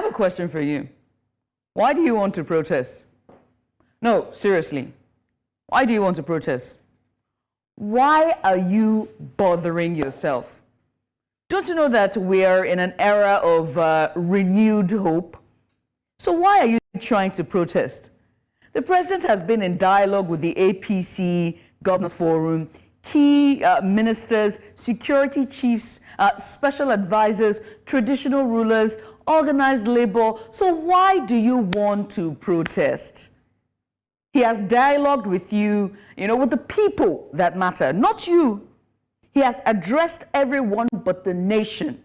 I have a question for you. Why do you want to protest? No, seriously. Why do you want to protest? Why are you bothering yourself? Don't you know that we are in an era of renewed hope? So why are you trying to protest? The president has been in dialogue with the APC Governors Forum, key ministers, security chiefs, special advisors, traditional rulers, organized labor. So why do you want to protest? He has dialogued with you, with the people that matter, not you. He has addressed everyone but the nation.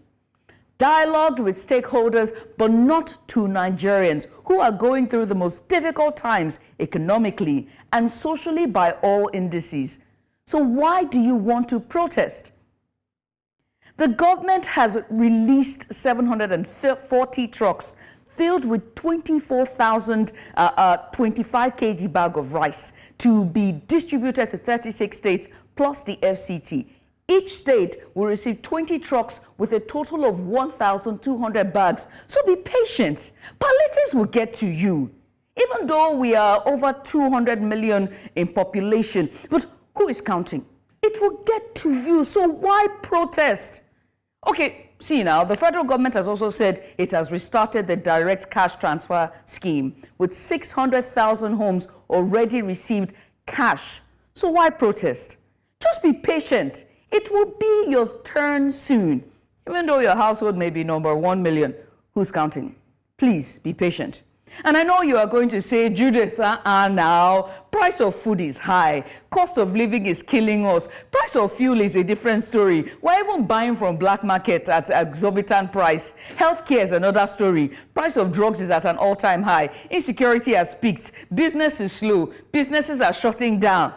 Dialogued with stakeholders, but not to Nigerians who are going through the most difficult times economically and socially by all indices. So why do you want to protest? The government has released 740 trucks filled with 24,000 25 kg bag of rice to be distributed to 36 states plus the FCT. Each state will receive 20 trucks with a total of 1,200 bags. So be patient. Palliatives will get to you. Even though we are over 200 million in population, but who is counting? It will get to you. So why protest? Okay, see now, the federal government has also said it has restarted the direct cash transfer scheme with 600,000 homes already received cash. So why protest? Just be patient. It will be your turn soon. Even though your household may be number 1 million, who's counting? Please be patient. And I know you are going to say, Judith, now, price of food is high. Cost of living is killing us. Price of fuel is a different story. We're even buying from black market at exorbitant price. Healthcare is another story. Price of drugs is at an all-time high. Insecurity has peaked. Business is slow. Businesses are shutting down.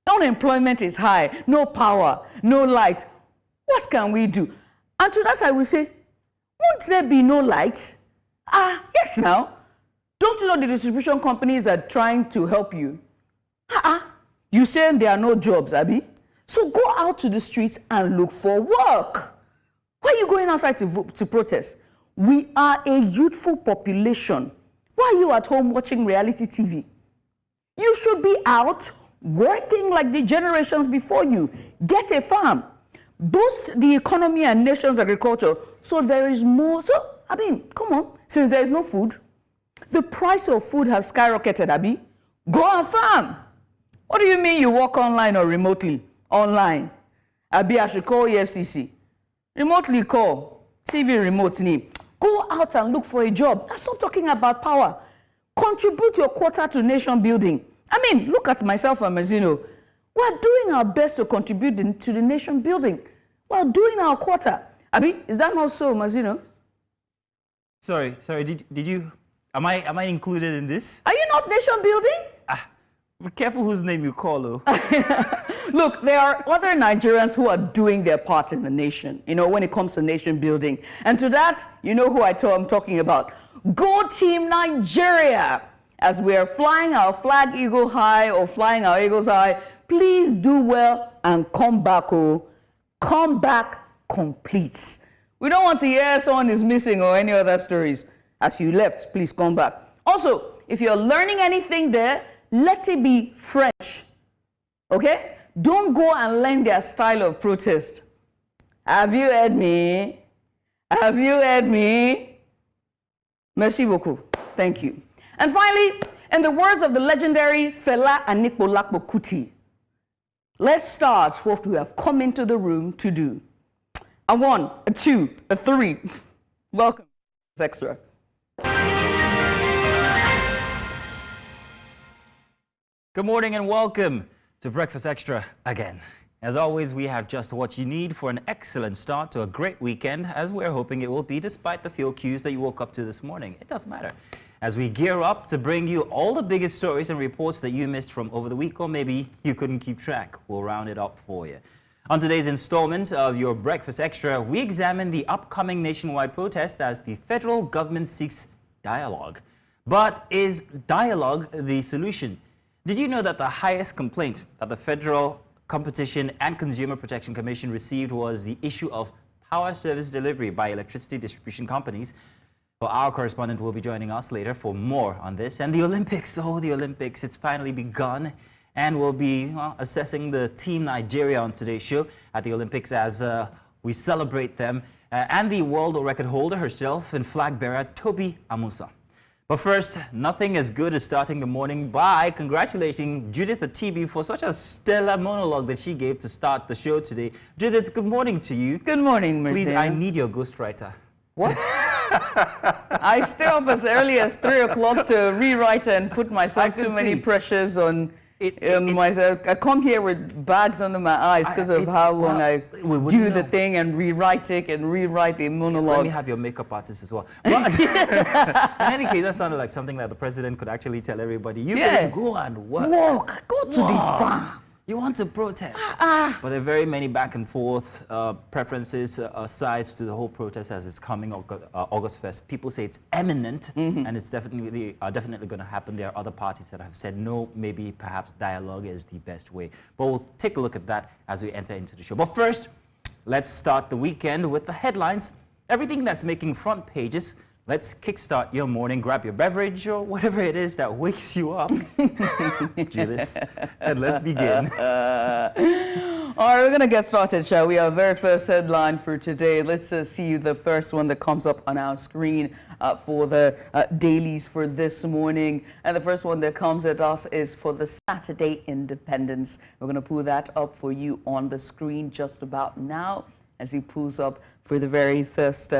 Unemployment is high. No power. No light. What can we do? And to that I will say, won't there be no light? Yes now. Don't you know the distribution companies are trying to help you? You say there are no jobs, Abi? So go out to the streets and look for work. Why are you going outside to protest? We are a youthful population. Why are you at home watching reality TV? You should be out working like the generations before you. Get a farm. Boost the economy and nation's agriculture so there is more. So, come on. Since there is no food, the price of food has skyrocketed, Abi. Go and farm. What do you mean you work online or remotely? Online. Abi, I should call EFCC. Remotely call. TV remote name. Go out and look for a job. Stop talking about power. Contribute your quota to nation building. Look at myself and Mazino. We're doing our best to contribute to the nation building. We're doing our quota. Abi, is that not so, Mazino? Sorry, did you... Am I included in this? Are you not nation building? Be careful whose name you call, though. Look, there are other Nigerians who are doing their part in the nation, when it comes to nation building. And to that, you know who I'm talking about. Go Team Nigeria! As we are flying our flag eagle high or flying our eagles high, please do well and come back, Come back complete. We don't want to hear someone is missing or any other stories. As you left, please come back. Also, if you're learning anything there, let it be French. Okay? Don't go and learn their style of protest. Have you heard me? Have you heard me? Merci beaucoup. Thank you. And finally, in the words of the legendary Fela Anikulapo Kuti, let's start what we have come into the room to do. A 1, a 2, a 3. Welcome to Breakfast Xtra. Good morning and welcome to Breakfast Xtra again. As always, we have just what you need for an excellent start to a great weekend, as we're hoping it will be, despite the fuel queues that you woke up to this morning. It doesn't matter. As we gear up to bring you all the biggest stories and reports that you missed from over the week, or maybe you couldn't keep track, we'll round it up for you. On today's installment of your Breakfast Xtra, we examine the upcoming nationwide protest as the federal government seeks dialogue. But is dialogue the solution? Did you know that the highest complaint that the Federal Competition and Consumer Protection Commission received was the issue of power service delivery by electricity distribution companies? Well, our correspondent will be joining us later for more on this. And the Olympics, the Olympics, it's finally begun. And we'll be assessing the Team Nigeria on today's show at the Olympics as we celebrate them. And the world record holder herself and flag bearer, Tobi Amusa. But first, nothing as good as starting the morning by congratulating Judith the TB for such a stellar monologue that she gave to start the show today. Judith, good morning to you. Good morning, Mazino. Please, I need your ghostwriter. What? I stay up as early as 3 o'clock to rewrite and put myself too many pressures on myself. I come here with bags under my eyes because of how long I do the thing and rewrite it and rewrite the monologue. Let me have your makeup artist as well. Well in any case, that sounded like something that the president could actually tell everybody. You can go and work. Go to the farm. You want to protest. But there are very many back and forth preferences, sides to the whole protest as it's coming August 1st. People say it's imminent and it's definitely going to happen. There are other parties that have said no, maybe perhaps dialogue is the best way. But we'll take a look at that as we enter into the show. But first, let's start the weekend with the headlines. Everything that's making front pages. Let's kickstart your morning, grab your beverage or whatever it is that wakes you up, Judith, and let's begin. All right, we're going to get started, shall we? Our very first headline for today. Let's see the first one that comes up on our screen for the dailies for this morning. And the first one that comes at us is for the Saturday Independence. We're going to pull that up for you on the screen just about now as he pulls up for the very first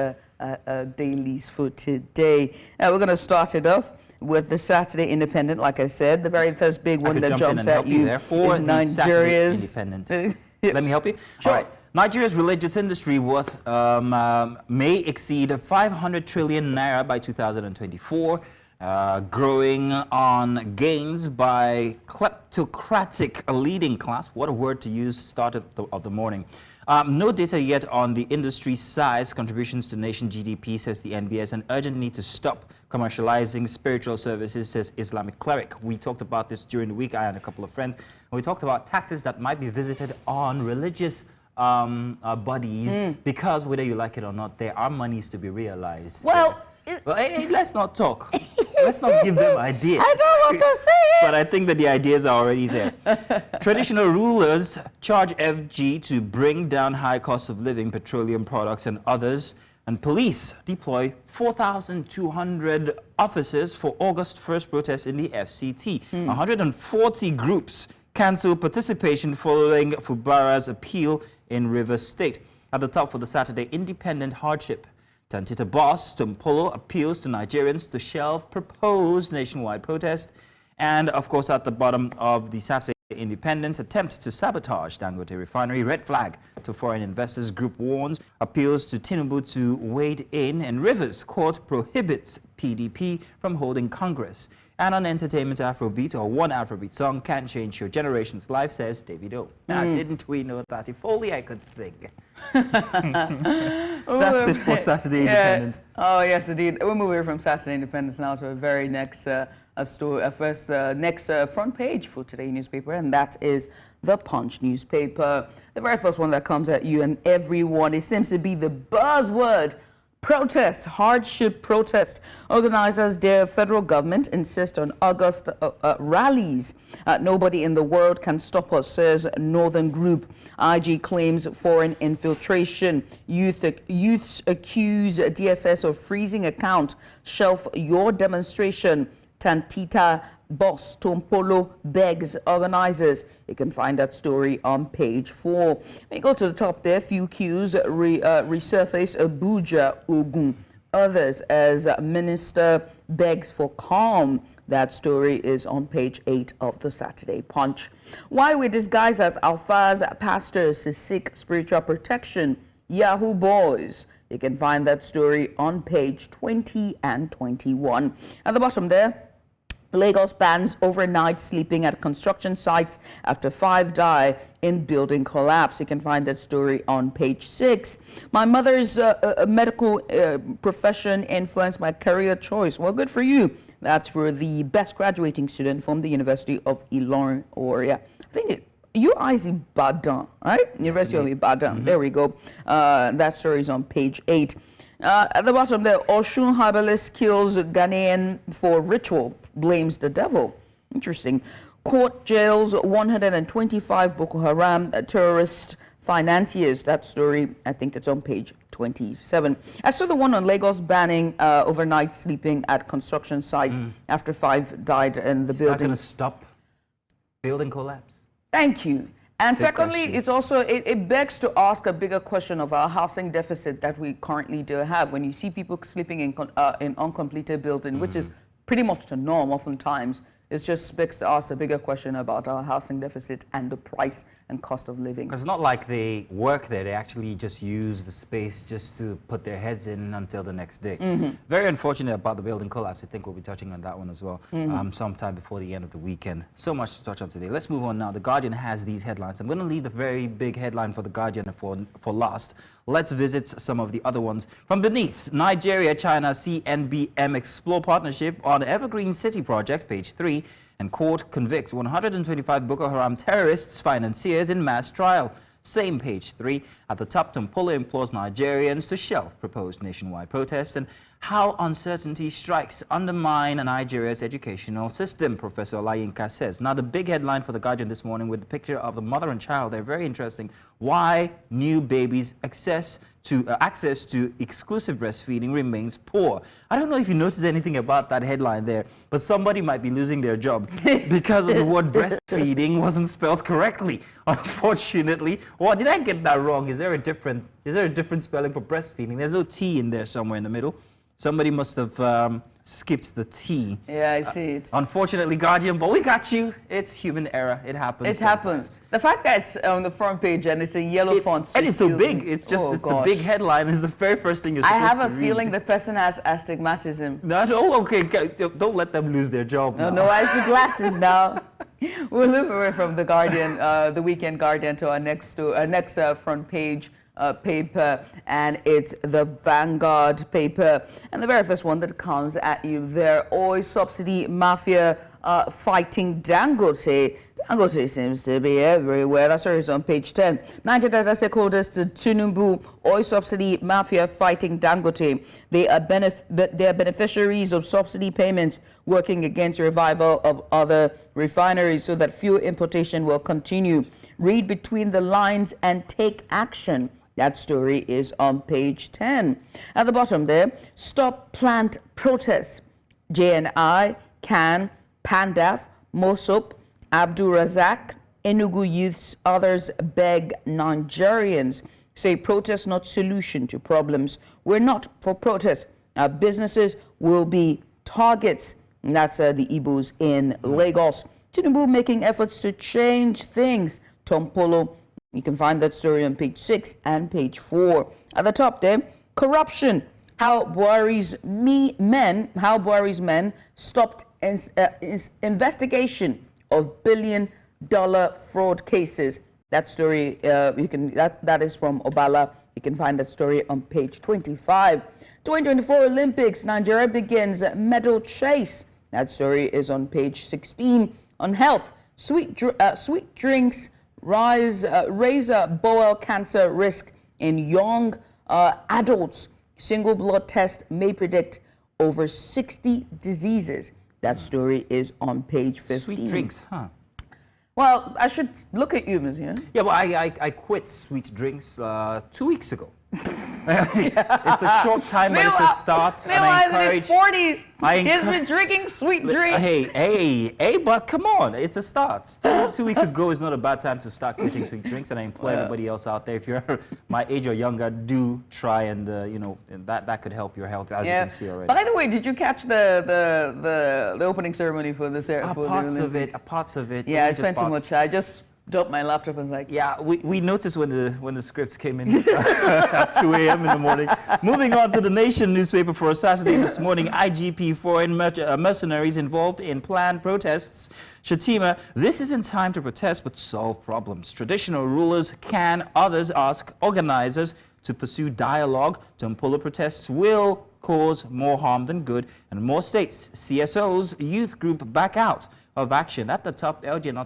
dailies for today. We're going to start it off with the Saturday Independent. Like I said, the very first big one that jumps at you is Nigeria's Independent. Let me help you. Sure. All right. Nigeria's religious industry worth may exceed 500 trillion naira by 2024, growing on gains by kleptocratic leading class. What a word to use start of the morning. No data yet on the industry size contributions to nation GDP, says the NBS, an urgent need to stop commercializing spiritual services, says Islamic cleric. We talked about this during the week, I and a couple of friends, and we talked about taxes that might be visited on religious bodies because whether you like it or not, there are monies to be realized. Well, hey, let's not talk. Let's not give them ideas. I don't want to say it. But I think that the ideas are already there. Traditional rulers charge FG to bring down high cost of living, petroleum products and others. And police deploy 4,200 officers for August 1st protest in the FCT. 140 groups cancel participation following Fubara's appeal in Rivers State. At the top for the Saturday Independent, hardship. Tantita boss Tumpolo appeals to Nigerians to shelve proposed nationwide protest. And of course, at the bottom of the Saturday Independent, attempt to sabotage Dangote refinery, red flag to foreign investors, group warns, appeals to Tinubu to wade in, and Rivers court prohibits PDP from holding Congress. And on entertainment, Afrobeat, or one Afrobeat song, Can't Change Your Generation's Life, says Davido. Now, didn't we know that? If only I could sing. That's it for Saturday Independent. Oh, yes, indeed. We're moving from Saturday Independence now to a very next front page for today's newspaper, and that is the Punch newspaper. The very first one that comes at you and everyone, it seems to be the buzzword. Protest, hardship protest. Organizers dare federal government insist on August rallies. Nobody in the world can stop us, says Northern Group. IG claims foreign infiltration. Youths accuse DSS of freezing account. Shelf your demonstration. Tantita boss Tompolo begs organizers. You can find that story on page 4. When you go to the top there, few cues resurface Abuja, Ogun. Others as minister begs for calm. That story is on page 8 of the Saturday Punch. Why we disguise as Alphas pastors to seek spiritual protection. Yahoo boys. You can find that story on page 20 and 21. At the bottom there, Lagos bans overnight sleeping at construction sites after 5 die in building collapse. You can find that story on page 6. My mother's medical profession influenced my career choice. Well, good for you. That's for the best graduating student from the University of Ilorin, I think UI's Ibadan, right? University of Ibadan. There we go. That story is on page 8. At the bottom there, Oshun herbalist kills Ghanaian for ritual, blames the devil. Interesting. Court jails 125 Boko Haram terrorist financiers. That story, I think it's on page 27. I saw the one on Lagos banning overnight sleeping at construction sites after 5 died in the Is building. that going to stop building collapse? Thank you. And Good secondly, question. it's also, it begs to ask a bigger question of our housing deficit that we currently do have. When you see people sleeping in uncompleted buildings, which is pretty much the norm oftentimes, it just begs to ask a bigger question about our housing deficit and the price and cost of living. Because it's not like they work there, they actually just use the space just to put their heads in until the next day. Very unfortunate about the building collapse. I think we'll be touching on that one as well sometime before the end of the weekend. So much to touch on today. Let's move on now. The Guardian has these headlines. I'm going to leave the very big headline for the Guardian for last. Let's visit some of the other ones. From beneath, Nigeria, China, CNBM explore partnership on Evergreen City projects, page 3. And court convicts 125 Boko Haram terrorists financiers in mass trial. Same page 3. At the top, Tompolo implores Nigerians to shelve proposed nationwide protests and how uncertainty strikes undermine Nigeria's educational system, Professor Olayinka says. Now, the big headline for The Guardian this morning with the picture of the mother and child, they're very interesting. Why new babies' access to exclusive breastfeeding remains poor. I don't know if you noticed anything about that headline there, but somebody might be losing their job because of the word breastfeeding wasn't spelled correctly. Unfortunately, or did I get that wrong? Is there a different spelling for breastfeeding? There's no T in there somewhere in the middle. Somebody must have skipped the T. Yeah, I see it. Unfortunately, Guardian, but we got you. It's human error. It happens. It happens. The fact that it's on the front page and it's in yellow font. And it's so big. Me. It's just it's the big headline. It's the very first thing you're supposed to read. I have a feeling the person has astigmatism. No, okay. Don't let them lose their job. No, I see glasses now. We'll move away from the Guardian, the Weekend Guardian, to our next front page paper, and it's the Vanguard paper. And the very first one that comes at you there, oil subsidy mafia fighting Dangote. Dangote seems to be everywhere. That's where it's on page 10. Niger data stakeholders to Tinubu, oil subsidy mafia fighting Dangote. They are beneficiaries of subsidy payments working against revival of other refineries so that fuel importation will continue. Read between the lines and take action. That story is on page 10. At the bottom there, stop plant protests. JNI, CAN, PANDAF, MOSOP, Abdul Razak, Enugu youths, others beg Nigerians. Say protest not solution to problems. We're not for protests. Our businesses will be targets. And that's the Igbos in Lagos. Tinubu making efforts to change things. Tompolo, you can find that story on page 6 and page 4. At the top there, corruption. How Buhari's men stopped investigation of billion-dollar fraud cases. That story, that is from Obala. You can find that story on page 25. 2024 Olympics, Nigeria begins medal chase. That story is on page 16. On health, sweet drinks raise bowel cancer risk in young adults. Single blood test may predict over 60 diseases. That story is on page 15. Sweet drinks, huh? Well, I should look at you, Mazino. Yeah, well, I quit sweet drinks 2 weeks ago. It's a short time, but it's a start. Meanwhile, in his 40s, he's been drinking sweet drinks. Hey, but come on, it's a start. 2 weeks ago is not a bad time to start quitting sweet drinks, and I implore everybody else out there, if you're my age or younger, do try and that could help your health, as you can see already. By the way, did you catch the opening ceremony for the parts of it. Yeah, I spent too much. I just dropped my laptop and was like, yeah, we noticed when the scripts came in at 2 a.m. in the morning. Moving on to the Nation newspaper for a Saturday this morning, IGP foreign mercenaries involved in planned protests. Shatima, this isn't time to protest but solve problems. Traditional rulers can, others ask organizers to pursue dialogue. Tompolo protests will cause more harm than good, and more states, CSO's youth group back out of action. At the top, LG and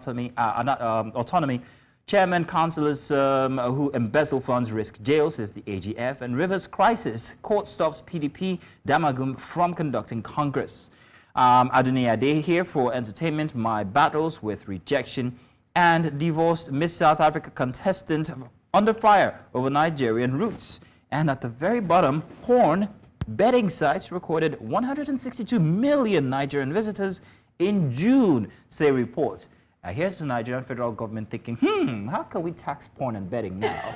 autonomy Chairman councillors who embezzle funds risk jail, says the AGF. And Rivers crisis, court stops PDP Damagum from conducting Congress. Aduni Ade here for entertainment. My battles with rejection. And divorced Miss South Africa contestant under fire over Nigerian roots. And at the very bottom, porn betting sites recorded 162 million Nigerian visitors in June, say reports. Here's the Nigerian federal government thinking, how can we tax porn and betting now?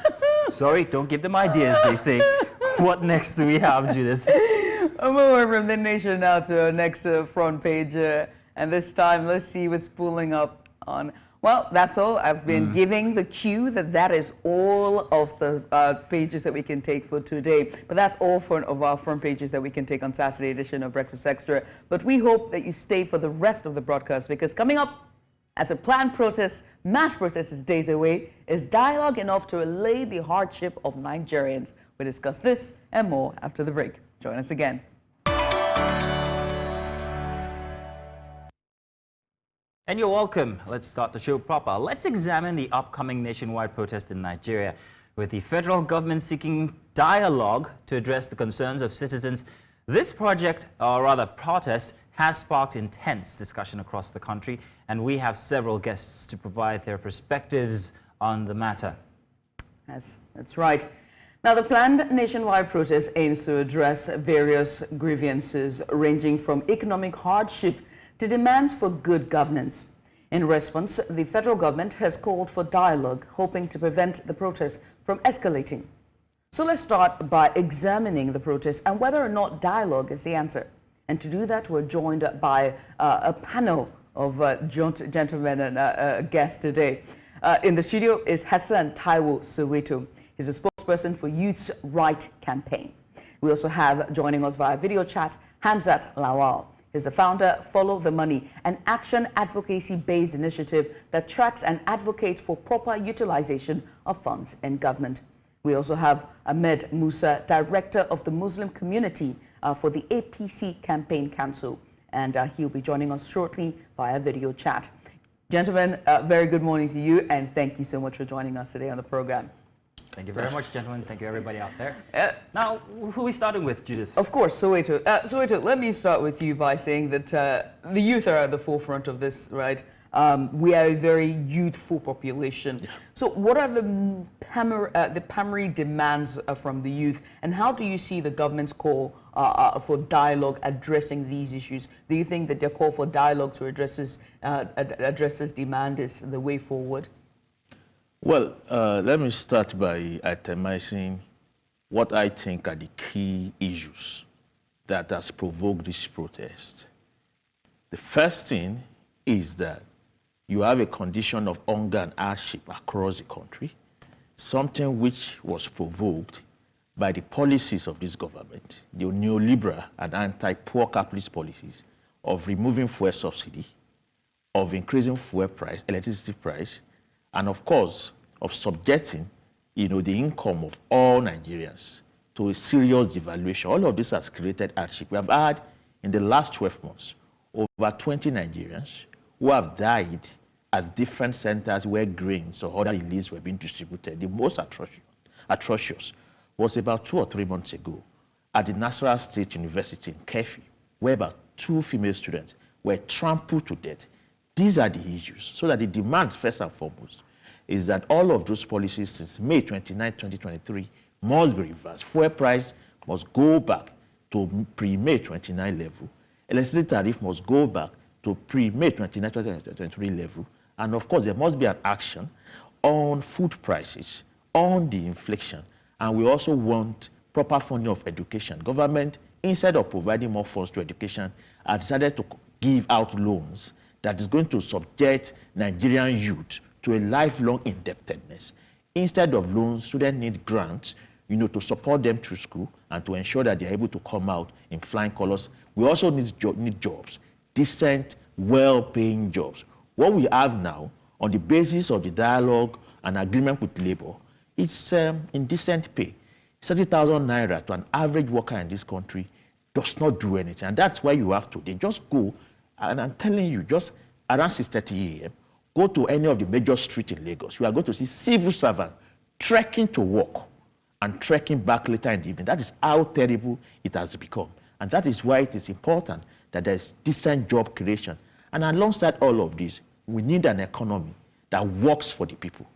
Sorry, don't give them ideas, they say. What next do we have, Judith? A moment from the nation now to our next front page. And this time, let's see what's pulling up on. Well, that's all. I've been giving the cue that is all of the pages that we can take for today. But that's all of our front pages that we can take on Saturday edition of Breakfast Extra. But we hope that you stay for the rest of the broadcast, because coming up, as a planned protest, mass protest is days away, is dialogue enough to allay the hardship of Nigerians? We'll discuss this and more after the break. Join us again. And you're welcome. Let's start the show proper. Let's examine the upcoming nationwide protest in Nigeria, with the federal government seeking dialogue to address the concerns of citizens. This project, or rather protest, has sparked intense discussion across the country, and we have several guests to provide their perspectives on the matter. Yes, that's right. Now, the planned nationwide protest aims to address various grievances ranging from economic hardship to demands for good governance. In response, the federal government has called for dialogue, hoping to prevent the protest from escalating. So let's start by examining the protest and whether or not dialogue is the answer. And to do that, we're joined by a panel of gentlemen and guests today. In the studio is Hassan Taiwo Soweto. He's a spokesperson for Youth's Right Campaign. We also have joining us via video chat Hamzat Lawal. He's the founder, Follow the Money, an action advocacy-based initiative that tracks and advocates for proper utilization of funds in government. We also have Ahmed Musa, director of the Muslim community for the APC Campaign Council, and he'll be joining us shortly via video chat. Gentlemen, very good morning to you, and thank you so much for joining us today on the program. Thank you very much, gentlemen. Thank you, everybody out there. Now, who are we starting with, Judith? Of course, Soweto. Soweto, let me start with you by saying that the youth are at the forefront of this, right? We are a very youthful population. Yeah. So what are the primary demands from the youth, and how do you see the government's call for dialogue addressing these issues? Do you think that their call for dialogue to address this demand is the way forward? Well, let me start by itemizing what I think are the key issues that has provoked this protest. The first thing is that you have a condition of hunger and hardship across the country, something which was provoked by the policies of this government, the neoliberal and anti-poor capitalist policies of removing fuel subsidy, of increasing fuel price, electricity price, and of course, of subjecting, the income of all Nigerians to a serious devaluation. All of this has created hardship. We have had, in the last 12 months, over 20 Nigerians who have died at different centers where grains or other reliefs were being distributed. The most atrocious was about 2 or 3 months ago at the National State University in Kefi, where about 2 female students were trampled to death. These are the issues. So that the demands, first and foremost, is that all of those policies since May 29, 2023 must be reversed. Fuel price must go back to pre-May 29 level. Electricity tariff must go back to pre-May 29, 2023 level. And of course, there must be an action on food prices, on the inflation. And we also want proper funding of education. Government, instead of providing more funds to education, has decided to give out loans that is going to subject Nigerian youth to a lifelong indebtedness. Instead of loans, students need grants, to support them through school and to ensure that they're able to come out in flying colors. We also need jobs, decent, well-paying jobs. What we have now, on the basis of the dialogue and agreement with labor, it's indecent pay. 30,000 naira to an average worker in this country does not do anything. And that's why you have to, they just go, and I'm telling you, just around 6:30 a.m., Go to any of the major streets in Lagos. You are going to see civil servants trekking to work and trekking back later in the evening. That is how terrible it has become. And that is why it is important that there is decent job creation. And alongside all of this, we need an economy that works for the people.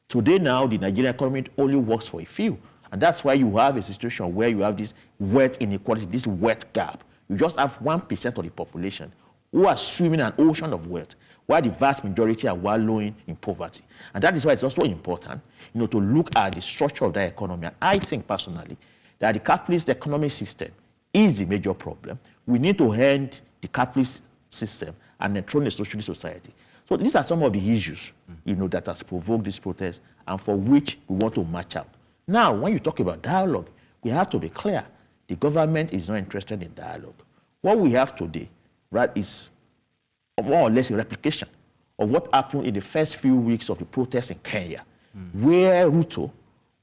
Today now, the Nigerian economy only works for a few. And that's why you have a situation where you have this wealth inequality, this wealth gap. You just have 1% of the population who are swimming in an ocean of wealth, while the vast majority are wallowing in poverty. And that is why it's also important, to look at the structure of that economy. And I think personally that the capitalist economic system is a major problem. We need to end the capitalist system and enthrone a socialist society. So these are some of the issues, that has provoked this protest and for which we want to march out. Now, when you talk about dialogue, we have to be clear. The government is not interested in dialogue. What we have today, right, is more or less a replication of what happened in the first few weeks of the protests in Kenya, where Ruto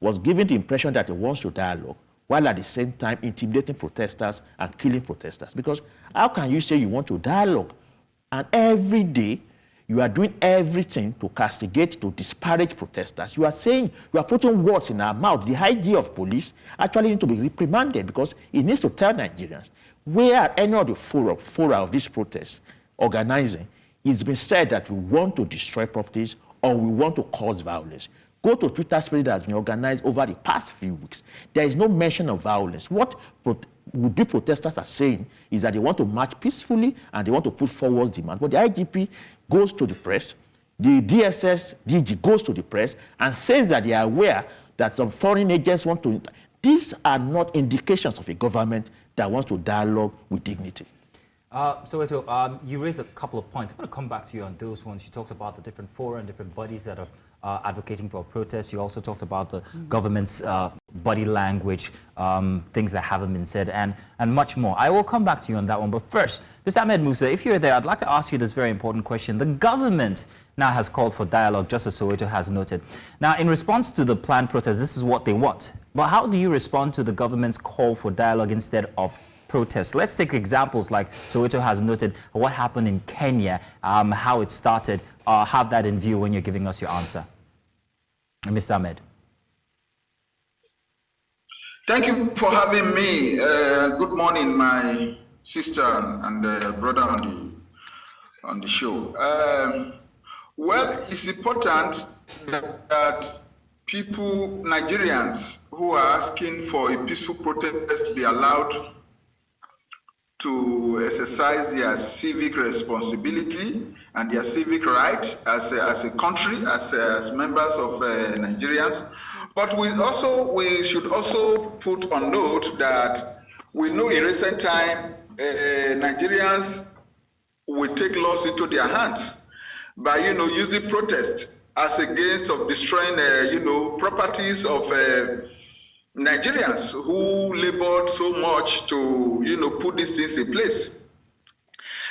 was given the impression that he wants to dialogue, while at the same time intimidating protesters and killing protesters. Because how can you say you want to dialogue and every day you are doing everything to castigate, to disparage protesters? You are saying, you are putting words in our mouth. The IG of police actually need to be reprimanded because he needs to tell Nigerians where at any of the fora of this protest organizing, it's been said that we want to destroy properties or we want to cause violence. Go to Twitter space that has been organized over the past few weeks. There is no mention of violence. What would-be protesters are saying is that they want to march peacefully and they want to put forward demands. But the IGP goes to the press, the DSS, DG goes to the press and says that they are aware that some foreign agents want to. These are not indications of a government that wants to dialogue with dignity. Soweto, you raised a couple of points. I'm going to come back to you on those ones. You talked about the different fora and different bodies that are advocating for a protest. You also talked about the government's body language, things that haven't been said, and much more. I will come back to you on that one. But first, Mr. Ahmed Musa, if you're there, I'd like to ask you this very important question. The government now has called for dialogue, just as Soweto has noted. Now, in response to the planned protest, this is what they want. But how do you respond to the government's call for dialogue instead of protest? Let's take examples like Soweto has noted what happened in Kenya, how it started. Have that in view when you're giving us your answer. Mr. Ahmed. Thank you for having me. Good morning, my sister and brother on the show. Well, it's important that people, Nigerians, who are asking for a peaceful protest be allowed to exercise their civic responsibility and their civic right as a country, as members of Nigerians. But we should also put on note that we know in recent time Nigerians will take laws into their hands by using protest as against of destroying properties of Nigerians who labored so much to put these things in place.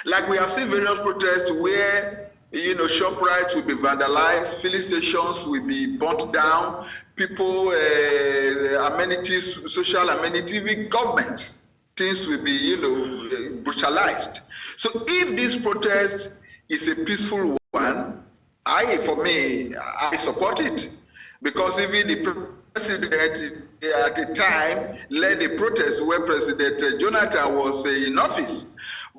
Like we have seen various protests where ShopRites will be vandalized, filling stations will be burnt down, people, amenities, social amenities, even government things will be brutalized. So if this protest is a peaceful one, I support it, because even the president at the time led a protest where President Jonathan was in office.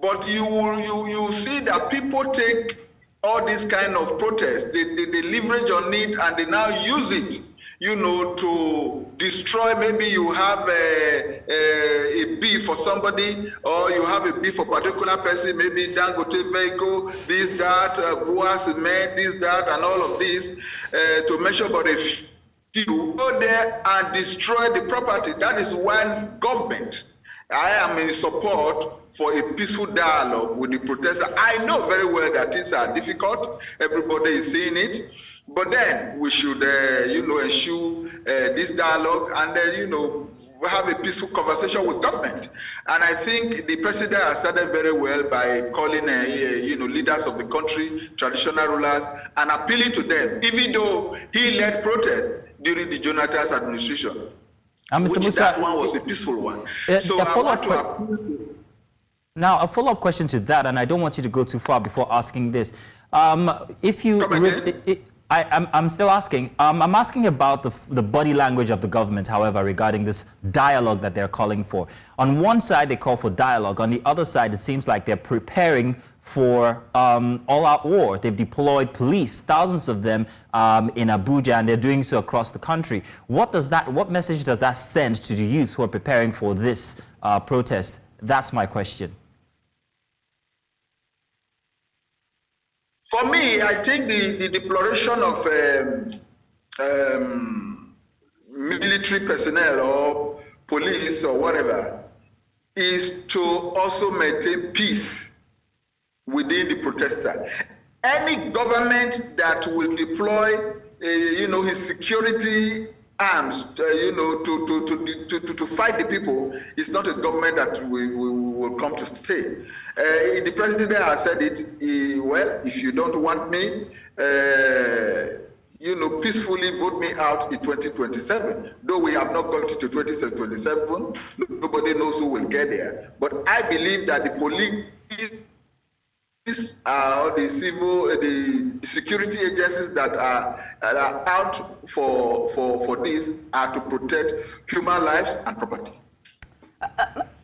But you see that people take all this kind of protest, they leverage on it and they now use it, to destroy. Maybe you have a beef for somebody, or you have a beef for a particular person, maybe Dangote vehicle, this, that, Bua cement, this, that, and all of this, to mention about a few. You go there and destroy the property. That is when government, I am in support for a peaceful dialogue with the protesters. I know very well that things are difficult. Everybody is seeing it. But then we should, ensure this dialogue and then, have a peaceful conversation with government. And I think the president has started very well by calling, leaders of the country, traditional rulers, and appealing to them, even though he led protests during the Jonathan's administration. Mr. Musa, that one was a peaceful one. So I want to appeal. Now, a follow-up question to that, and I don't want you to go too far before asking this. If you, I'm still asking. I'm asking about the body language of the government, however, regarding this dialogue that they're calling for. On one side, they call for dialogue. On the other side, it seems like they're preparing for all-out war. They've deployed police, thousands of them, in Abuja, and they're doing so across the country. What message does that send to the youth who are preparing for this protest? That's my question. For me, I think the deploration of military personnel or police or whatever is to also maintain peace within the protester. Any government that will deploy, his security arms, to fight the people is not a government that will come to stay. The president has said it. Well, if you don't want me, peacefully vote me out in 2027. Though we have not got to 2027, nobody knows who will get there. But I believe that the police or the security agencies that are out for this are to protect human lives and property.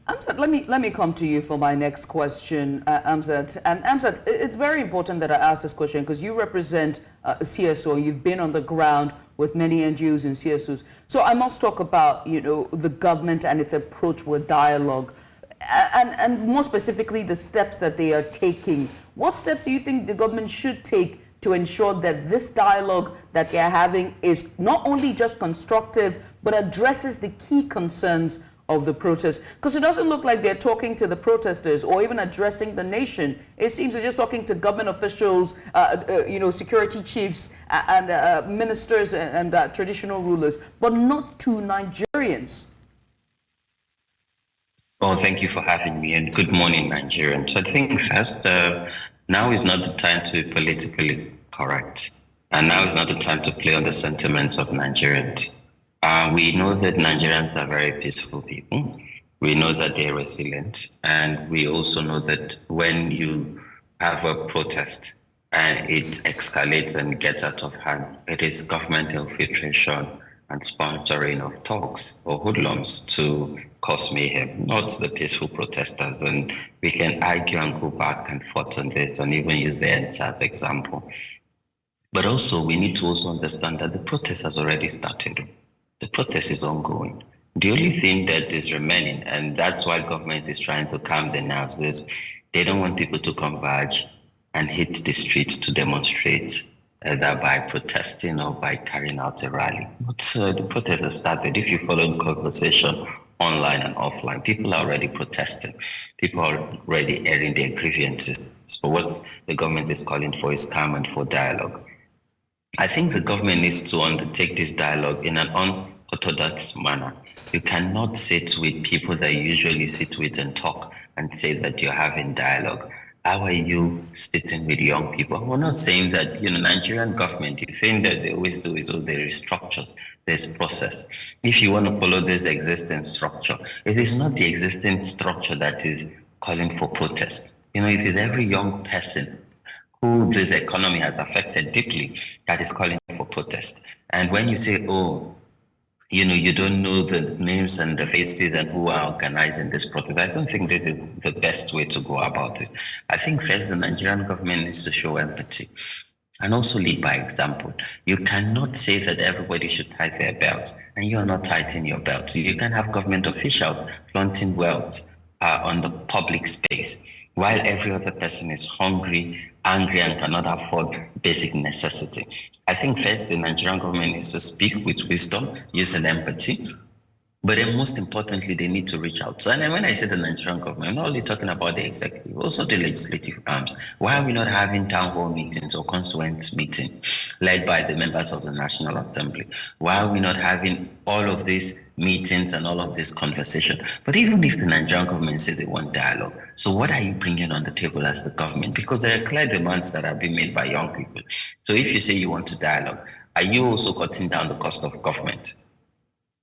Hamzat, let me come to you for my next question, Hamzat. And Hamzat, it's very important that I ask this question because you represent a CSO. You've been on the ground with many NGOs and CSOs. So I must talk about the government and its approach with dialogue. And more specifically, the steps that they are taking. What steps do you think the government should take to ensure that this dialogue that they're having is not only just constructive, but addresses the key concerns of the protest? Because it doesn't look like they're talking to the protesters or even addressing the nation. It seems they're just talking to government officials, security chiefs and ministers and traditional rulers, but not to Nigerians. Well, thank you for having me, and good morning, Nigerians. I think first, now is not the time to be politically correct, and now is not the time to play on the sentiments of Nigerians. We know that Nigerians are very peaceful people. We know that they're resilient, and we also know that when you have a protest and it escalates and gets out of hand, it is government infiltration and sponsoring of talks or hoodlums to cause mayhem, not the peaceful protesters. And we can argue and go back and forth on this and even use the ends as example. But also we need to also understand that the protest has already started. The protest is ongoing. The only thing that is remaining, and that's why government is trying to calm the nerves, is they don't want people to converge and hit the streets to demonstrate, either by protesting or by carrying out a rally. But the protest has started. If you follow the conversation online and offline, people are already protesting. People are already airing their grievances. So what the government is calling for is calm and for dialogue. I think the government needs to undertake this dialogue in an unorthodox manner. You cannot sit with people that you usually sit with and talk and say that you're having dialogue. How are you sitting with young people? We're not saying that, Nigerian government, the thing that they always do is, there is structures, there's process. If you want to follow this existing structure, it is not the existing structure that is calling for protest. It is every young person who this economy has affected deeply that is calling for protest. And when you say, you don't know the names and the faces and who are organizing this protest, I don't think that is the best way to go about it. I think first the Nigerian government needs to show empathy and also lead by example. You cannot say that everybody should tie their belts and you're not tightening your belt. You can have government officials flaunting wealth on the public space while every other person is hungry, angry, and cannot afford basic necessity. I think first the Nigerian government needs to speak with wisdom, using empathy, but then most importantly, they need to reach out. So, and when I say the Nigerian government, I'm not only talking about the executive, also the legislative arms. Why are we not having town hall meetings or constituent meetings led by the members of the National Assembly? Why are we not having all of these meetings and all of this conversation? But even if the Nigerian government says they want dialogue, so what are you bringing on the table as the government? Because there are clear demands that are being made by young people. So if you say you want to dialogue, are you also cutting down the cost of government?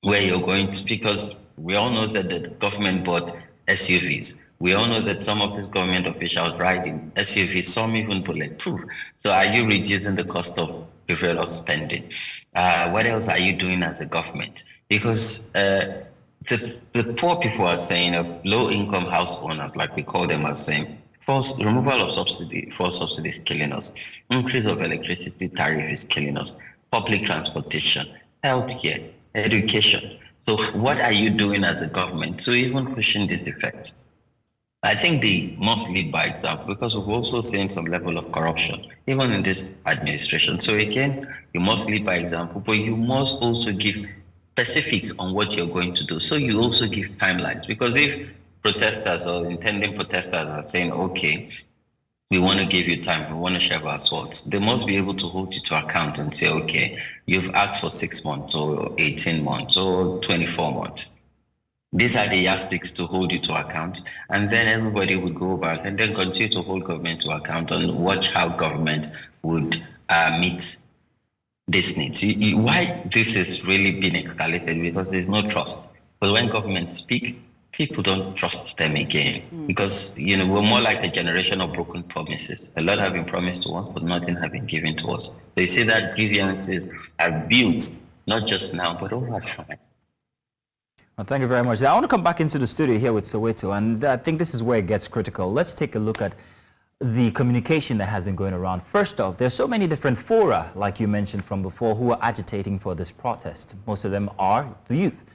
Where you're going to, because we all know that the government bought SUVs We all know that some of these government officials riding SUVs, some even bulletproof. So are you reducing the cost of prevail of spending? What else are you doing as a government? Because the poor people are saying, low-income house owners, like we call them, are saying, first, removal of subsidy, fuel subsidy is killing us. Increase of electricity tariff is killing us. Public transportation, healthcare, education. So what are you doing as a government to even pushing this effect? I think they must lead by example, because we've also seen some level of corruption, even in this administration. So again, you must lead by example, but you must also give specifics on what you're going to do. So you also give timelines, because if protesters or intending protesters are saying, okay, we want to give you time, we want to share our swords, they must be able to hold you to account and say, okay, you've asked for 6 months or 18 months or 24 months. These are the yardsticks to hold you to account, and then everybody would go back and then continue to hold government to account and watch how government would meet these needs. Why this is really being escalated, because there's no trust. But when government speak, people don't trust them again, because we're more like a generation of broken promises. A lot have been promised to us, but nothing have been given to us. So you see that grievances are built not just now, but over time. Well, thank you very much. I want to come back into the studio here with Soweto, and I think this is where it gets critical. Let's take a look at the communication that has been going around. First off, there's so many different fora, like you mentioned from before, who are agitating for this protest. Most of them are the youth.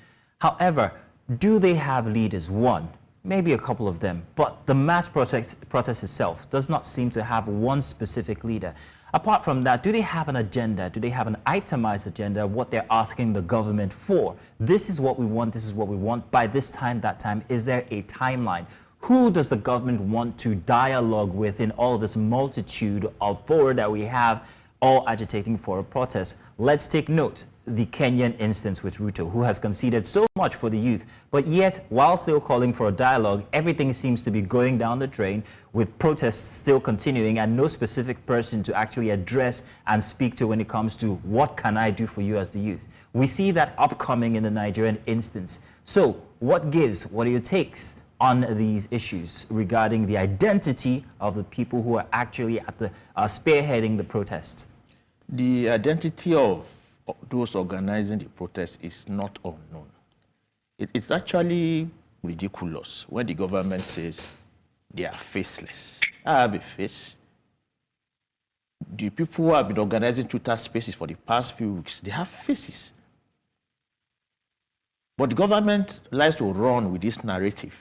However, do they have leaders? One, maybe a couple of them, but the mass protest itself does not seem to have one specific leader. Apart from that, do they have an agenda? Do they have an itemized agenda of what they're asking the government for? This is what we want, this is what we want, by this time, that time. Is there a timeline? Who does the government want to dialogue with in all of this multitude of fora that we have all agitating for a protest? Let's take note. The Kenyan instance with Ruto, who has conceded so much for the youth, but yet, while still calling for a dialogue, everything seems to be going down the drain, with protests still continuing and no specific person to actually address and speak to when it comes to what can I do for you as the youth. We see that upcoming in the Nigerian instance. So what gives, what are your takes on these issues regarding the identity of the people who are actually at the spearheading the protests? The identity of those organizing the protest is not unknown. It's actually ridiculous when the government says they are faceless. I have a face. The people who have been organizing Twitter spaces for the past few weeks, they have faces. But the government likes to run with this narrative.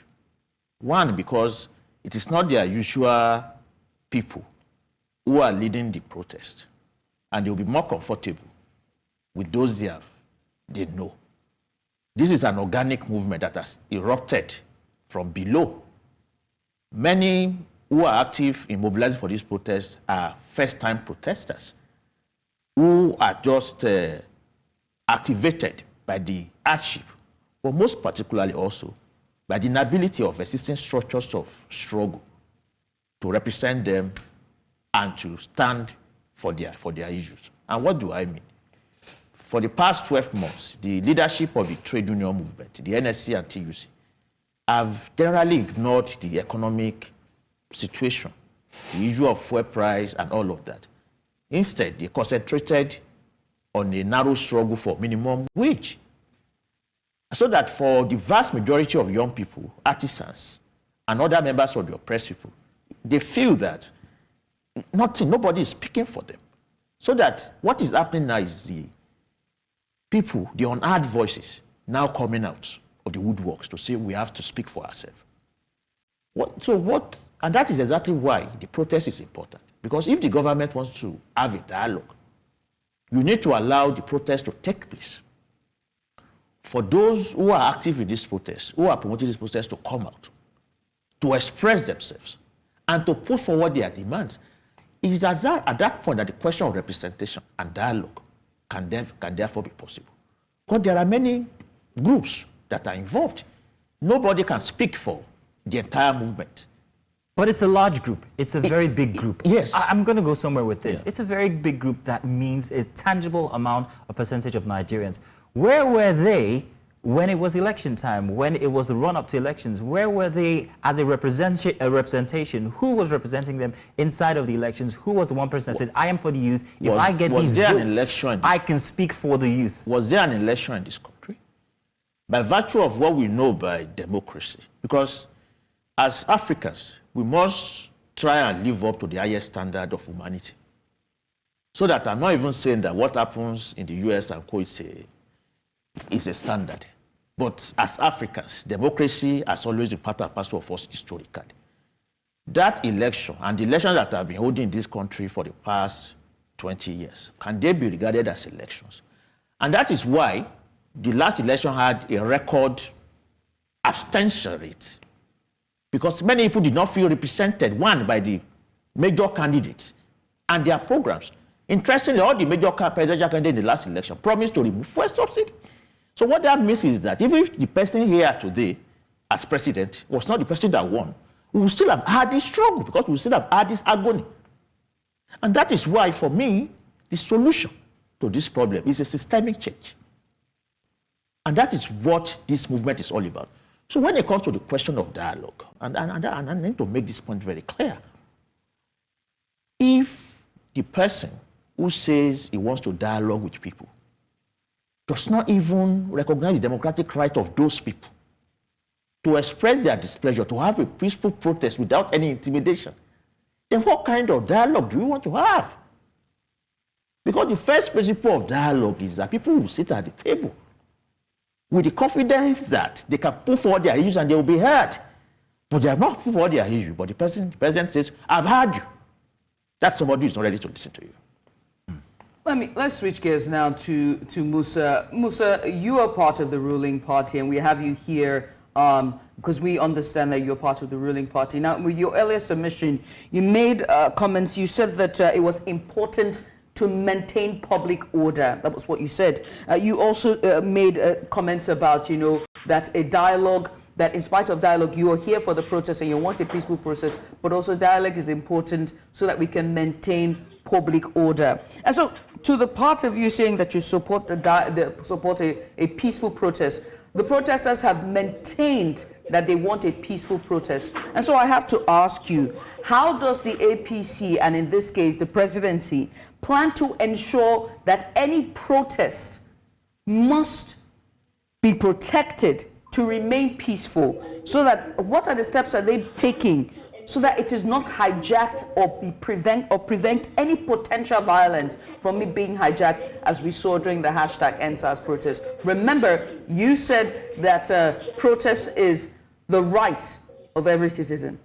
One, because it is not their usual people who are leading the protest, and they'll be more comfortable with those they know. This is an organic movement that has erupted from below. Many who are active in mobilizing for this protest are first-time protesters who are just activated by the hardship, but most particularly also by the inability of existing structures of struggle to represent them and to stand for their issues. And what do I mean? For the past 12 months, the leadership of the trade union movement, the NSC and TUC, have generally ignored the economic situation, the issue of fuel price and all of that. Instead, they concentrated on a narrow struggle for minimum wage. So that for the vast majority of young people, artisans, and other members of the oppressed people, they feel that nobody is speaking for them. So that what is happening now is the people, the unheard voices, now coming out of the woodworks to say we have to speak for ourselves. And that is exactly why the protest is important. Because if the government wants to have a dialogue, you need to allow the protest to take place. For those who are active in this protest, who are promoting this protest, to come out, to express themselves, and to put forward their demands. It is at that point that the question of representation and dialogue can therefore be possible. Because there are many groups that are involved. Nobody can speak for the entire movement. But it's a large group. It's a very big group. Yes. I'm going to go somewhere with this. Yeah. It's a very big group that means a tangible amount, a percentage of Nigerians. Where were they when it was election time, when it was the run-up to elections, where were they as a representation? Who was representing them inside of the elections? Who was the one person that said, I am for the youth. If I get these votes, I can speak for the youth. Was there an election in this country? By virtue of what we know by democracy, because as Africans, we must try and live up to the highest standard of humanity. So that I'm not even saying that what happens in the US and co is a standard. But as Africans, democracy has always been part and parcel of us historically. That election and the elections that have been holding in this country for the past 20 years, can they be regarded as elections? And that is why the last election had a record abstention rate. Because many people did not feel represented, one, by the major candidates and their programs. Interestingly, all the major presidential candidates in the last election promised to remove fuel subsidy. So what that means is that even if the person here today as president was not the person that won, we would still have had this struggle because we would still have had this agony. And that is why, for me, the solution to this problem is a systemic change. And that is what this movement is all about. So when it comes to the question of dialogue, and I need to make this point very clear, if the person who says he wants to dialogue with people does not even recognize the democratic right of those people to express their displeasure, to have a peaceful protest without any intimidation, then what kind of dialogue do we want to have? Because the first principle of dialogue is that people will sit at the table with the confidence that they can put forward their issues and they will be heard. But they have not put forward their issue, but the president says, I've heard you. That's somebody who is not ready to listen to you. Let's switch gears now to Musa. Musa, you are part of the ruling party, and we have you here because we understand that you're part of the ruling party. Now, with your earlier submission, you made comments. You said that it was important to maintain public order. That was what you said. You also made comments about, that a dialogue, that in spite of dialogue, you are here for the protest and you want a peaceful process, but also dialogue is important so that we can maintain public order. And so, to the part of you saying that you support a peaceful protest, the protesters have maintained that they want a peaceful protest. And so I have to ask you, how does the APC, and in this case the presidency, plan to ensure that any protest must be protected to remain peaceful? So that, what are the steps that they're taking so that it is not hijacked or prevent any potential violence from it being hijacked, as we saw during the #EndSARS protest? Remember, you said that protest is the right of every citizen.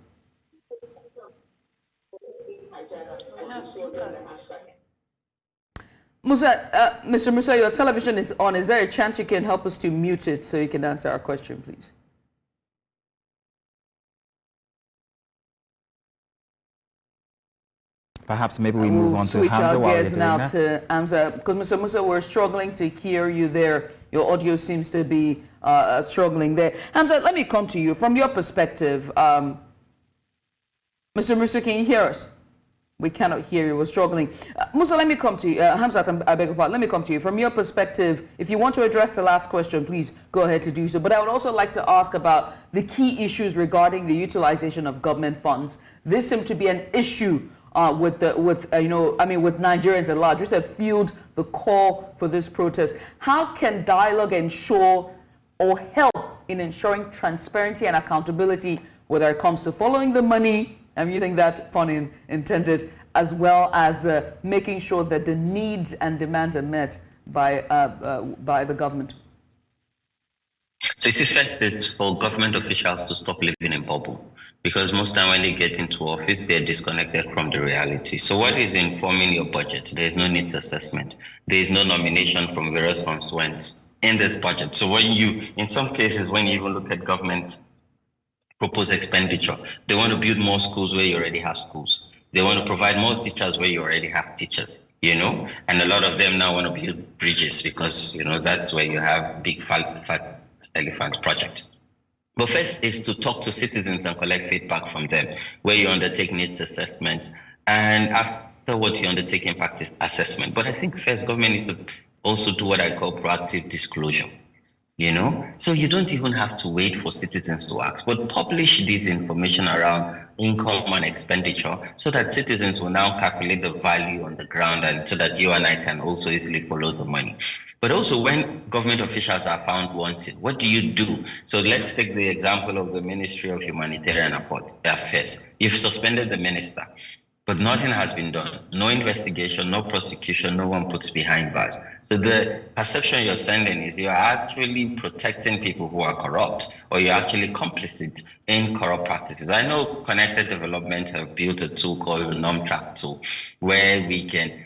Musa, Mr. Musa, your television is on. Is there a chance you can help us to mute it so you can answer our question, please? Perhaps maybe we move on to Hamzat Hamzat while gears now to Hamzat, because Mr. Musa, we're struggling to hear you there. Your audio seems to be struggling there. Hamzat, let me come to you. From your perspective, Mr. Musa, can you hear us? We cannot hear you. We're struggling. Musa, let me come to you. Hamzat, I beg your pardon. Let me come to you. From your perspective, if you want to address the last question, please go ahead to do so. But I would also like to ask about the key issues regarding the utilization of government funds. This seems to be an issue with Nigerians at large, which have fueled the call for this protest. How can dialogue ensure or help in ensuring transparency and accountability, whether it comes to following the money, I'm using that pun intended, as well as making sure that the needs and demands are met by the government? So it's the first is for government officials to stop living in bubble, because most time when they get into office, they're disconnected from the reality. So what is informing your budget? There is no needs assessment. There is no nomination from various constituents in this budget. So when you, in some cases, when you even look at government proposed expenditure, they want to build more schools where you already have schools. They want to provide more teachers where you already have teachers, and a lot of them now want to build bridges because, that's where you have big fat elephant project. But first is to talk to citizens and collect feedback from them, where you undertake needs assessment, and afterwards you undertake impact assessment. But I think first government needs to also do what I call proactive disclosure. you know? So you don't even have to wait for citizens to ask, but publish this information around income and expenditure so that citizens will now calculate the value on the ground, and so that you and I can also easily follow the money. But also, when government officials are found wanting, what do you do? So let's take the example of the Ministry of Humanitarian Affairs. You've suspended the minister, but nothing has been done. No investigation, no prosecution, no one puts behind bars. So the perception you're sending is you're actually protecting people who are corrupt, or you're actually complicit in corrupt practices. I know Connected Development have built a tool called the NomTrack tool, where we can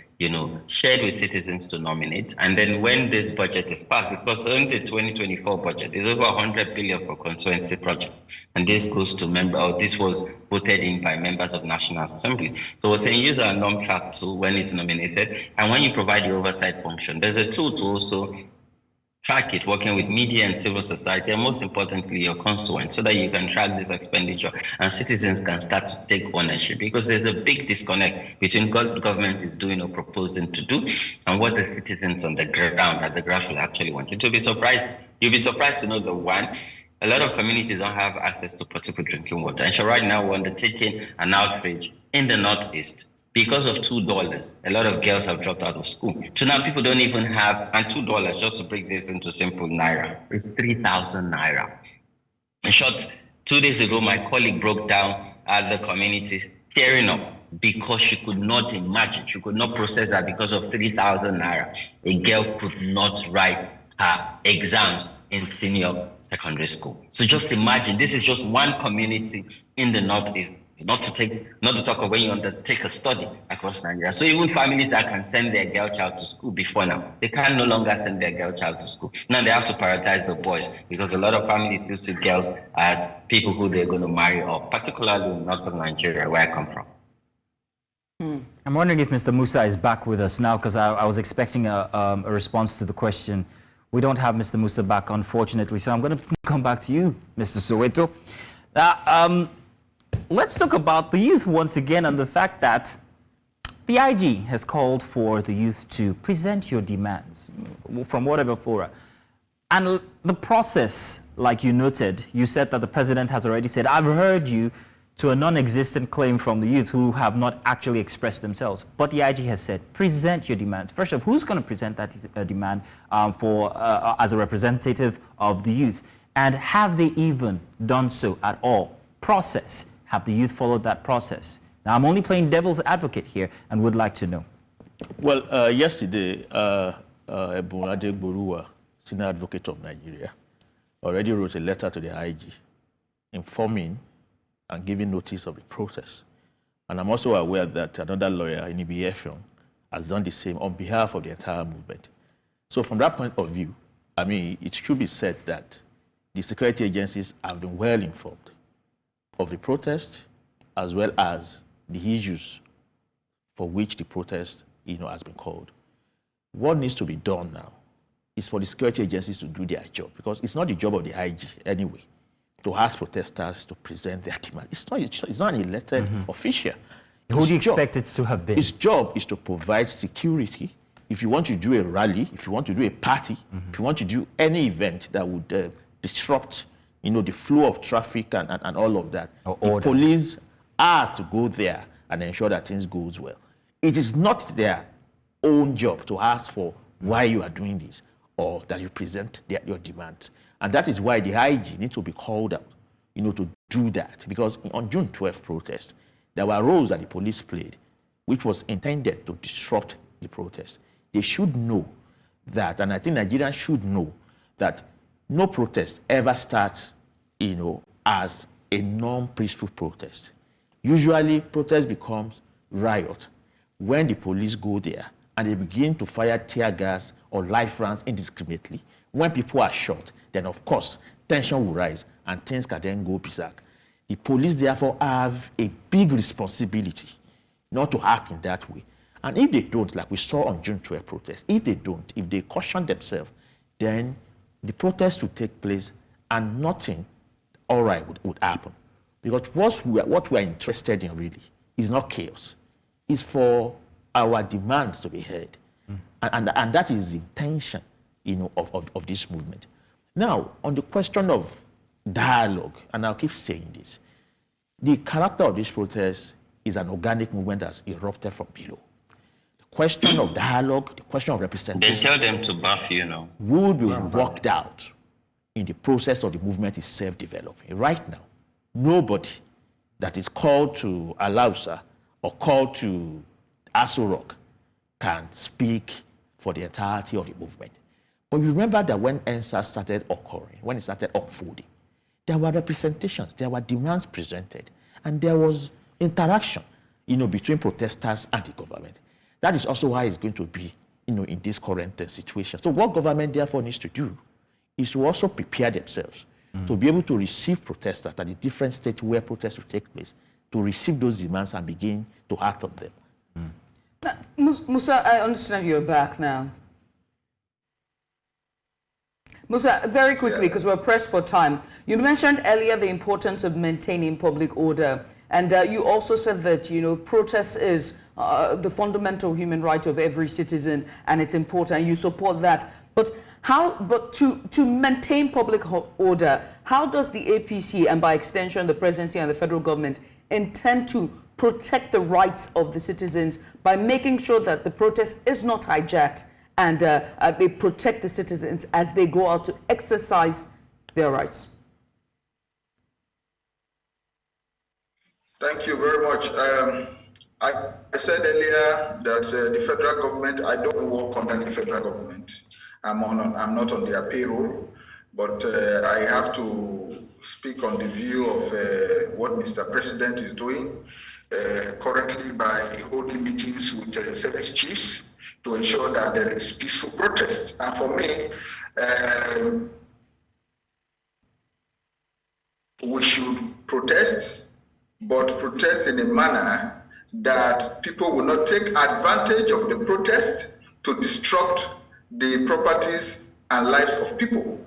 shared with citizens to nominate. And then when the budget is passed, because in the 2024 budget, there's over 100 billion for constituency project. And this goes to this was voted in by members of National Assembly. So we're saying use our NomTrack tool when it's nominated. And when you provide the oversight function, there's a tool to also track it, working with media and civil society, and most importantly, your constituents, so that you can track this expenditure and citizens can start to take ownership. Because there's a big disconnect between what government is doing or proposing to do and what the citizens on the ground, at the grassroots, actually want. You'll be surprised to know that one, a lot of communities don't have access to potable drinking water. And so right now we're undertaking an outreach in the Northeast. Because of $2, a lot of girls have dropped out of school. So now people don't even have, and $2, just to break this into simple naira, it's 3,000 naira. In short, 2 days ago, my colleague broke down at the community, tearing up because she could not imagine, she could not process that because of 3,000 naira. A girl could not write her exams in senior secondary school. So just imagine, this is just one community in the Northeast. Not to talk of when you undertake a study across Nigeria. So even families that can send their girl child to school before now, they can no longer send their girl child to school. Now they have to prioritize the boys, because a lot of families still see girls as people who they're going to marry off, particularly in northern Nigeria, where I come from. I'm wondering if Mr. Musa is back with us now, because I was expecting a response to the question. We don't have Mr. Musa back, unfortunately, so I'm going to come back to you, Mr. Soweto. Let's talk about the youth once again, and the fact that the IG has called for the youth to present your demands from whatever fora. And the process, like you noted, you said that the president has already said, I've heard you, to a non-existent claim from the youth who have not actually expressed themselves. But the IG has said, present your demands. First of all, who's going to present that demand as a representative of the youth? And have they even done so at all? Process. Have the youth followed that process? Now, I'm only playing devil's advocate here and would like to know. Well, yesterday, Ebunade Gboruwa, Senior Advocate of Nigeria, already wrote a letter to the IG informing and giving notice of the process. And I'm also aware that another lawyer in EBFM has done the same on behalf of the entire movement. So from that point of view, I mean, it should be said that the security agencies have been well informed of the protest, as well as the issues for which the protest, has been called. What needs to be done now is for the security agencies to do their job, because it's not the job of the IG anyway to ask protesters to present their demand. It's not an elected official. Who do you expect it to have been? His job is to provide security. If you want to do a rally, if you want to do a party, if you want to do any event that would disrupt the flow of traffic and all of that, the police are to go there and ensure that things goes well. It is not their own job to ask for why you are doing this or that you present your demands. And that is why the IG needs to be called out, to do that. Because on June 12th protest, there were roles that the police played, which was intended to disrupt the protest. They should know that, and I think Nigerians should know that no protest ever starts, as a non-peaceful protest. Usually, protest becomes riot when the police go there and they begin to fire tear gas or live rounds indiscriminately. When people are shot, then of course, tension will rise and things can then go berserk. The police therefore have a big responsibility not to act in that way. And if they don't, like we saw on June 12 protest, if they caution themselves, then the protest will take place and nothing all right would happen. Because what we are interested in really is not chaos. It's for our demands to be heard. And that is the intention, of this movement. Now, on the question of dialogue, and I'll keep saying this, the character of this protest is an organic movement that's erupted from below. The question of dialogue, the question of representation. They tell them to buff, you know. Would be worked out in the process of the movement itself developing. Right now, nobody that is called to Alausa or called to Aso Rock can speak for the entirety of the movement. But you remember that when ENSA started occurring, when it started unfolding, there were representations, there were demands presented, and there was interaction, between protesters and the government. That is also why it's going to be, in this current situation. So what government therefore needs to do is to also prepare themselves to be able to receive protesters at the different states where protests will take place, to receive those demands and begin to act on them. Now, Musa, I understand you're back now. Musa, very quickly, because we're pressed for time. You mentioned earlier the importance of maintaining public order. And you also said that, protest is the fundamental human right of every citizen, and it's important, and you support that. But to maintain public order, how does the APC, and by extension the presidency and the federal government, intend to protect the rights of the citizens by making sure that the protest is not hijacked and they protect the citizens as they go out to exercise their rights? Thank you very much. I said earlier that the federal government, I don't work under the federal government. I'm not on their payroll, but I have to speak on the view of what Mr. President is doing currently by holding meetings with service chiefs to ensure that there is peaceful protest. And for me, we should protest, but protest in a manner that people will not take advantage of the protest to disrupt the properties and lives of people.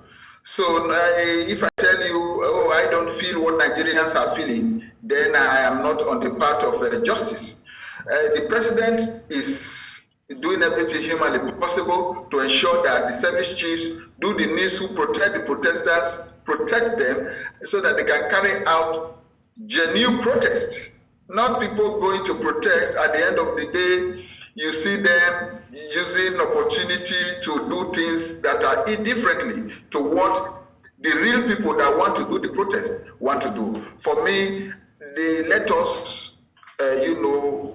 So if I tell you, oh, I don't feel what Nigerians are feeling, then I am not on the part of justice. The president is doing everything humanly possible to ensure that the service chiefs do the needful, protect the protesters, protect them, so that they can carry out genuine protest. Not people going to protest. At the end of the day, you see them using opportunity to do things that are indifferently to what the real people that want to do the protest want to do. For me, let us,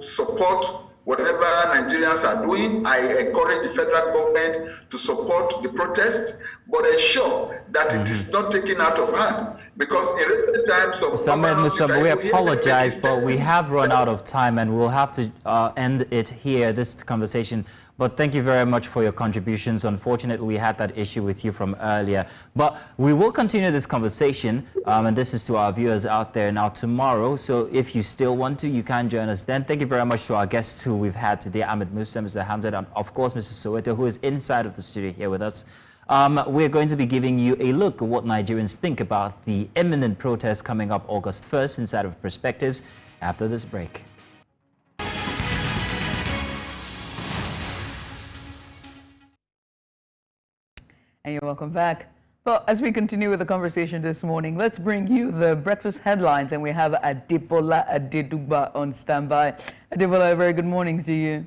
support whatever Nigerians are doing. I encourage the federal government to support the protest, but ensure that it is not taken out of hand. Because in recent times of we apologize, but we have run out of time and we'll have to end it here, this conversation. But thank you very much for your contributions. Unfortunately, we had that issue with you from earlier. But we will continue this conversation, and this is to our viewers out there now tomorrow. So if you still want to, you can join us then. Thank you very much to our guests who we've had today, Ahmed Musa, Mr. Hamzat, and of course, Mrs. Soweto, who is inside of the studio here with us. We're going to be giving you a look at what Nigerians think about the imminent protest coming up August 1st inside of Perspectives after this break. And you're welcome back. Well, as we continue with the conversation this morning, let's bring you the breakfast headlines, and we have Adebola Adedugba on standby. Adebola, a very good morning to you.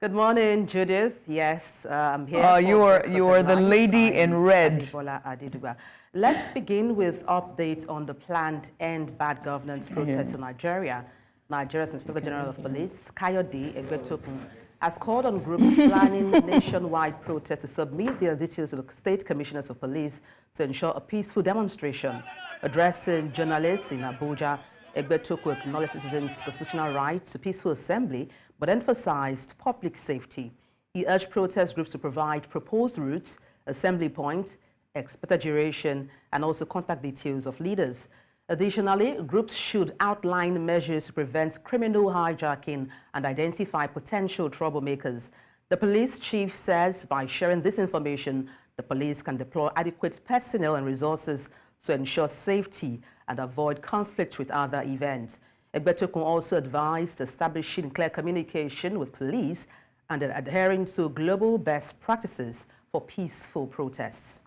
Good morning, Judith. Yes, I'm here. You are the lady in red. Adebola Adedugba. Let's begin with updates on the planned End Bad Governance protest in Nigeria. Nigeria's Inspector General of Police, Kayode Egbetokun, has called on groups planning nationwide protests to submit their details to the State Commissioners of Police to ensure a peaceful demonstration. Addressing journalists in Abuja, Egbetokun acknowledged citizens' constitutional right to peaceful assembly, but emphasized public safety. He urged protest groups to provide proposed routes, assembly points, expected duration, and also contact details of leaders. Additionally, groups should outline measures to prevent criminal hijacking and identify potential troublemakers. The police chief says by sharing this information, the police can deploy adequate personnel and resources to ensure safety and avoid conflict with other events. Egbetokun also advised establishing clear communication with police and adhering to global best practices for peaceful protests.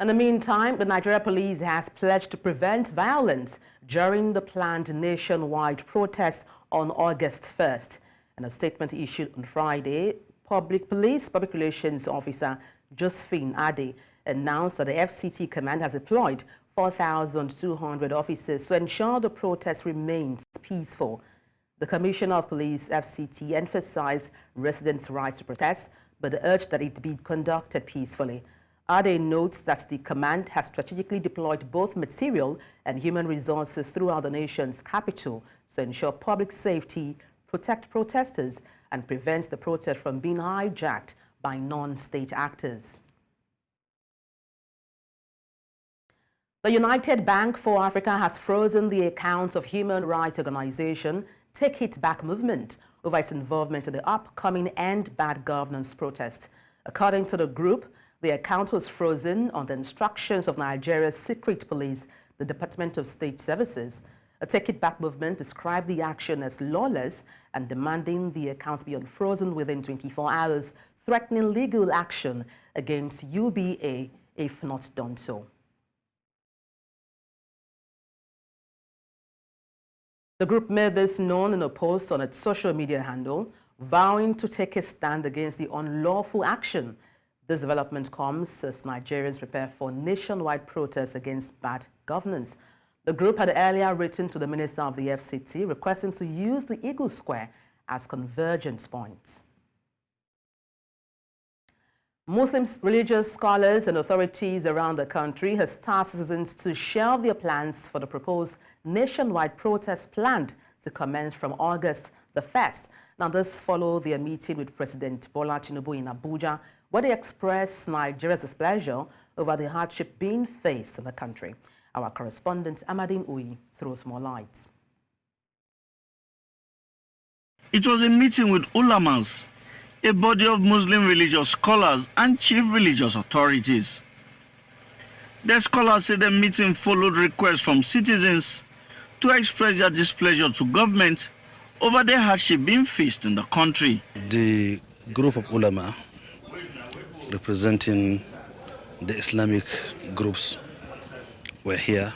In the meantime, the Nigeria police has pledged to prevent violence during the planned nationwide protest on August 1st. In a statement issued on Friday, Public Relations Officer Josephine Ade announced that the FCT command has deployed 4,200 officers to ensure the protest remains peaceful. The Commissioner of Police, FCT, emphasized residents' right to protest, but urged that it be conducted peacefully. Ade notes that the command has strategically deployed both material and human resources throughout the nation's capital to ensure public safety, protect protesters, and prevent the protest from being hijacked by non-state actors. The United Bank for Africa has frozen the accounts of human rights organization Take It Back movement over its involvement in the upcoming End Bad Governance protest. According to the group, the account was frozen on the instructions of Nigeria's secret police, the Department of State Services. A Take It Back movement described the action as lawless and demanding the accounts be unfrozen within 24 hours, threatening legal action against UBA if not done so. The group made this known in a post on its social media handle, vowing to take a stand against the unlawful action. This development comes as Nigerians prepare for nationwide protests against bad governance. The group had earlier written to the Minister of the FCT requesting to use the Eagle Square as convergence points. Muslim religious scholars and authorities around the country have tasked citizens to shelve their plans for the proposed nationwide protest planned to commence from August the 1st. Now, this followed their meeting with President Bola Tinubu in Abuja, where they expressed Nigeria's displeasure over the hardship being faced in the country. Our correspondent Amadine Uyi throws more light. It was a meeting with ulamas, a body of Muslim religious scholars and chief religious authorities. The scholars said the meeting followed requests from citizens to express their displeasure to government over the hardship being faced in the country. The group of ulama representing the Islamic groups were here,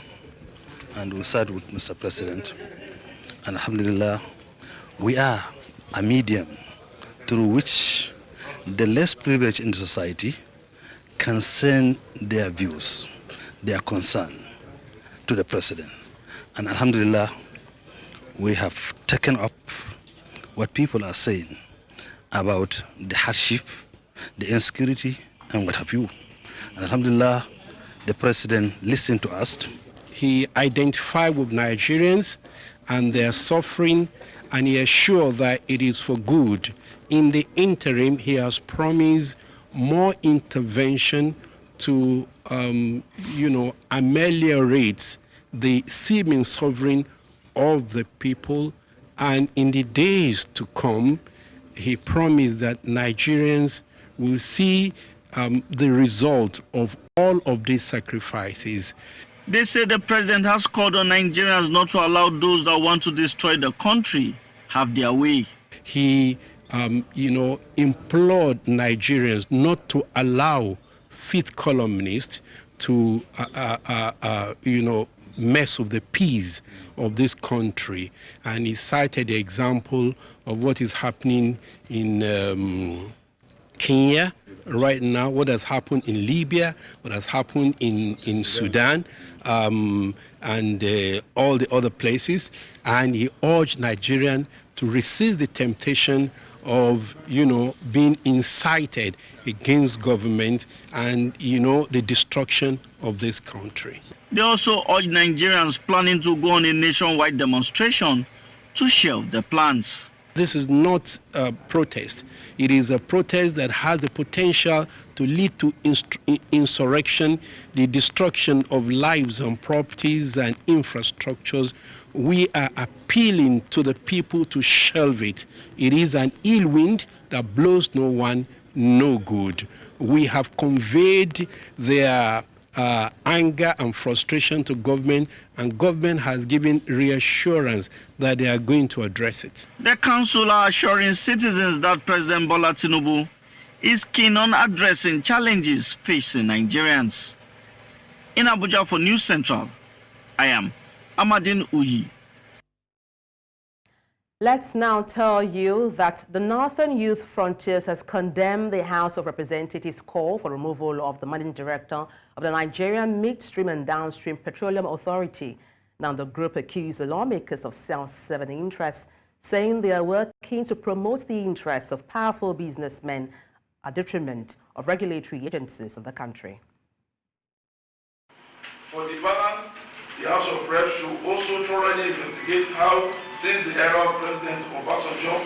and we sat with Mr. President, and alhamdulillah, we are a medium through which the less privileged in society can send their views, their concern to the President. And alhamdulillah, we have taken up what people are saying about the hardship, the insecurity, and what have you. And alhamdulillah, the President listened to us. He identified with Nigerians and their suffering, and he assured that it is for good. In the interim, he has promised more intervention to, ameliorate the seeming suffering of the people. And in the days to come, he promised that Nigerians will see the result of all of these sacrifices. They say the president has called on Nigerians not to allow those that want to destroy the country have their way. He, implored Nigerians not to allow fifth columnists to, mess with the peace of this country. And he cited the example of what is happening in Kenya right now, what has happened in Libya, what has happened in Sudan, and all the other places. And he urged Nigerians to resist the temptation of, being incited against government and, the destruction of this country. They also urged Nigerians planning to go on a nationwide demonstration to shelve their plans. This is not a protest. It is a protest that has the potential to lead to insurrection, the destruction of lives and properties and infrastructures. We are appealing to the people to shelve it. It is an ill wind that blows no one no good. We have conveyed their anger and frustration to government, and government has given reassurance that they are going to address it. The council are assuring citizens that President Bola Tinubu is keen on addressing challenges facing Nigerians. In Abuja for News Central, I am Amadin Uyi. Let's now tell you that the Northern Youth Frontiers has condemned the House of Representatives' call for removal of the managing director of the Nigerian Midstream and Downstream Petroleum Authority. Now, the group accused the lawmakers of self-serving interests, saying they are working to promote the interests of powerful businessmen at detriment of regulatory agencies of the country. For the balance, the House of Reps should also thoroughly investigate how, since the era of President Obasanjo,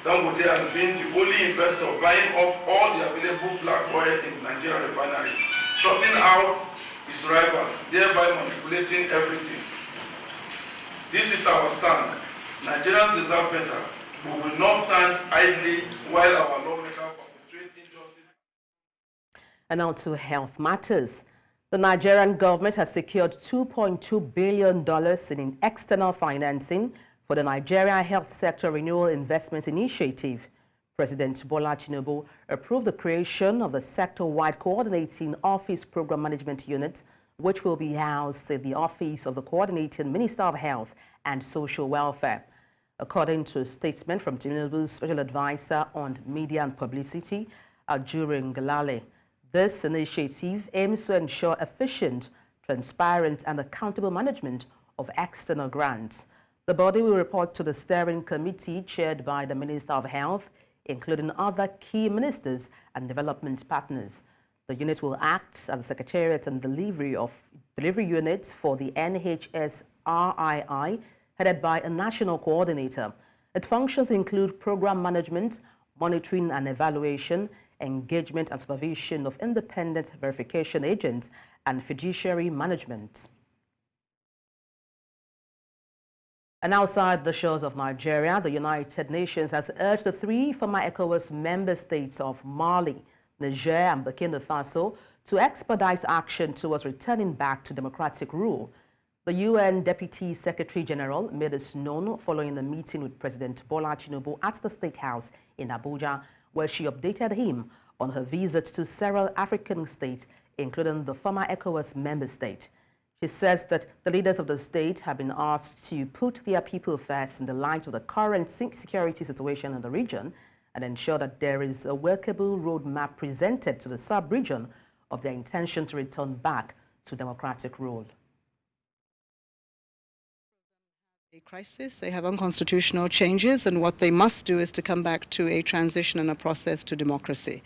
Dangote has been the only investor buying off all the available black oil in Nigerian refinery, shutting out its rivals, thereby manipulating everything. This is our stand. Nigerians deserve better. We will not stand idly while our lawmakers perpetrate injustice. And now to health matters. The Nigerian government has secured $2.2 billion in external financing for the Nigeria Health Sector Renewal Investment Initiative. President Bola Tinubu approved the creation of the sector-wide Coordinating Office Program Management Unit, which will be housed in the Office of the Coordinating Minister of Health and Social Welfare. According to a statement from Tinubu's Special Advisor on Media and Publicity, Ajuri Ngalale, this initiative aims to ensure efficient, transparent, and accountable management of external grants. The body will report to the steering committee chaired by the Minister of Health, including other key ministers and development partners. The unit will act as a secretariat and delivery unit for the NHS-RII, headed by a national coordinator. Its functions include program management, monitoring and evaluation, engagement and supervision of independent verification agents, and fiduciary management. And outside the shores of Nigeria, the United Nations has urged the 3 former ECOWAS member states of Mali, Niger, and Burkina Faso to expedite action towards returning back to democratic rule. The UN Deputy Secretary General made this known following a meeting with President Bola Tinubu at the State House in Abuja, where she updated him on her visit to several African states, including the former ECOWAS member state. She says that the leaders of the state have been asked to put their people first in the light of the current security situation in the region and ensure that there is a workable roadmap presented to the sub-region of their intention to return back to democratic rule. A crisis, they have unconstitutional changes, and what they must do is to come back to a transition and a process to democracy.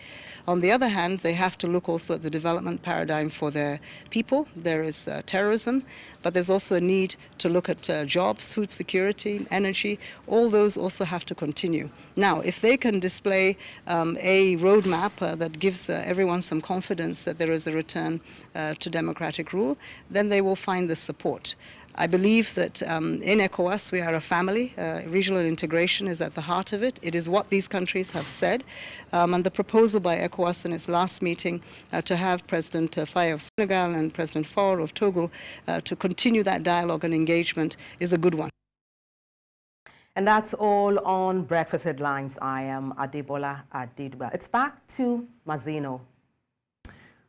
On the other hand, they have to look also at the development paradigm for their people. There is terrorism, but there's also a need to look at jobs, food security, energy. All those also have to continue. Now, if they can display a roadmap that gives everyone some confidence that there is a return to democratic rule, then they will find the support. I believe that in ECOWAS we are a family. Regional integration is at the heart of it. It is what these countries have said. And the proposal by ECOWAS in its last meeting to have President Faye of Senegal and President Faure of Togo to continue that dialogue and engagement is a good one. And that's all on Breakfast Headlines. I am Adebola Adedwa. It's back to Mazino.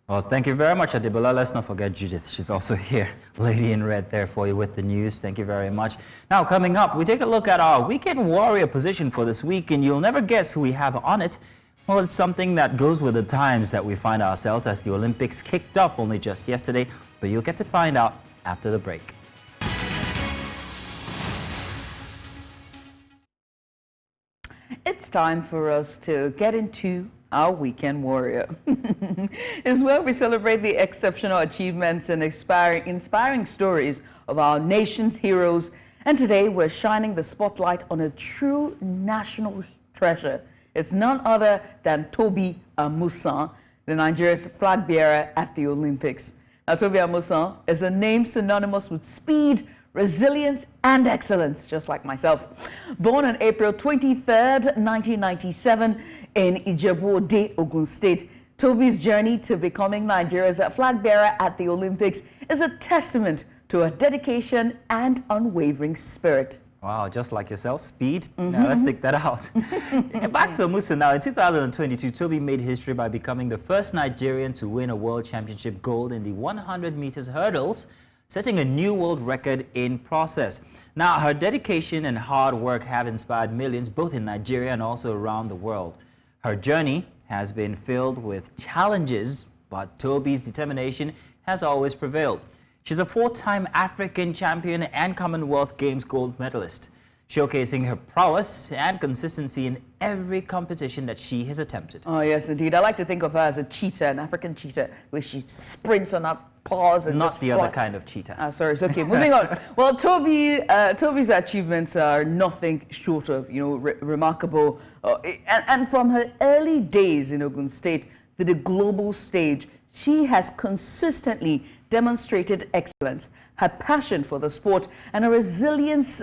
Well, thank you very much, Adebola. Let's not forget Judith. She's also here, lady in red there for you with the news. Thank you very much. Now, coming up, we take a look at our Weekend Warrior position for this week, and you'll never guess who we have on it. Well, it's something that goes with the times that we find ourselves as the Olympics kicked off only just yesterday, but you'll get to find out after the break. It's time for us to get into our Weekend Warrior. It's where we celebrate the exceptional achievements and inspiring stories of our nation's heroes. And today we're shining the spotlight on a true national treasure. It's none other than Tobi Amusan, the Nigeria's flag bearer at the Olympics. Now, Tobi Amusan is a name synonymous with speed, resilience, and excellence, just like myself. Born on April 23rd, 1997, in Ijebu-Ode, Ogun State, Tobi's journey to becoming Nigeria's flag bearer at the Olympics is a testament to her dedication and unwavering spirit. Wow, just like yourself, speed. Now let's take that out. Back to Musa now. In 2022, Toby made history by becoming the first Nigerian to win a world championship gold in the 100 meters hurdles, setting a new world record in process. Now, her dedication and hard work have inspired millions, both in Nigeria and also around the world. Her journey has been filled with challenges, but Toby's determination has always prevailed. She's a 4-time African champion and Commonwealth Games gold medalist, showcasing her prowess and consistency in every competition that she has attempted. Oh, yes, indeed. I like to think of her as a cheetah, an African cheetah, where she sprints on her paws and not the other kind of cheetah. Sorry, it's okay. Moving on. Well, Toby's achievements are nothing short of, remarkable. And from her early days in Ogun State to the global stage, she has consistently demonstrated excellence. Her passion for the sport and her resilience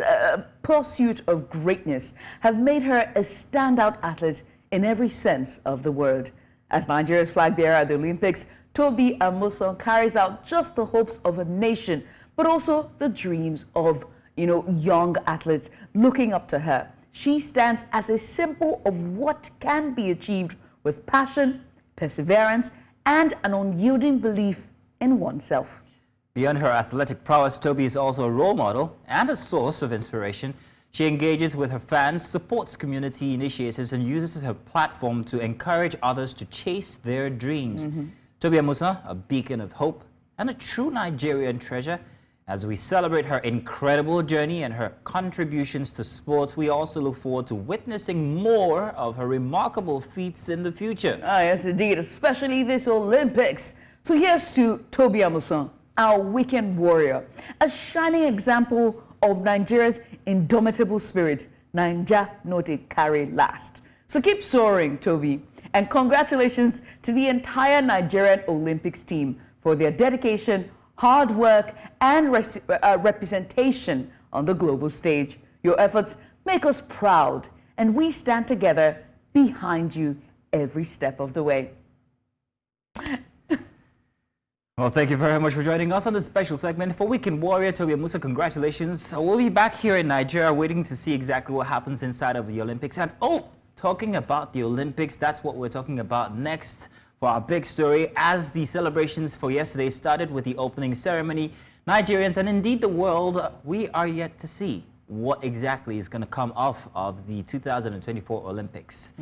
pursuit of greatness have made her a standout athlete in every sense of the word. As Nigeria's flag bearer at the Olympics, Toby Amusan carries out just the hopes of a nation, but also the dreams of, young athletes looking up to her. She stands as a symbol of what can be achieved with passion, perseverance, and an unyielding belief in oneself. Beyond her athletic prowess, Toby is also a role model and a source of inspiration. She engages with her fans, supports community initiatives, and uses her platform to encourage others to chase their dreams. Toby Amusa, a beacon of hope and a true Nigerian treasure. As we celebrate her incredible journey and her contributions to sports, we also look forward to witnessing more of her remarkable feats in the future. Yes, indeed, especially this Olympics. So here's to Toby Amusan, our weekend warrior, a shining example of Nigeria's indomitable spirit. Naija no dey carry last. So keep soaring, Toby, and congratulations to the entire Nigerian Olympics team for their dedication, hard work, and representation on the global stage. Your efforts make us proud, and we stand together behind you every step of the way. Well, thank you very much for joining us on this special segment for Weekend Warrior. Toby Amusa, congratulations. We'll be back here in Nigeria waiting to see exactly what happens inside of the Olympics. And talking about the Olympics, that's what we're talking about next for our big story. As the celebrations for yesterday started with the opening ceremony, Nigerians and indeed the world, we are yet to see what exactly is going to come off of the 2024 Olympics.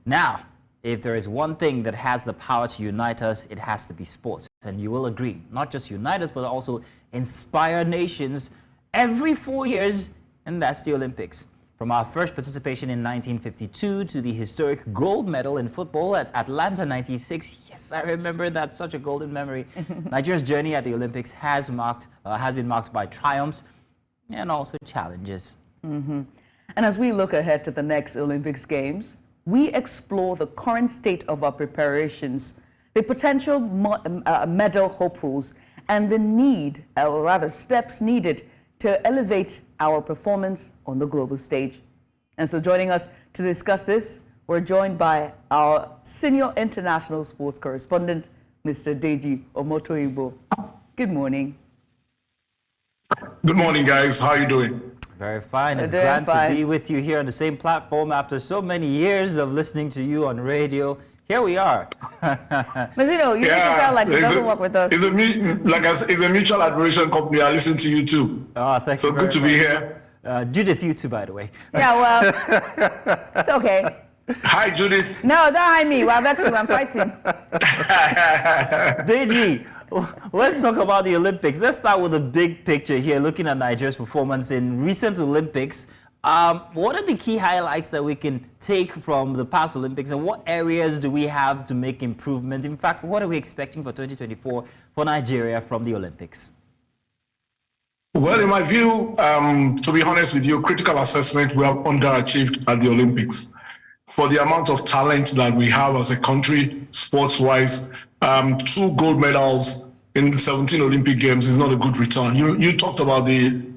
Now, if there is one thing that has the power to unite us, it has to be sports. And you will agree, not just unite us, but also inspire nations every 4 years, and that's the Olympics. From our first participation in 1952 to the historic gold medal in football at Atlanta 96, yes, I remember that, such a golden memory. Nigeria's journey at the Olympics has been marked by triumphs and also challenges. And as we look ahead to the next Olympics Games, we explore the current state of our preparations, the potential medal hopefuls, and the need, or rather steps needed to elevate our performance on the global stage. And so joining us to discuss this, we're joined by our senior international sports correspondent, Mr. Deji Omotoyibo. Good morning. Good morning, guys. How are you doing? Very fine. It's glad to be with you here on the same platform after so many years of listening to you on radio. Here we are. Mazino, you make it sound like it doesn't work with us. It's a mutual admiration company. I listen to you too. Oh, thank you. So good to be here. Judith, you too, by the way. Yeah, well, it's okay. Hi, Judith. No, don't hide me. Well, that's who I'm fighting. Deji, let's talk about the Olympics. Let's start with the big picture here, looking at Nigeria's performance in recent Olympics. What are the key highlights that we can take from the past Olympics, and what areas do we have to make improvement? In fact, what are we expecting for 2024 for Nigeria from the Olympics? Well, in my view, to be honest with you, critical assessment, we have underachieved at the Olympics. For the amount of talent that we have as a country, sports-wise, 2 gold medals in the 17 Olympic Games is not a good return. You talked about the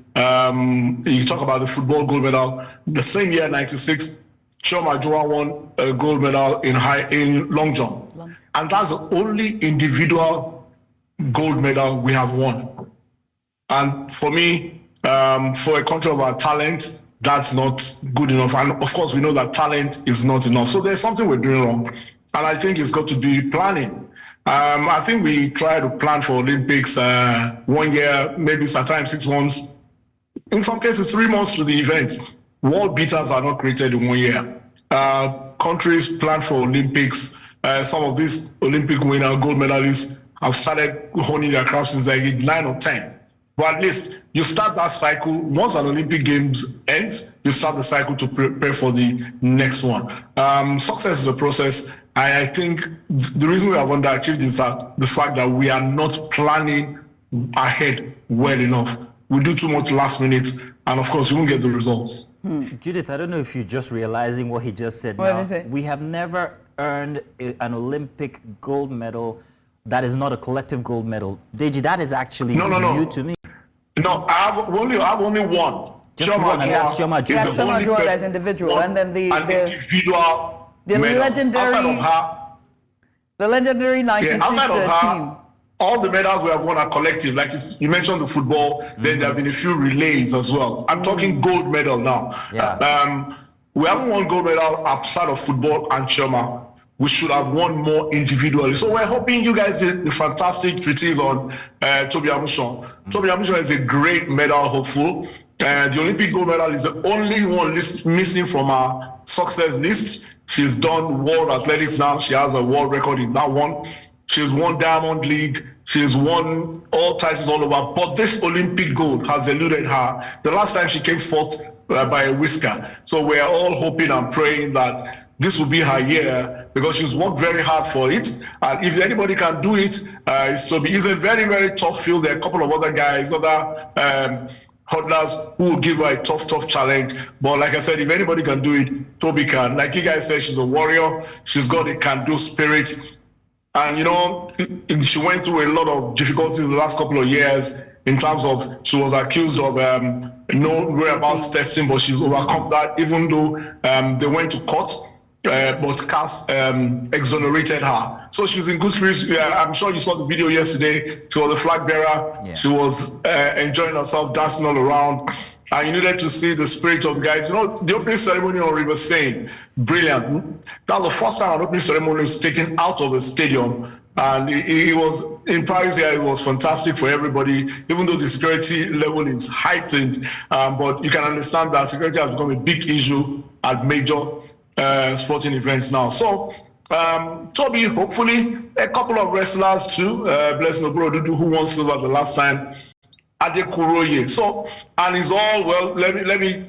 football gold medal. The same year, 96, Choma Joa won a gold medal in long jump. And that's the only individual gold medal we have won. And for me, for a country of our talent, that's not good enough. And of course, we know that talent is not enough. So there's something we're doing wrong. And I think it's got to be planning. I think we try to plan for Olympics 1 year, maybe sometimes 6 months. In some cases, 3 months to the event. World beaters are not created in 1 year. Countries plan for Olympics. Some of these Olympic winner gold medalists have started honing their craft since like 9 or 10. But at least you start that cycle. Once an Olympic Games ends, you start the cycle to prepare for the next one. Success is a process. I think the reason we have underachieved is that the fact that we are not planning ahead well enough. We do too much last minute, and of course, you won't get the results. Judith, I don't know if you're just realizing what he just said. What now. is it? We have never earned an Olympic gold medal that is not a collective gold medal. Deji, that is actually new to me. No, I have only one. Just one, and that's Chioma Yeah, Jua. Chioma Jua as individual, and then the individual medal. legendary, outside of her, the legendary 96 outside of her, team. all the medals we have won are collective. Like you mentioned the football, then there have been a few relays as well. I'm talking gold medal now. Yeah. We haven't won gold medal outside of football and Chioma. We should have won more individually. So we're hoping you guys did the fantastic treatise on Tobi Amusan. Tobi Amusan is a great medal hopeful. The Olympic gold medal is the only one missing from our success list. She's done World Athletics now. She has a world record in that one. She's won Diamond League. She's won all titles all over. But this Olympic gold has eluded her. The last time she came fourth by a whisker. So we're all hoping and praying that this will be her year because she's worked very hard for it. And if anybody can do it, it's Tobi. It's a very, very tough field. There are a couple of other guys, other hurdlers who will give her a tough challenge. But like I said, if anybody can do it, Tobi can. Like you guys said, she's a warrior. She's got a can-do spirit. And, you know, she went through a lot of difficulties in the last couple of years in terms of she was accused of no whereabouts testing, but she's overcome that, even though they went to court. But CAS exonerated her. So she's in good spirits. I'm sure you saw the video yesterday. She was the flag bearer. Yeah. She was enjoying herself, dancing all around. And you needed to see the spirit of the guys. You know, the opening ceremony on River Seine, brilliant. That was the first time an opening ceremony was taken out of a stadium. And it was in Paris here, it was fantastic for everybody, even though the security level is heightened. But you can understand that security has become a big issue at major sporting events now. So, Tobi, hopefully, a couple of wrestlers too. Blessing Obrodudu, who won silver the last time. Adekuroye. So, and it's all, well, let me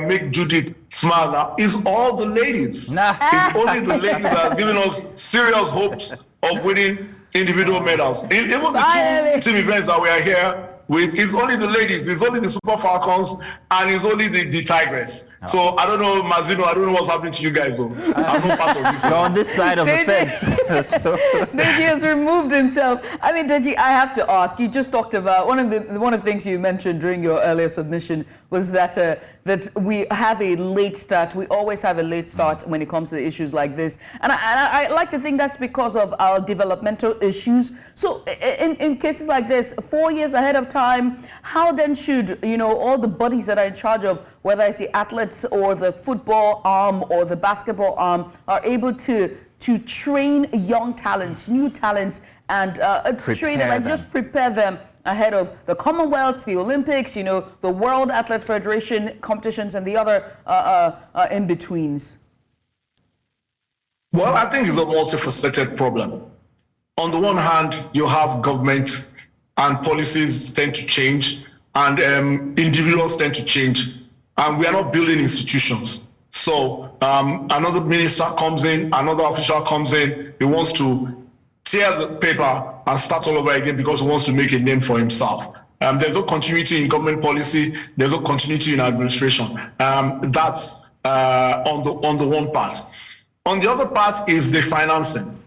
make Judith smile now. It's all the ladies. It's only the ladies that have given us serious hopes of winning individual medals. Even the two team events that we are here with, it's only the ladies, it's only the Super Falcons, and it's only the Tigress. Oh. So I don't know, Mazino, I don't know what's happening to you guys, though. I'm not part of this. You're on this side of the fence. Deji has removed himself. I mean, Deji, I have to ask, you just talked about, one of the things you mentioned during your earlier submission was that that we have a late start. We always have a late start when it comes to issues like this. And I like to think that's because of our developmental issues. So in cases like this, 4 years ahead of time, how then should, you know, all the bodies that are in charge of, whether it's the athletes or the football arm or the basketball arm, are able to train young talents, new talents, and train them and just prepare them ahead of the Commonwealth, the Olympics, you know, the World Athlete Federation competitions, and the other in-betweens? Well, I think it's a multifaceted problem. On the one hand, you have government and policies tend to change, and individuals tend to change, and we are not building institutions. So another minister comes in, another official comes in, he wants to tear the paper and start all over again because he wants to make a name for himself. There's no continuity in government policy, there's no continuity in administration. That's on the one part. On the other part is the financing.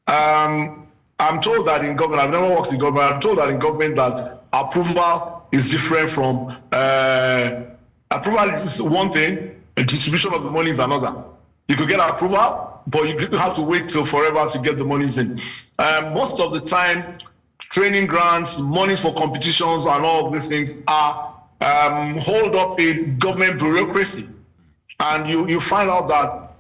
I'm told that in government, I've never worked in government, I'm told that in government that approval is different from, approval is one thing, the distribution of the money is another. You could get approval, but you have to wait till forever to get the monies in. Most of the time, training grants, money for competitions and all of these things are hold up a government bureaucracy, and you find out that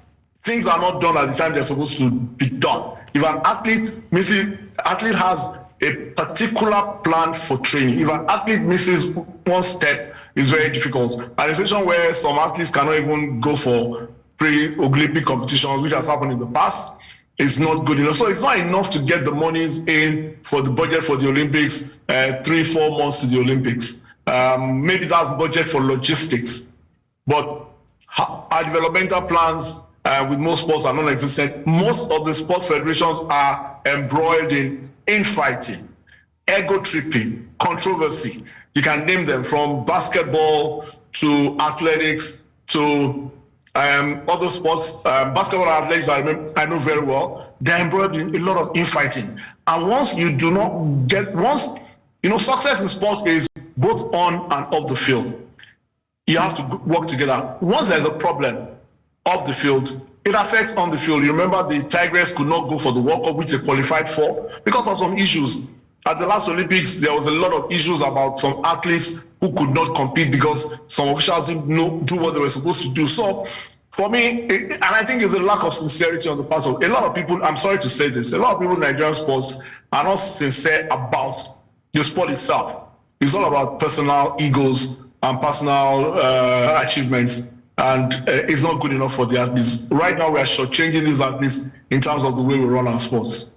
things are not done at the time they're supposed to be done. If an athlete has a particular plan for training, if an athlete misses one step, it's very difficult. And a situation where some athletes cannot even go for pre-Olympic competitions, which has happened in the past, is not good enough. So it's not enough to get the monies in for the budget for the Olympics, 3-4 months to the Olympics. Maybe that's budget for logistics, but our developmental plans with most sports are non-existent. Most of the sports federations are embroiled in infighting, ego tripping, controversy. You can name them, from basketball to athletics to other sports. Basketball and athletics, I know very well. They're embroiled in a lot of infighting. And once you do not get, success in sports is both on and off the field. You have to work together. Once there's a problem off the field, it affects on the field. You remember the Tigers could not go for the World Cup, which they qualified for, because of some issues. At the last Olympics, there was a lot of issues about some athletes who could not compete because some officials didn't do what they were supposed to do. So for me, and I think it's a lack of sincerity on the part of a lot of people, I'm sorry to say this, a lot of people in Nigerian sports are not sincere about the sport itself. It's all about personal egos and personal achievements, and it's not good enough for the athletes. Right now, we are shortchanging these athletes in terms of the way we run our sports.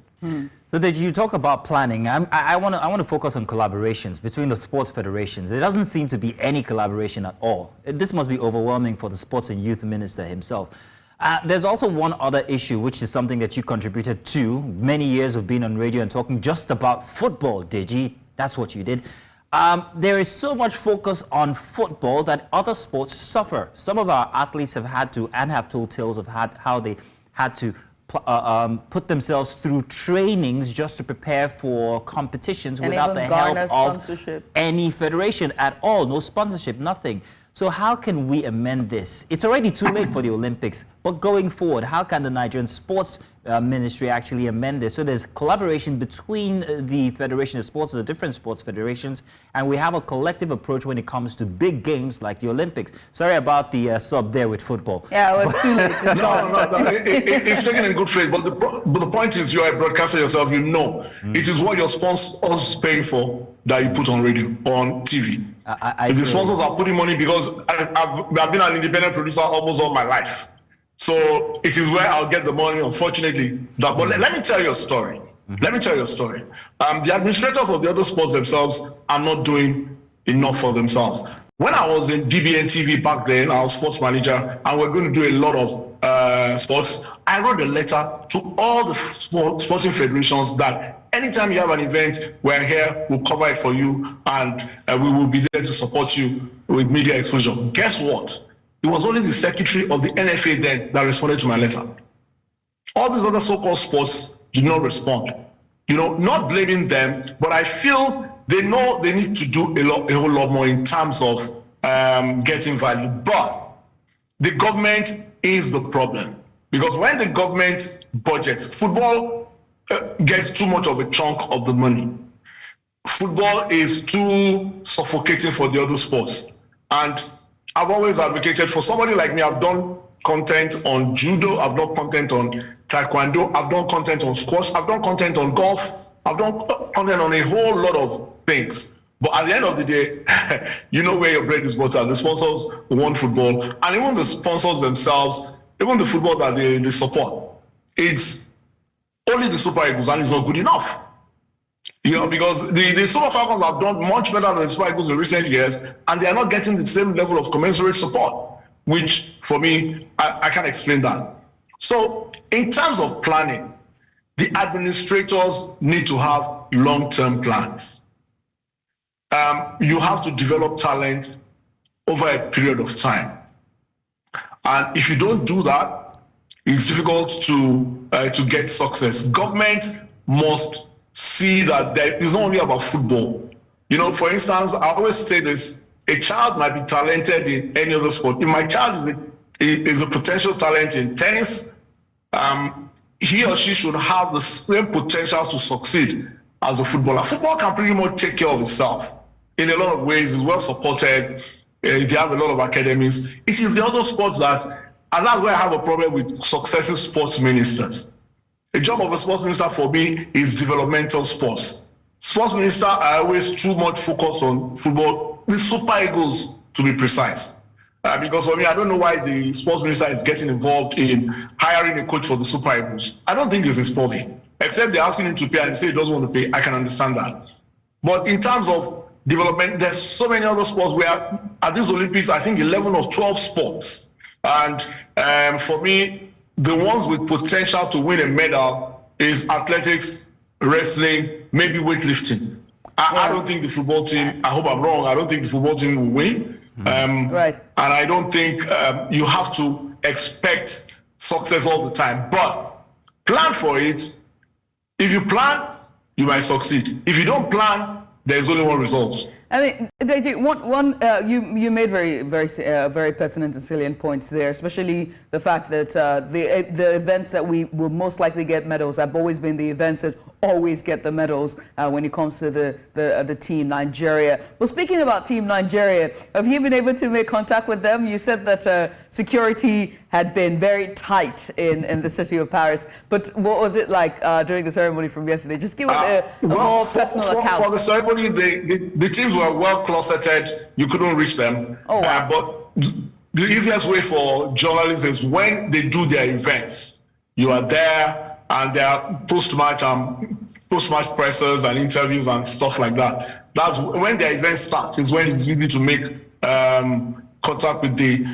So did you talk about planning? I want to focus on collaborations between the sports federations. There doesn't seem to be any collaboration at all. This must be overwhelming for the sports and youth minister himself. There's also one other issue, which is something that you contributed to. Many years of being on radio and talking just about football, Digi. That's what you did. There is so much focus on football that other sports suffer. Some of our athletes have had to, and have told tales of how they had to put themselves through trainings just to prepare for competitions and without the help of any federation at all. No sponsorship, nothing. So how can we amend this? It's already too late for the Olympics, but going forward, how can the Nigerian Sports Ministry actually amend this? So there's collaboration between the Federation of Sports, the different sports federations, and we have a collective approach when it comes to big games like the Olympics. Sorry about the sub there with football. Yeah, it was too late. It's taken in good faith, but the point is, you are a broadcaster yourself, it is what your sponsors paying for that you put on radio, on TV. If the sponsors are putting money, because I've been an independent producer almost all my life. So it is where I'll get the money, unfortunately. But let me tell you a story. Let me tell you a story. The administrators of the other sports themselves are not doing enough for themselves. When I was in DBN TV back then, I was sports manager, and we're going to do a lot of sports. I wrote a letter to all the sporting federations that anytime you have an event, we're here, we'll cover it for you, and we will be there to support you with media exposure. Guess what? It was only the secretary of the NFA then that responded to my letter. All these other so-called sports did not respond. Not blaming them, but I feel they know they need to do a whole lot more in terms of getting value. But the government is the problem. Because when the government budgets, football gets too much of a chunk of the money. Football is too suffocating for the other sports. And I've always advocated for somebody like me. I've done content on judo, I've done content on taekwondo, I've done content on squash, I've done content on golf, I've done content on a whole lot of things. But at the end of the day, where your bread is buttered. The sponsors want football, and even the sponsors themselves, even the football that they support, it's only the Super Eagles, and it's not good enough. Because the Super Falcons have done much better than the Super Eagles in recent years, and they are not getting the same level of commensurate support, which, for me, I can't explain that. So, in terms of planning, the administrators need to have long-term plans. You have to develop talent over a period of time. And if you don't do that, it's difficult to get success. Government must see that it's not only about football. For instance, I always say this: a child might be talented in any other sport. If my child is a potential talent in tennis, he or she should have the same potential to succeed as a footballer. Football can pretty much take care of itself. in a lot of ways, is well supported. They have a lot of academies. It is the other sports that, and that's where I have a problem with successive sports ministers. The job of a sports minister for me is developmental sports. Sports minister are always too much focused on football, the Super Eagles to be precise. Because for me, I don't know why the sports minister is getting involved in hiring a coach for the Super Eagles. I don't think it's his purview, except they're asking him to pay and he says he doesn't want to pay. I can understand that. But in terms of development, there's so many other sports where at these Olympics, I think 11 or 12 sports. And for me, the ones with potential to win a medal is athletics, wrestling, maybe weightlifting. I don't think the football team, I hope I'm wrong, I don't think the football team will win. Right. And I don't think you have to expect success all the time. But plan for it. If you plan, you might succeed. If you don't plan, there's only one result. I mean, you made very pertinent and salient points there, especially the fact that the events that we will most likely get medals have always been the events that always get the medals when it comes to the team Nigeria. Well, speaking about team Nigeria, have you been able to make contact with them? You said that security had been very tight in the city of Paris, but what was it like during the ceremony from yesterday? Just give us a more personal account. For the ceremony, the teams were well closeted. You couldn't reach them. Oh, wow. But the easiest way for journalists is when they do their events, you are there, and there are post-match pressers and interviews and stuff like that. That's when their events start, is when it's easy to make contact with the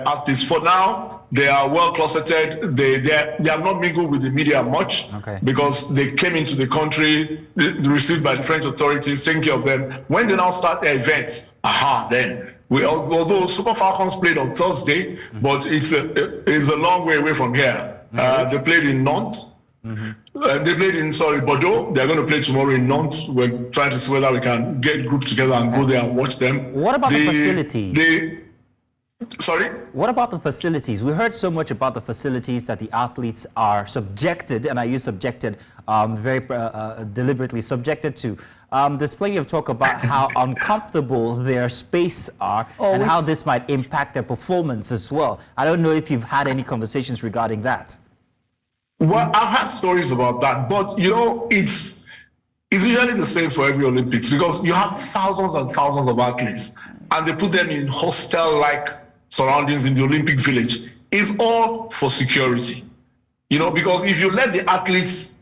artists. For now, they are well closeted. They have not mingled with the media much because they came into the country, received by the French authorities, taking care of them. When they now start their events, then although Super Falcons played on Thursday, but it's a long way away from here. They played in Nantes. They played in Bordeaux. They're going to play tomorrow in Nantes. We're trying to see whether we can get groups together and go there and watch them. What about the facilities? Sorry? What about the facilities? We heard so much about the facilities that the athletes are subjected, and I use subjected very deliberately, subjected to. There's plenty of talk about how uncomfortable their space are and how this might impact their performance as well. I don't know if you've had any conversations regarding that. Well, I've had stories about that, but it's usually the same for every Olympics because you have thousands and thousands of athletes and they put them in hostel-like surroundings in the Olympic Village. It's all for security, because if you let the athletes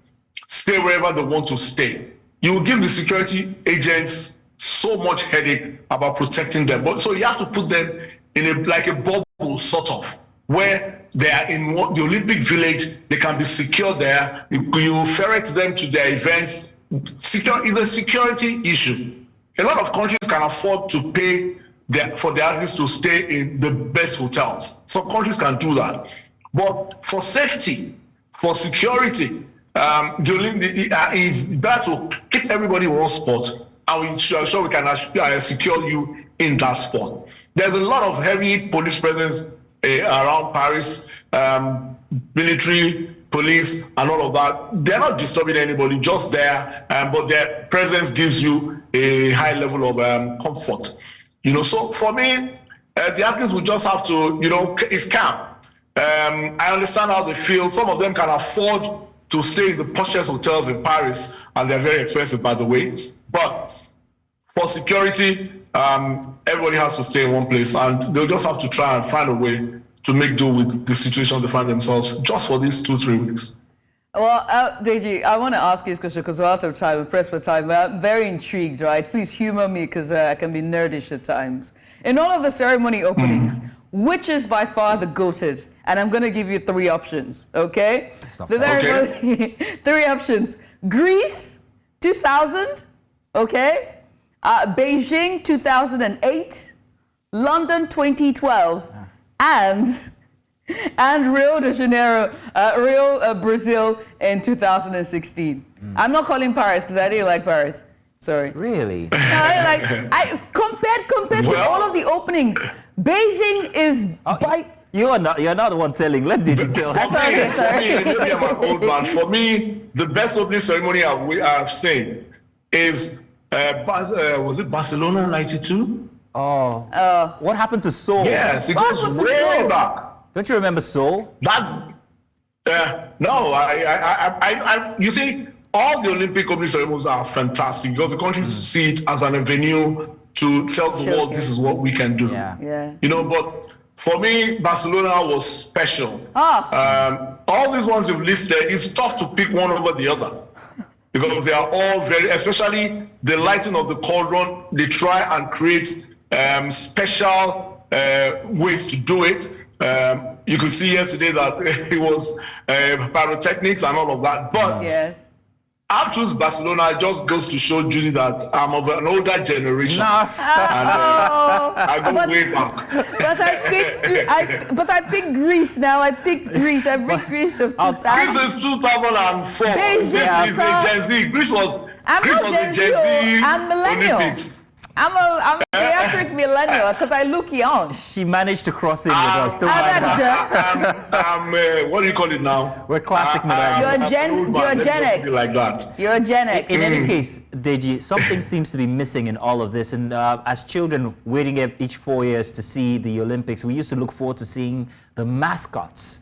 stay wherever they want to stay, you give the security agents so much headache about protecting them. But so you have to put them in a bubble, sort of, where they are in the Olympic Village. They can be secure there. You ferret them to their events. It's a security issue. A lot of countries can afford to pay for the athletes to stay in the best hotels. Some countries can do that. But for safety, for security, it's better to keep everybody in one spot, and we sure we can secure you in that spot. There's a lot of heavy police presence around Paris, military, police, and all of that. They're not disturbing anybody, just there, but their presence gives you a high level of comfort. So for me, the athletes will just have to, it's calm. I understand how they feel. Some of them can afford to stay in the poshest hotels in Paris, and they're very expensive, by the way. But for security, everybody has to stay in one place, and they'll just have to try and find a way to make do with the situation they find themselves just for these 2-3 weeks. Well, Deji, I want to ask you this question because we're out of time, we're pressed for time. I'm very intrigued, right? Please humor me because I can be nerdish at times. In all of the ceremony openings, which is by far the goated? And I'm going to give you 3 options, okay? Okay. 3 options. Greece, 2000, okay? Beijing, 2008, London, 2012, and Rio de Janeiro, Brazil in 2016. I'm not calling Paris because I didn't like Paris. Sorry. Really? I compared to all of the openings, Beijing is You're not the one telling. Let Didi tell. For me, the best opening ceremony I've seen is Was it Barcelona 92? Oh. What happened to Seoul? Yes, it goes way back. Don't you remember Seoul? That's no. You see, all the Olympic opening ceremonies are fantastic because the countries see it as an avenue to tell the world this is what we can do. Yeah. You know, but for me, Barcelona was special. All these ones you've listed, it's tough to pick one over the other because they are all very, especially the lighting of the cauldron. They try and create special ways to do it. You could see yesterday that it was pyrotechnics and all of that. But I'll choose Barcelona. It just goes to show Judy that I'm of an older generation. And I go way back. But I picked Greece now. I picked Greece. I picked Greece of 2000. Greece is 2004. This is the Gen Z. Greece was the Gen Z I'm millennial. Olympics. I'm a geriatric millennial because I look young. She managed to cross in with us. Don't what do you call it now? We're classic millennials. You're Gen X. Like that. You're a Gen X. In any case, Deji, something seems to be missing in all of this. And as children waiting each 4 years to see the Olympics, we used to look forward to seeing the mascots.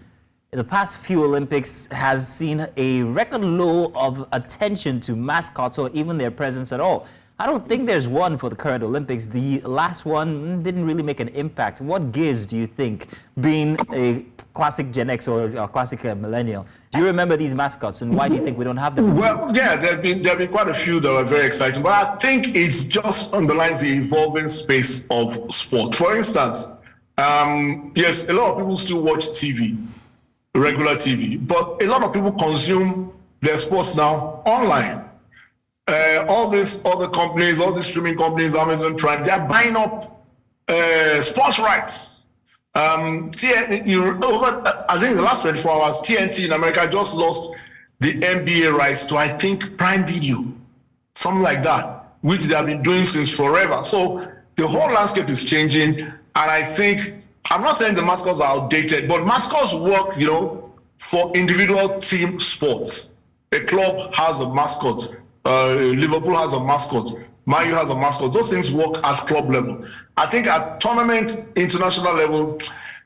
The past few Olympics has seen a record low of attention to mascots or even their presence at all. I don't think there's one for the current Olympics. The last one didn't really make an impact. What gives, do you think, being a classic Gen X or a classic millennial? Do you remember these mascots, and why do you think we don't have them? Well, yeah, there have been quite a few that were very exciting, but I think it's just underlines the evolving space of sport. For instance, yes, a lot of people still watch TV, regular TV, but a lot of people consume their sports now online. All these other companies, all these streaming companies, Amazon Prime, they're buying up sports rights. I think in the last 24 hours, TNT in America just lost the NBA rights to, I think, Prime Video, something like that, which they have been doing since forever. So the whole landscape is changing, and I think, I'm not saying the mascots are outdated, but mascots work, for individual team sports. A club has a mascot. Liverpool has a mascot. Man U has a mascot. Those things work at club level. I think at tournament, international level,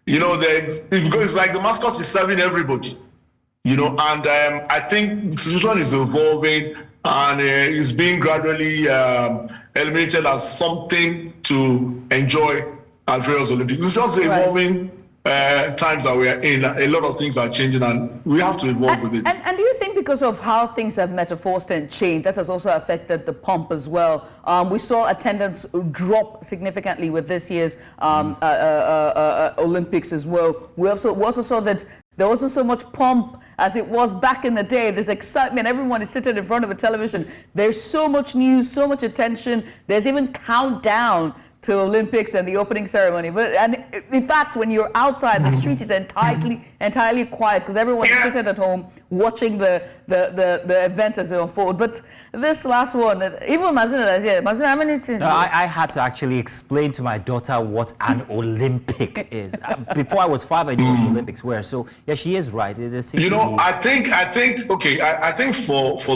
because it's like the mascot is serving everybody, and I think the situation is evolving and is being gradually eliminated as something to enjoy at various Olympics. It's just evolving times that we are in. A lot of things are changing and we have to evolve with it. And do you think because of how things have metamorphosed and changed, that has also affected the pomp as well? We saw attendance drop significantly with this year's Olympics as well. We also saw that there wasn't so much pomp as it was back in the day. There's excitement. Everyone is sitting in front of a television. There's so much news, so much attention. There's even countdown to Olympics and the opening ceremony. And in fact, when you're outside, the street is entirely quiet because everyone is sitting at home watching the events as they unfold. But this last one, even Mazino is here. Mazino, how many things? I had to actually explain to my daughter what an Olympic is. Before I was 5, I knew what the Olympics were. So yeah, she is right. I think for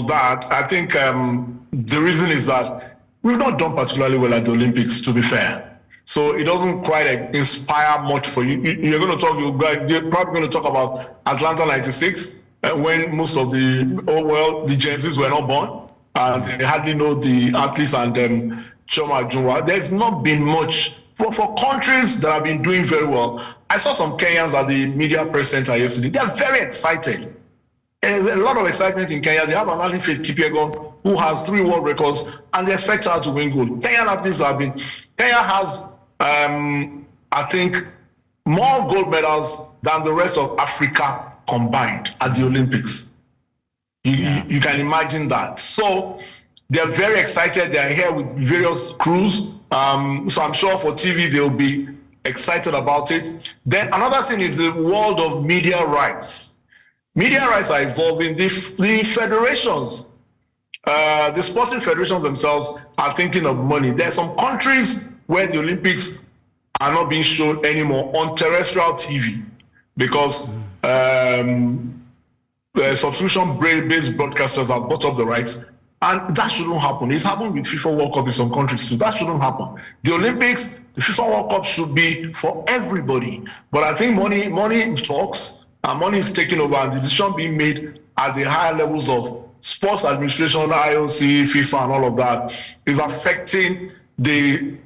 that, I think the reason is that we've not done particularly well at the Olympics, to be fair. So it doesn't quite inspire much for you. You're probably going to talk about Atlanta 96, when most of the Gen Zs were not born, and they hardly know the athletes and Choma Jumwa. There's not been much for countries that have been doing very well. I saw some Kenyans at the media press center yesterday. They're very excited. There's a lot of excitement in Kenya. They have an athlete, Faith Kipyegon, who has 3 world records, and they expect her to win gold. Kenya has, I think, more gold medals than the rest of Africa combined at the Olympics. You can imagine that. So they're very excited. They're here with various crews. So I'm sure for TV, they'll be excited about it. Then another thing is the world of media rights. Media rights are evolving. The federations, the sporting federations themselves are thinking of money. There are some countries where the Olympics are not being shown anymore on terrestrial TV because subscription-based broadcasters have bought up the rights And that shouldn't happen. It's happened with FIFA World Cup in some countries too. That shouldn't happen. The Olympics, the FIFA World Cup should be for everybody. But I think money talks, and money is taking over, and the decision being made at the higher levels of sports administration, IOC, FIFA, and all of that is affecting the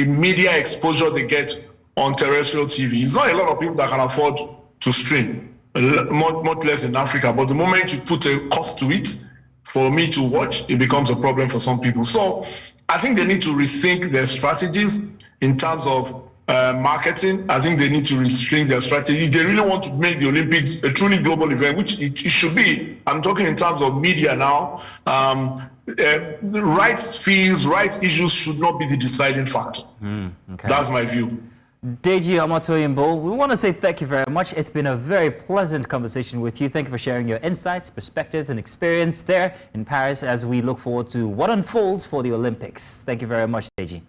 media exposure they get on terrestrial TV. It's not a lot of people that can afford to stream, much less in Africa. But the moment you put a cost to it, for me to watch, it becomes a problem for some people. So I think they need to rethink their strategies in terms of marketing. I think they need to restrain their strategy. If they really want to make the Olympics a truly global event, which it should be, I'm talking in terms of media now, the rights fees, rights issues should not be the deciding factor. Okay. That's my view. Deji Amatoyimbo, we want to say thank you very much. It's been a very pleasant conversation with you. Thank you for sharing your insights, perspective, and experience there in Paris as we look forward to what unfolds for the Olympics. Thank you very much, Deji.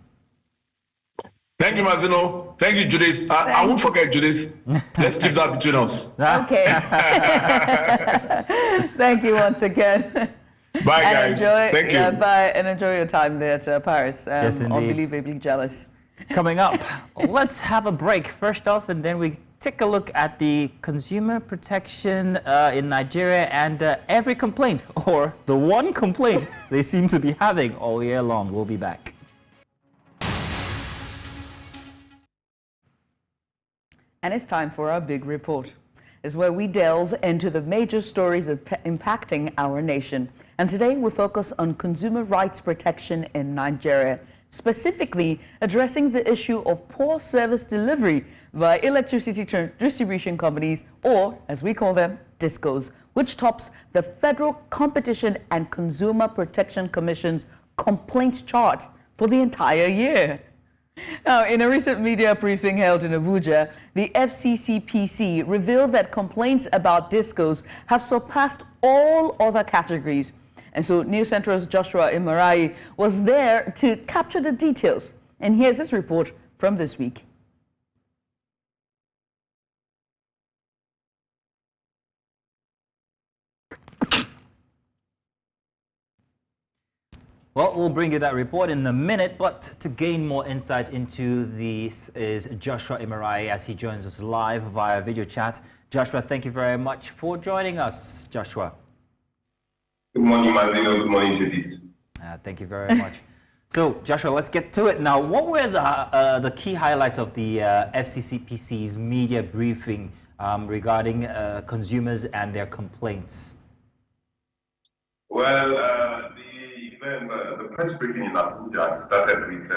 Thank you, Mazino. Thank you, Judith. I won't forget, Judith. Let's keep that between us. Okay. Thank you once again. Bye, guys. Thank you. Bye, and enjoy your time there at Paris. Yes, indeed. Unbelievably jealous. Coming up, let's have a break first off, and then we take a look at the consumer protection in Nigeria and every complaint, or the one complaint they seem to be having all year long. We'll be back. And it's time for our big report. It's where we delve into the major stories impacting our nation. And today we focus on consumer rights protection in Nigeria, specifically addressing the issue of poor service delivery by electricity distribution companies, or as we call them, DISCOs, which tops the Federal Competition and Consumer Protection Commission's complaint chart for the entire year. Now, in a recent media briefing held in Abuja, the FCCPC revealed that complaints about DISCOs have surpassed all other categories. And so News Central's Joshua Imarai was there to capture the details. And here's this report from this week. Well, we'll bring you that report in a minute, but to gain more insight into this is Joshua Imarai as he joins us live via video chat. Joshua, thank you very much for joining us, Joshua. Good morning, Mazino. Good morning, Judith. Thank you very much. So, Joshua, let's get to it now. What were the key highlights of the FCCPC's media briefing regarding consumers and their complaints? Well, the press briefing in Abuja started with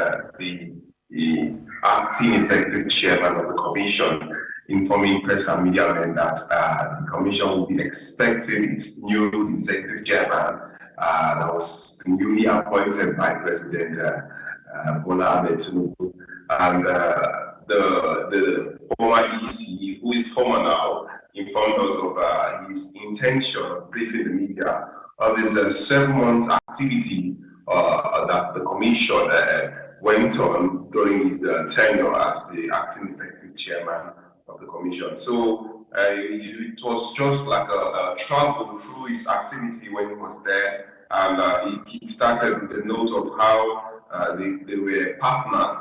the acting executive chairman of the commission informing press and media men that the commission will be expecting its new executive chairman that was newly appointed by President Bola Ahmed Tinubu, and the former EC, who is former now, informed us of his intention of briefing the media of his 7-month activity that the commission went on during his tenure as the acting executive chairman of the commission. So it was just like a travel through his activity when he was there, and he started with a note of how they were partners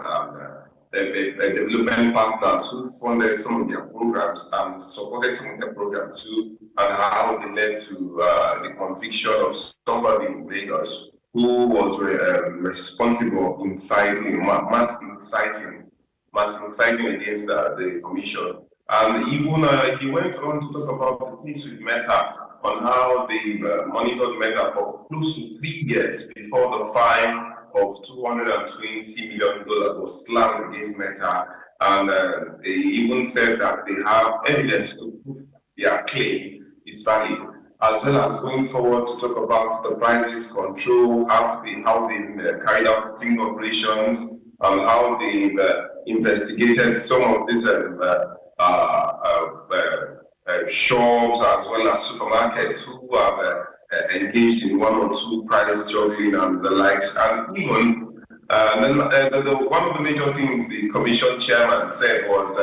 and development partners who funded some of their programs and supported some of their programs too, and how they led to the conviction of somebody in Lagos who was responsible for mass inciting against the commission. And even he went on to talk about the things with Meta, on how they monitored Meta for close to 3 years before the fine of $220 million was slammed against Meta. And they even said that they have evidence to prove their claim is valid, as well as going forward to talk about the prices control, how they carried out sting operations, and how they investigated some of these shops as well as supermarkets who have engaged in 1 or 2 price juggling and the likes. And even one of the major things the commission chairman said was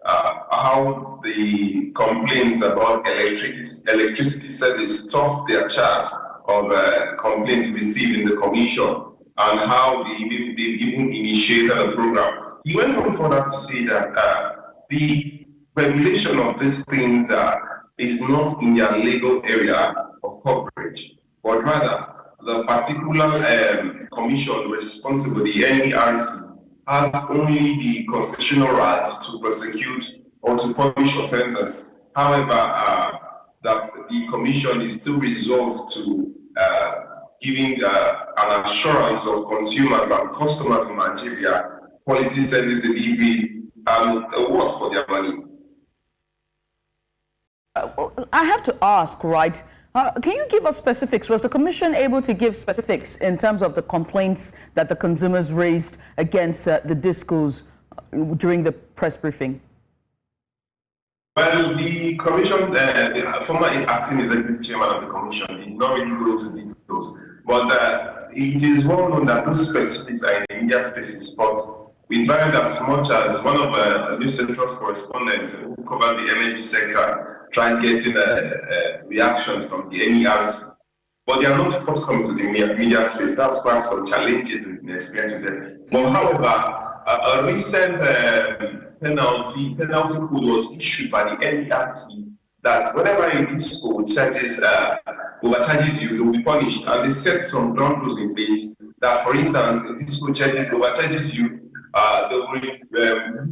how the complaints about electricity service stopped their charge of complaints received in the commission and how they even initiated the program. He went on further to say that the regulation of these things is not in their legal area of coverage, but rather the particular commission responsible, the NERC, has only the constitutional right to prosecute or to punish offenders. However, that the commission is still resolved to giving an assurance of consumers and customers in Nigeria quality service delivery and a reward for their money. I have to ask, right? Can you give us specifics? Was the commission able to give specifics in terms of the complaints that the consumers raised against the discos during the press briefing? Well, the commission, the former acting executive chairman of the commission did not really go into details, but it is well known that those specifics are in the media spaces, but we find as much as one of the News Central's correspondents who covers the energy sector tried getting reactions from the NERC, but they are not forthcoming to the media space. That's quite some challenges we've been experiencing there. But however, a recent penalty code was issued by the NERC that whenever a disco overcharges you, you will be punished. And they set some ground rules in place that, for instance, if disco overcharges you, they will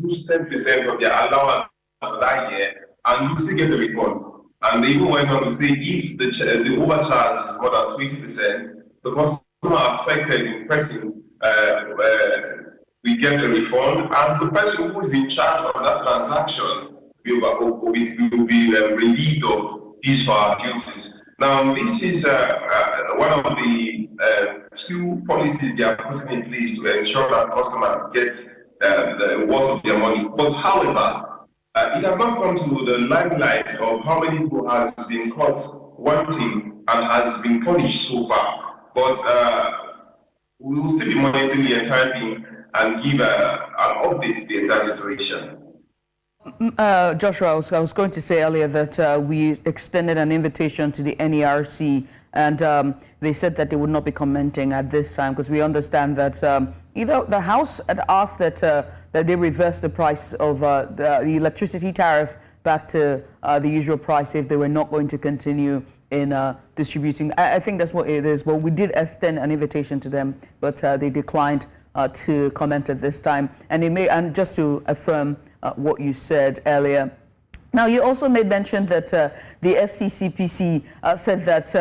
lose 10% of their allowance for that year, and you still get a refund. And they even went on to say if the overcharge is more than 20%, the customer affected in pressing we get a refund, and the person who is in charge of that transaction will be relieved of his or her duties. Now, this is one of the few policies they are putting in place to ensure that customers get the worth of their money. But however, it has not come to the limelight of how many people has been caught wanting and has been punished so far. But we will still be monitoring the entire thing and give an update to the entire situation. Joshua, I was going to say earlier that we extended an invitation to the NERC, and they said that they would not be commenting at this time, because we understand that either the House had asked that they reverse the price of the electricity tariff back to the usual price if they were not going to continue in distributing. I think that's what it is. But we did extend an invitation to them, but they declined to comment at this time. And just to affirm what you said earlier, now you also made mention that the FCCPC said that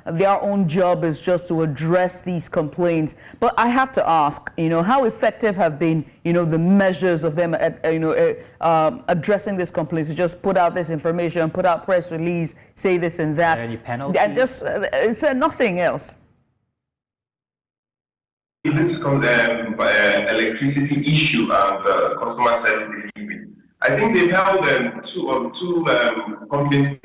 their own job is just to address these complaints. But I have to ask, how effective have been, the measures of them at, addressing these complaints? To just put out this information, put out press release, say this and that. Are there any penalties? And just say nothing else. This electricity issue and customer service delivery, I think they've held two complaint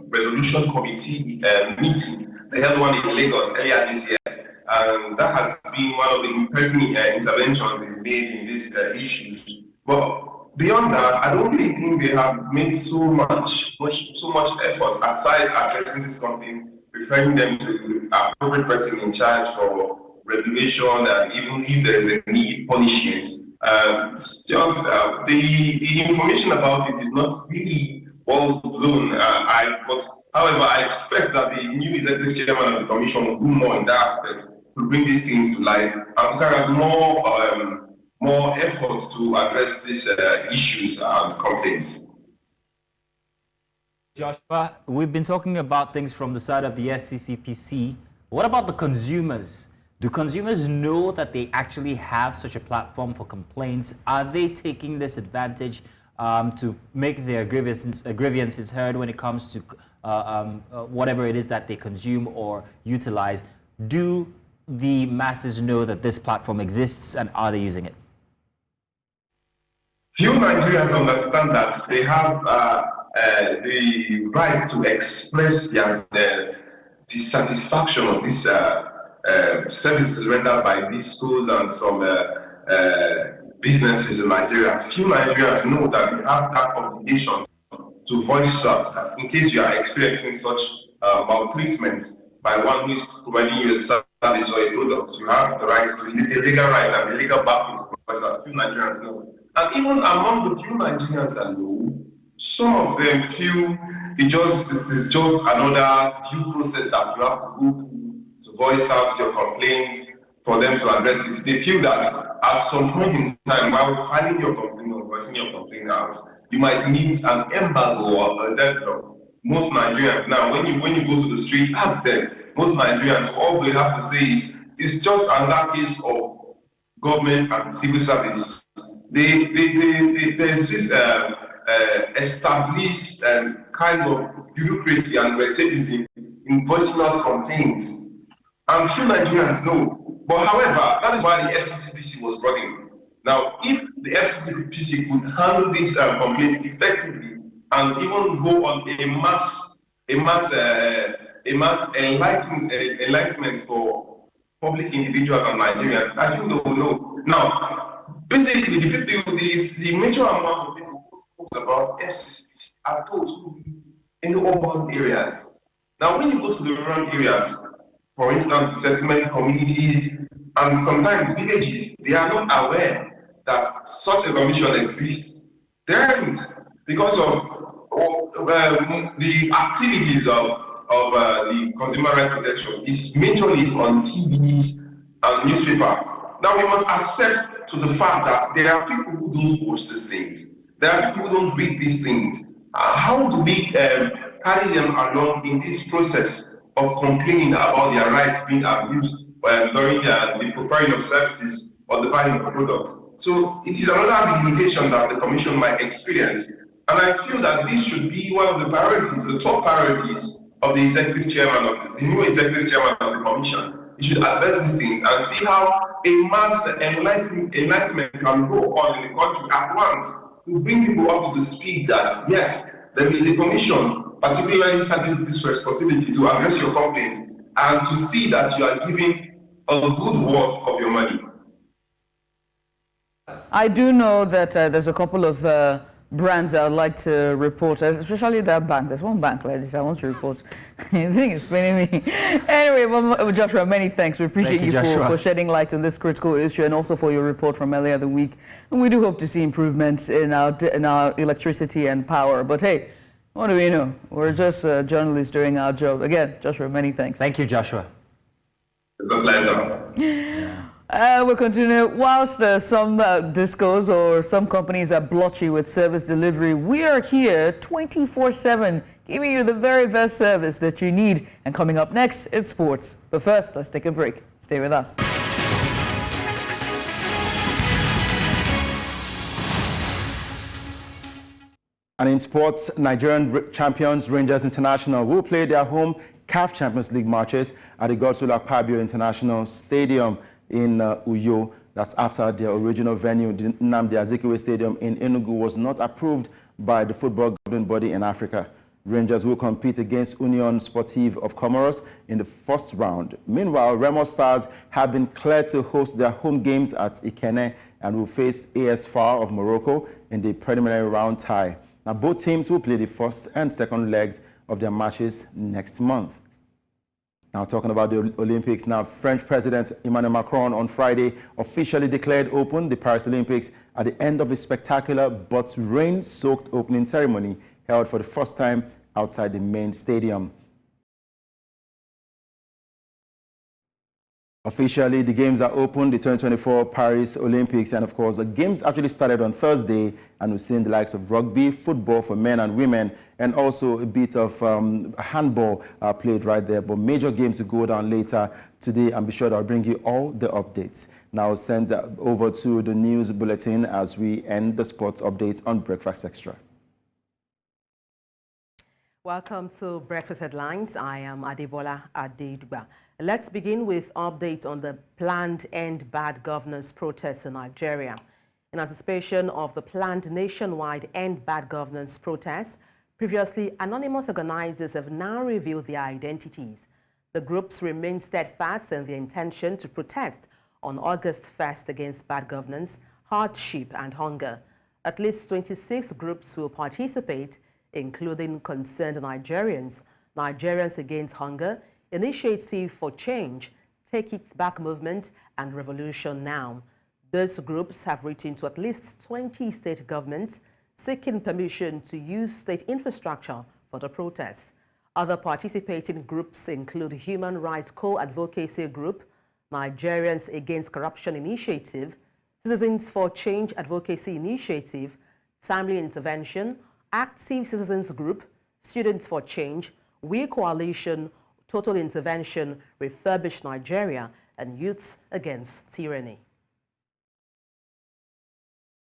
resolution committee meeting. They held one in Lagos earlier this year, and that has been one of the in-person interventions they've made in these issues. But beyond that, I don't really think they have made so much effort aside addressing this complaint, referring them to the appropriate person in charge for regulation, and even if there is a need, punishment. It's just the information about it is not really well known. But however, I expect that the new executive chairman of the commission will do more in that aspect to bring these things to light and to carry out more efforts to address these issues and complaints. Joshua, we've been talking about things from the side of the SCCPC. What about the consumers? Do consumers know that they actually have such a platform for complaints? Are they taking this advantage to make their grievances heard when it comes to whatever it is that they consume or utilize? Do the masses know that this platform exists, and are they using it? Few Nigerians understand that they have the right to express their dissatisfaction of this services rendered by these schools and some businesses in Nigeria. Few Nigerians know that they have that obligation to voice out in case you are experiencing such maltreatment. by one who is providing you a service or a product. You have the rights to the legal right and the legal backing, because as few Nigerians know. And even among the few Nigerians that know, some of them feel it's just another due process that you have to go through to voice out your complaints for them to address it. They feel that at some point in time, while filing your complaint or voicing your complaint out, you might need an embargo or a deadlock. Most Nigerians now, when you go to the street, ask them. Most Nigerians, all they have to say is, it's just another case of government and civil service. There's this established kind of bureaucracy and red tapeism in voicing out complaints. And few Nigerians know. But however, that is why the FCCPC was brought in. Now, if the FCCPC could handle these complaints effectively and even go on a mass enlightenment for public individuals and Nigerians, I think they will know. Now, basically, the major amount of people who talk about FCCPC are those who live in the urban areas. Now, when you go to the rural areas, for instance, settlement communities and sometimes villages, they are not aware that such a commission exists. They aren't, because of the activities of the consumer right protection is majorly on TVs and newspaper. Now we must accept to the fact that there are people who don't watch these things. There are people who don't read these things. How do we carry them along in this process of complaining about their rights being abused during the providing of services or the buying of product? So it is another limitation that the Commission might experience. And I feel that this should be one of the priorities, the top priorities of the executive chairman, the new executive chairman of the Commission. He should address these things and see how a mass enlightenment can go on in the country at once to bring people up to the speed that, yes, there is a commission, particularly saddled this responsibility to address your complaints and to see that you are giving a good worth of your money. I do know that there's a couple of brands I would like to report, especially that bank. There's one bank like this I want to report. The thing is paining me. Anyway, well, Joshua, many thanks. We appreciate you for shedding light on this critical issue and also for your report from earlier the week. And we do hope to see improvements in our electricity and power. But hey, what do we know? We're just journalists doing our job. Again, Joshua, many thanks. Thank you, Joshua. It's a pleasure. We'll continue. Whilst some discos or some companies are blotchy with service delivery, we are here 24/7, giving you the very best service that you need. And coming up next, it's sports. But first, let's take a break. Stay with us. And in sports, Nigerian champions Rangers International will play their home CAF Champions League matches at the Godswill Akpabio International Stadium in Uyo. That's after their original venue, the Nnamdi Azikiwe Stadium in Enugu, was not approved by the football governing body in Africa. Rangers will compete against Union Sportive of Comoros in the first round. Meanwhile, Remo Stars have been cleared to host their home games at Ikene and will face AS FAR of Morocco in the preliminary round tie. Now, both teams will play the first and second legs of their matches next month. Now, talking about the Olympics, now French President Emmanuel Macron on Friday officially declared open the Paris Olympics at the end of a spectacular but rain-soaked opening ceremony held for the first time outside the main stadium. Officially, the games are open, the 2024 Paris Olympics, and of course, the games actually started on Thursday, and we've seen the likes of rugby, football for men and women, and also a bit of handball played right there. But major games will go down later today, and be sure that I'll bring you all the updates. Now, I'll send over to the news bulletin as we end the sports updates on Breakfast Extra. Welcome to Breakfast Headlines. I am Adebola Adeduba. Let's begin with updates on the planned End Bad Governance protests in Nigeria. In anticipation of the planned nationwide End Bad Governance protests, previously anonymous organizers have now revealed their identities. The groups remain steadfast in their intention to protest on August 1st against bad governance, hardship and hunger. At least 26 groups will participate, including Concerned Nigerians, Nigerians Against Hunger, Initiative for Change, Take It Back Movement, and Revolution Now. These groups have written to at least 20 state governments seeking permission to use state infrastructure for the protests. Other participating groups include Human Rights Co-Advocacy Group, Nigerians Against Corruption Initiative, Citizens for Change Advocacy Initiative, Timely Intervention, Active Citizens Group, Students for Change, We Coalition, Total Intervention, Refurbish Nigeria, and Youths Against Tyranny.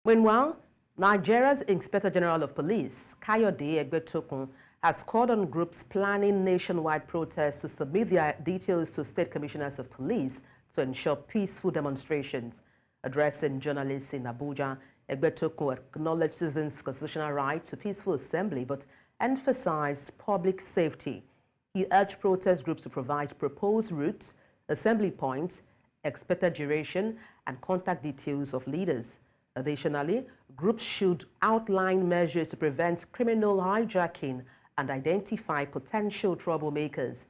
Meanwhile, Nigeria's Inspector General of Police, Kayode Egbetokun, has called on groups planning nationwide protests to submit their details to state commissioners of police to ensure peaceful demonstrations. Addressing journalists in Abuja, Egbetokun acknowledged citizens' constitutional right to peaceful assembly but emphasized public safety. He urged protest groups to provide proposed routes, assembly points, expected duration, and contact details of leaders. Additionally, groups should outline measures to prevent criminal hijacking and identify potential troublemakers.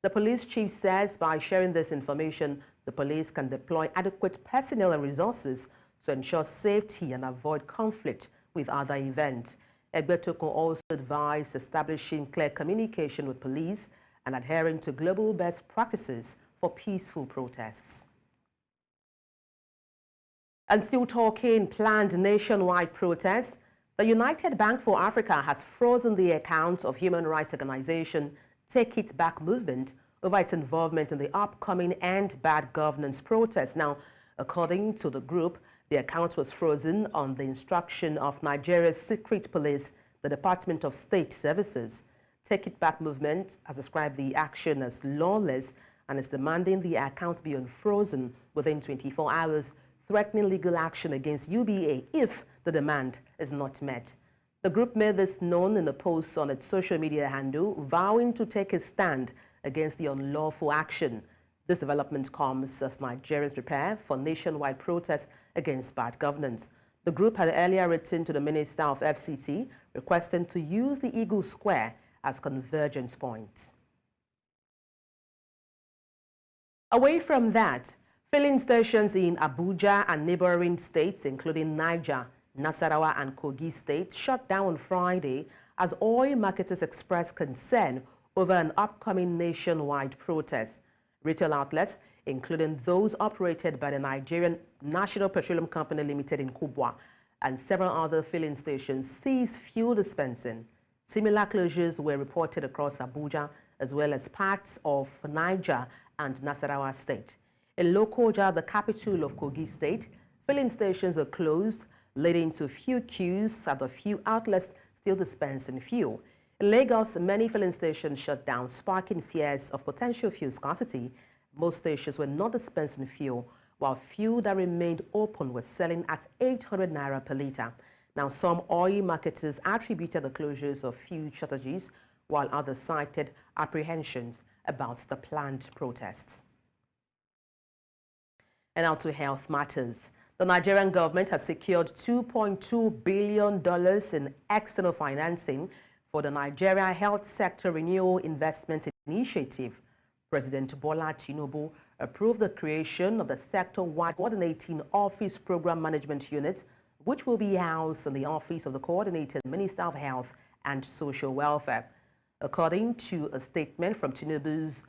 The police chief says by sharing this information, the police can deploy adequate personnel and resources to ensure safety and avoid conflict with other events. Egbetokun also advised establishing clear communication with police and adhering to global best practices for peaceful protests. And still talking planned nationwide protests, the United Bank for Africa has frozen the account of human rights organization Take It Back Movement over its involvement in the upcoming End Bad Governance protests. Now, according to the group, the account was frozen on the instruction of Nigeria's secret police, the Department of State Services. Take It Back Movement has described the action as lawless and is demanding the account be unfrozen within 24 hours, threatening legal action against UBA if the demand is not met. The group made this known in a post on its social media handle, vowing to take a stand against the unlawful action. This development comes as Nigerians prepare for nationwide protests against bad governance. The group had earlier written to the Minister of FCT requesting to use the Eagle Square as convergence point. Away from that, filling stations in Abuja and neighboring states, including Niger, Nasarawa, and Kogi State, shut down on Friday as oil marketers expressed concern over an upcoming nationwide protest. Retail outlets, including those operated by the Nigerian National Petroleum Company Limited in Kubwa, and several other filling stations, ceased fuel dispensing. Similar closures were reported across Abuja, as well as parts of Niger and Nasarawa State. In Lokoja, the capital of Kogi State, filling stations are closed, leading to few queues at the few outlets still dispensing fuel. In Lagos, many filling stations shut down, sparking fears of potential fuel scarcity. Most stations were not dispensing fuel, while fuel that remained open was selling at 800 naira per litre. Now, some oil marketers attributed the closures of fuel shortages, while others cited apprehensions about the planned protests. And now to health matters. The Nigerian government has secured $2.2 billion in external financing for the Nigeria Health Sector Renewal Investment Initiative. President Bola Tinubu approved the creation of the sector-wide coordinating office program management unit, which will be housed in the office of the coordinating Minister of Health and Social Welfare. According to a statement from Tinubu's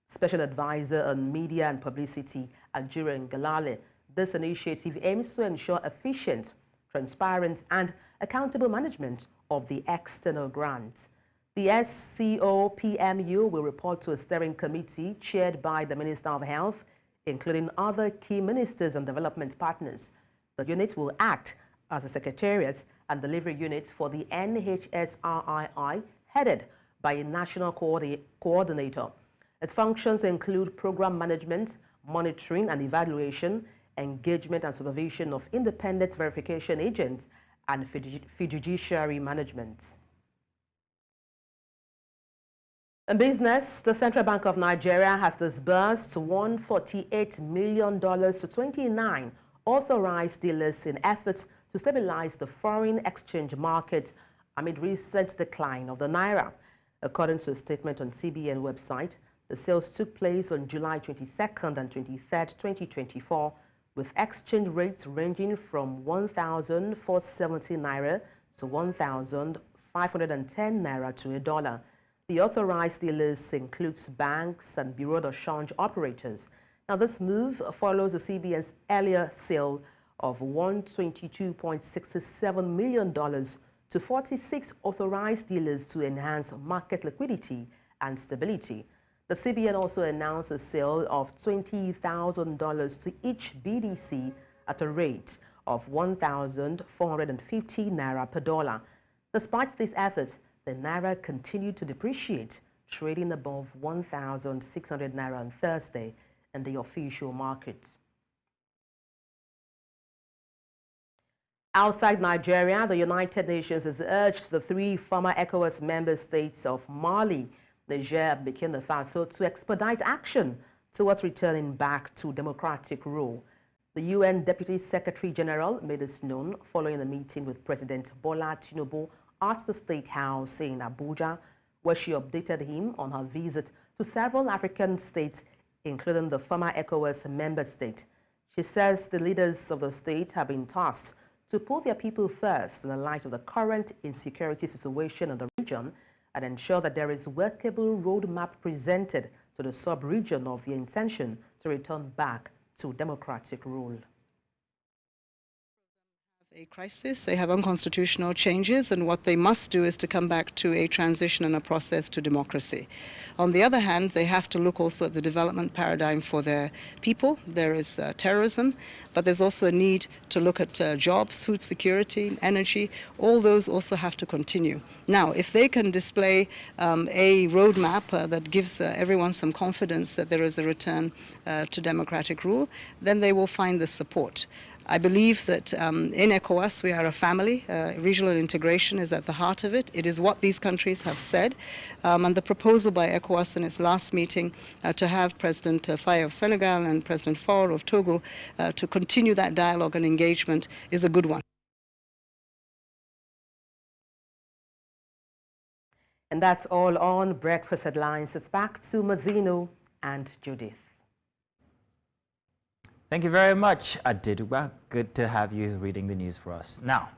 Special Advisor on Media and Publicity, Ajure Ngalale, this initiative aims to ensure efficient, transparent, and accountable management of the external grants. The SCOPMU will report to a steering committee chaired by the Minister of Health, including other key ministers and development partners. The unit will act as a secretariat and delivery unit for the NHSRII, headed by a national coordinator. Its functions include program management, monitoring and evaluation, engagement and supervision of independent verification agents, and fiduciary management. In business, the Central Bank of Nigeria has disbursed $148 million to 29 authorized dealers in efforts to stabilize the foreign exchange market amid recent decline of the naira. According to a statement on CBN website, The sales took place on July 22nd and 23rd, 2024, with exchange rates ranging from 1,470 naira to 1,510 naira to a dollar. The authorized dealers includes banks and bureau de change operators. Now, this move follows the CBN's earlier sale of $122.67 million to 46 authorized dealers to enhance market liquidity and stability. The CBN also announced a sale of $20,000 to each BDC at a rate of 1,450 naira per dollar. Despite these efforts, the naira continued to depreciate, trading above 1,600 naira on Thursday in the official market. Outside Nigeria, the United Nations has urged the three former ECOWAS member states of Mali, Niger, and Burkina Faso to expedite action towards returning back to democratic rule. The UN Deputy Secretary General made this known following a meeting with President Bola Tinubu at the State House in Abuja, where she updated him on her visit to several African states, including the former ECOWAS member state. She says the leaders of the state have been tasked to put their people first in the light of the current insecurity situation in the region and ensure that there is a workable roadmap presented to the sub-region of the intention to return back to democratic rule. A crisis. They have unconstitutional changes, and what they must do is to come back to a transition and a process to democracy. On the other hand, they have to look also at the development paradigm for their people. There is terrorism, but there's also a need to look at jobs, food security, energy. All those also have to continue. Now, if they can display a roadmap that gives everyone some confidence that there is a return to democratic rule, then they will find the support. I believe that in ECOWAS we are a family. Regional integration is at the heart of it. It is what these countries have said. And the proposal by ECOWAS in its last meeting to have President Faye of Senegal and President Faure of Togo to continue that dialogue and engagement is a good one. And that's all on Breakfast Headlines. It's back to Mazino and Judith. Thank you very much, Adiduba. Good to have you reading the news for us. Now,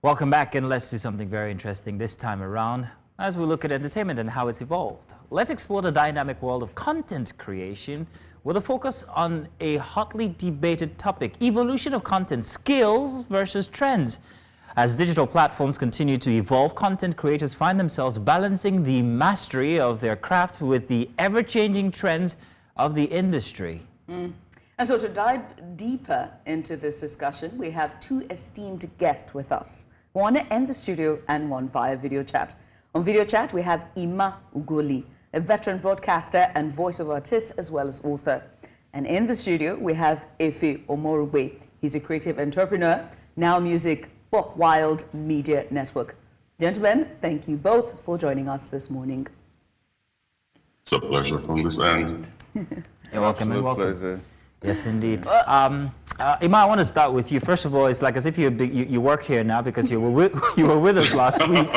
welcome back, and let's do something very interesting this time around as we look at entertainment and how it's evolved. Let's explore the dynamic world of content creation with a focus on a hotly debated topic: evolution of content, skills versus trends. As digital platforms continue to evolve, content creators find themselves balancing the mastery of their craft with the ever-changing trends of the industry. And so to dive deeper into this discussion, we have two esteemed guests with us, one in the studio and one via video chat. On video chat, we have Ima Ugoli, a veteran broadcaster and voiceover artist as well as author. And in the studio, we have Efe Omorugbe. He's a creative entrepreneur, Now Music, Buck Wild Media Network. Gentlemen, thank you both for joining us this morning. It's a pleasure from this end. You're welcome and welcome. Pleasure. Yes, indeed. Ima, I want to start with you. First of all, it's like as if you work here now because you were with us last week.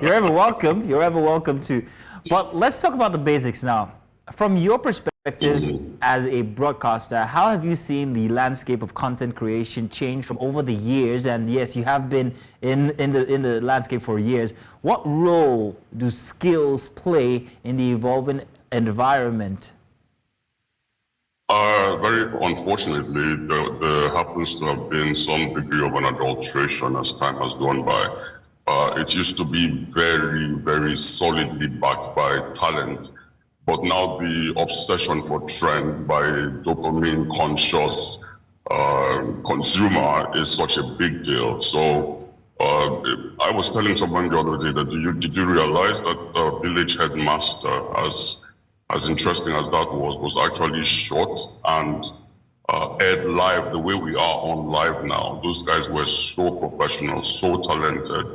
You're ever welcome. You're ever welcome to. But let's talk about the basics now. From your perspective as a broadcaster, how have you seen the landscape of content creation change from over the years? And yes, you have been in the landscape for years. What role do skills play in the evolving environment? Very unfortunately, there happens to have been some degree of an adulteration as time has gone by. It used to be very, very solidly backed by talent, but now the obsession for trend by dopamine-conscious consumer is such a big deal. So I was telling someone the other day that did you realize that Village Headmaster, as interesting as that was actually short and aired live the way we are on live now. Those guys were so professional, so talented,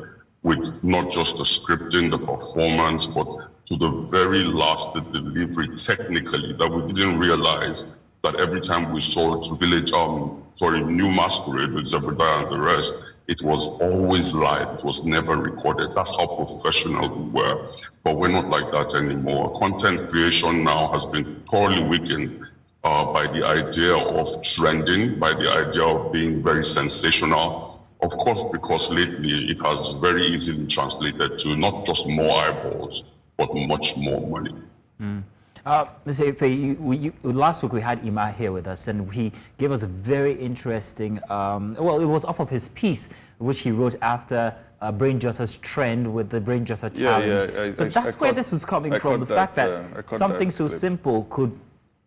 with not just the scripting, the performance, but to the very last, the delivery technically, that we didn't realize that every time we saw Village, New Masquerade with Zebediah and the rest, It was always live. It was never recorded. That's how professional we were. But we're not like that anymore. Content creation now has been thoroughly weakened by the idea of trending, by the idea of being very sensational. Of course, because lately it has very easily translated to not just more eyeballs, but much more money. Mr. Ife, last week we had Ima here with us, and he gave us a very interesting, well, it was off of his piece, which he wrote after Brain Jotta's trend with the Brain Jotta challenge. So that's where this was coming from, the fact that something so simple could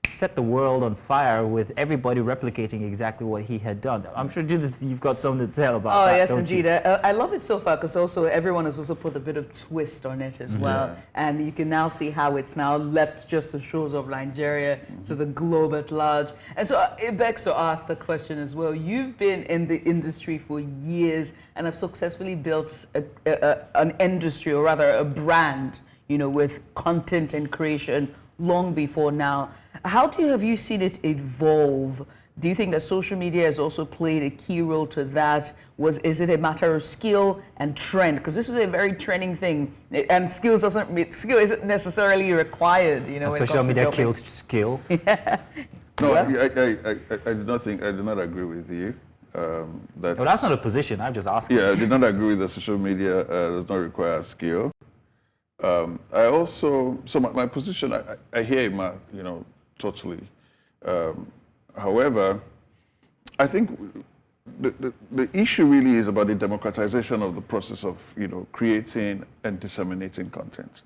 set the world on fire with everybody replicating exactly what he had done. I'm sure, Judith, you've got something to tell about that, yes, don't indeed. you? I love it so far because also everyone has also put a bit of twist on it as well. And you can now see how it's now left just the shores of Nigeria to the globe at large. And so it begs to ask the question as well. You've been in the industry for years and have successfully built an industry, or rather a brand, you know, with content and creation long before now. How have you seen it evolve? Do you think that social media has also played a key role to that? Is it a matter of skill and trend? Because this is a very trending thing, and skill isn't necessarily required. You know, social media killed skill. No, I do not agree with you. That's not a position. I'm just asking. Yeah, I did not agree that social media does not require skill. My position, I hear Ima, you know, totally. However, I think the issue really is about the democratization of the process of, you know, creating and disseminating content.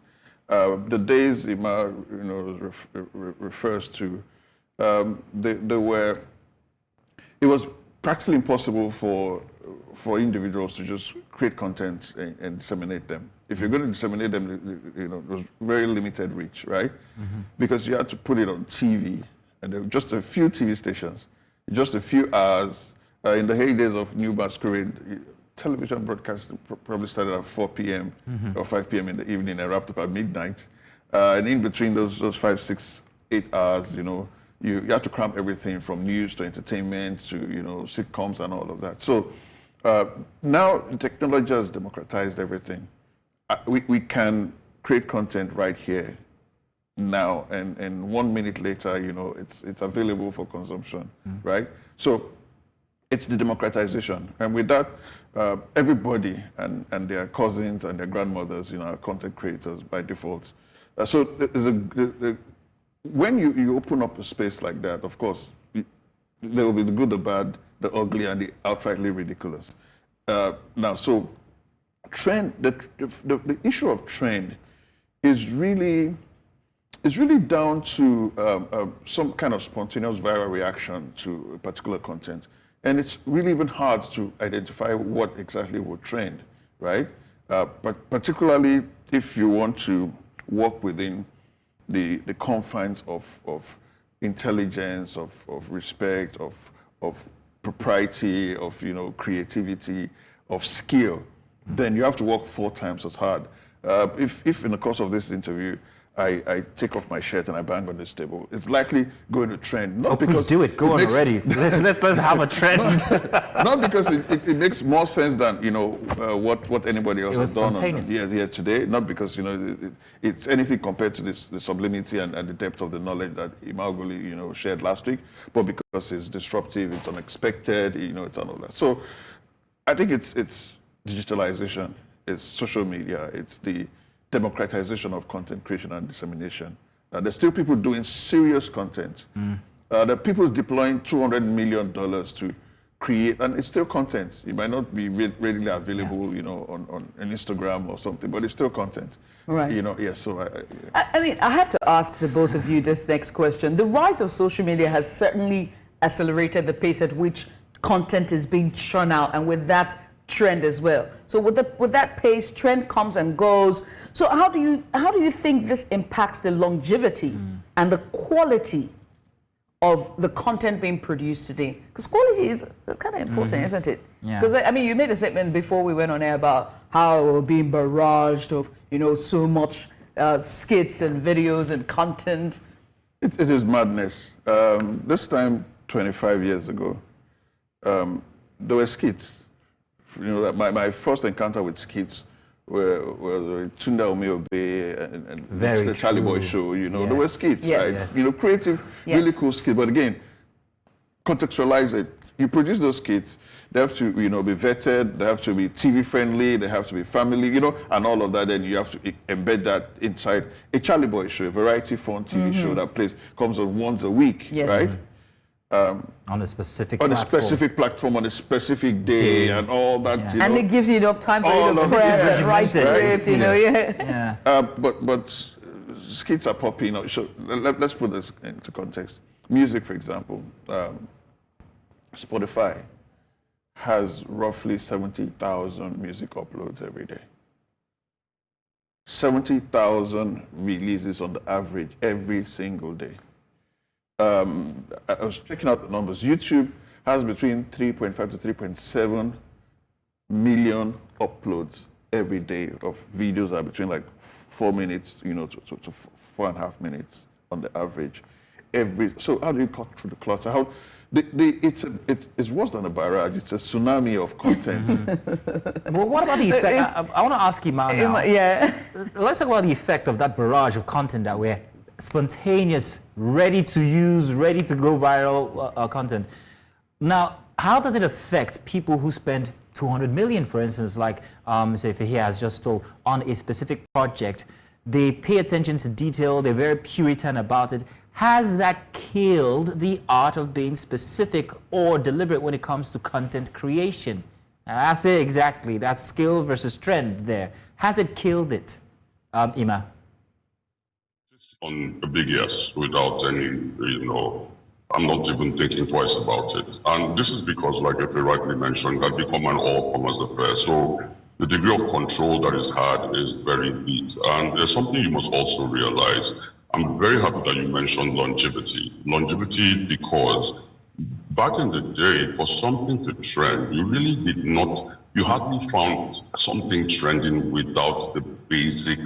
The days Ima, you know, refers to, it was practically impossible for individuals to just create content and disseminate them. If you're going to disseminate them, you know, it was very limited reach, right? Because you had to put it on TV, and there were just a few TV stations, just a few hours. In the heydays of New Masquerade, television broadcasting probably started at 4 p.m. or 5 p.m. in the evening and wrapped up at midnight. And in between those 5, 6, 8 hours, you know, you had to cram everything from news to entertainment to, you know, sitcoms and all of that. So now technology has democratized everything. We can create content right here, now, and 1 minute later, you know, it's available for consumption, right? So it's the democratization, and with that, everybody and their cousins and their grandmothers, you know, are content creators by default. So when you open up a space like that, of course, there will be the good, the bad, the ugly, and the outrightly ridiculous. Now, so trend, the issue of trend is really down to some kind of spontaneous viral reaction to a particular content. And it's really even hard to identify what exactly will trend, right? But particularly if you want to work within the confines of intelligence, of respect, of propriety, of, you know, creativity, of skill, then you have to work 4 times as hard. If in the course of this interview, I take off my shirt and I bang on this table, it's likely going to trend. Not because please do it. Go on already. Let's have a trend. Not because it makes more sense than, you know, what anybody else has done here today. Not because, you know, it's anything compared to the sublimity and the depth of the knowledge that Imaguli, you know, shared last week, but because it's disruptive, it's unexpected, you know, it's all of that. So I think it's digitalization, it's social media, it's the democratization of content creation and dissemination. There's still people doing serious content. There are people deploying $200 million to create, and it's still content. It might not be readily available, you know, on Instagram or something, but it's still content. Right. You know, yes. So I mean, I have to ask the both of you this next question. The rise of social media has certainly accelerated the pace at which content is being churned out, and with that, trend as well. So with that pace, trend comes and goes. So how do you think this impacts the longevity and the quality of the content being produced today? Because quality is kind of important, isn't it? Because I mean, you made a statement before we went on air about how we're being barraged of, you know, so much skits and videos and content. It is madness. This time, 25 years ago, there were skits You know, that my first encounter with skits were Tunda Omeobe and the Charlie Boy Show. You know, there were skits, right? Yes. You know, creative, really cool skits. But again, contextualize it. You produce those skits. They have to, you know, be vetted. They have to be TV friendly. They have to be family, you know, and all of that. Then you have to embed that inside a Charlie Boy show, a variety fun TV show that comes on once a week, right? On a specific platform, on a specific day, and all that. You know, and it gives you enough time for you to prep, write scripts, you know, But skits are popping up. So let's put this into context. Music, for example, Spotify has roughly 70,000 music uploads every day. 70,000 releases on the average every single day. I was checking out the numbers. YouTube has between 3.5 to 3.7 million uploads every day of videos that are between like 4 minutes, you know, to 4.5 minutes on the average. So how do you cut through the clutter? How it's worse than a barrage. It's a tsunami of content. Well, what about the effect? I want to ask Iman now. Yeah. Let's talk about the effect of that barrage of content that we're spontaneous, ready to use, ready to go viral content. Now, how does it affect people who spend 200 million, for instance, like say Fahia has just told, on a specific project? They pay attention to detail. They're very Puritan about it. Has that killed the art of being specific or deliberate when it comes to content creation? I say exactly, that skill versus trend there. Has it killed it, Ima? On a big yes, without any, you know, I'm not even thinking twice about it. And this is because, like if you rightly mentioned, that become an all-comers affair. So the degree of control that is had is very big. And there's something you must also realize. I'm very happy that you mentioned longevity. Longevity because back in the day, for something to trend, you really did not, you hardly found something trending without the basic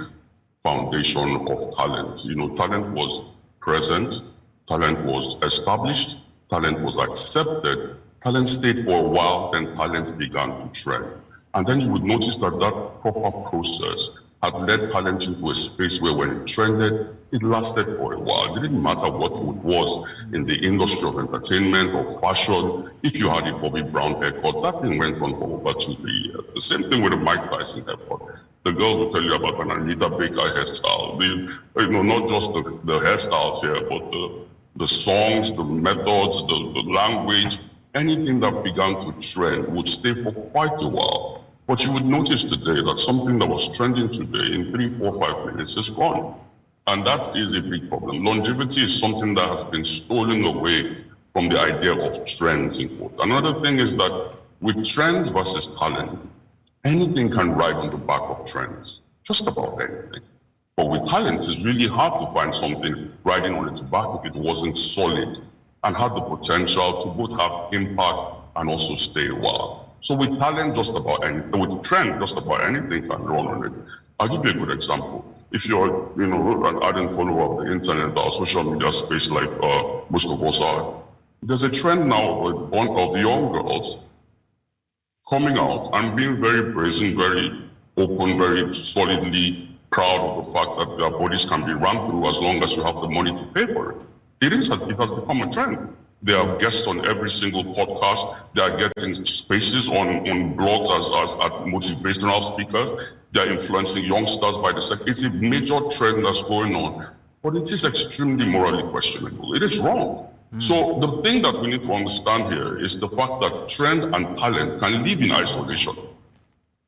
foundation of talent. You know, talent was present, talent was established, talent was accepted, talent stayed for a while, then talent began to trend. And then you would notice that that proper process had led talent into a space where when it trended, it lasted for a while. It didn't matter what it was in the industry of entertainment or fashion. If you had a Bobby Brown haircut, that thing went on for over 2-3 years. The same thing with a Mike Tyson haircut. The girls will tell you about an Anita Baker hairstyle. You know, not just the hairstyles here, but the songs, the methods, the language, anything that began to trend would stay for quite a while. But you would notice today that something that was trending today in 3, 4, 5 minutes is gone. And that is a big problem. Longevity is something that has been stolen away from the idea of trends in quote. Another thing is that with trends versus talent, anything can ride on the back of trends, just about anything. But with talent, it's really hard to find something riding on its back if it wasn't solid and had the potential to both have impact and also stay a while. So with talent, just about anything, with trend, just about anything can run on it. I'll give you a good example. If you're, you know, an ardent follower of the internet or social media space like most of us are, there's a trend now of young girls coming out and being very brazen, very open, very solidly proud of the fact that their bodies can be run through as long as you have the money to pay for it. It has become a trend. They are guests on every single podcast. They are getting spaces on blogs as motivational speakers. They are influencing youngsters by the second. It's a major trend that's going on, but it is extremely morally questionable. It is wrong. So the thing that we need to understand here is the fact that trend and talent can live in isolation.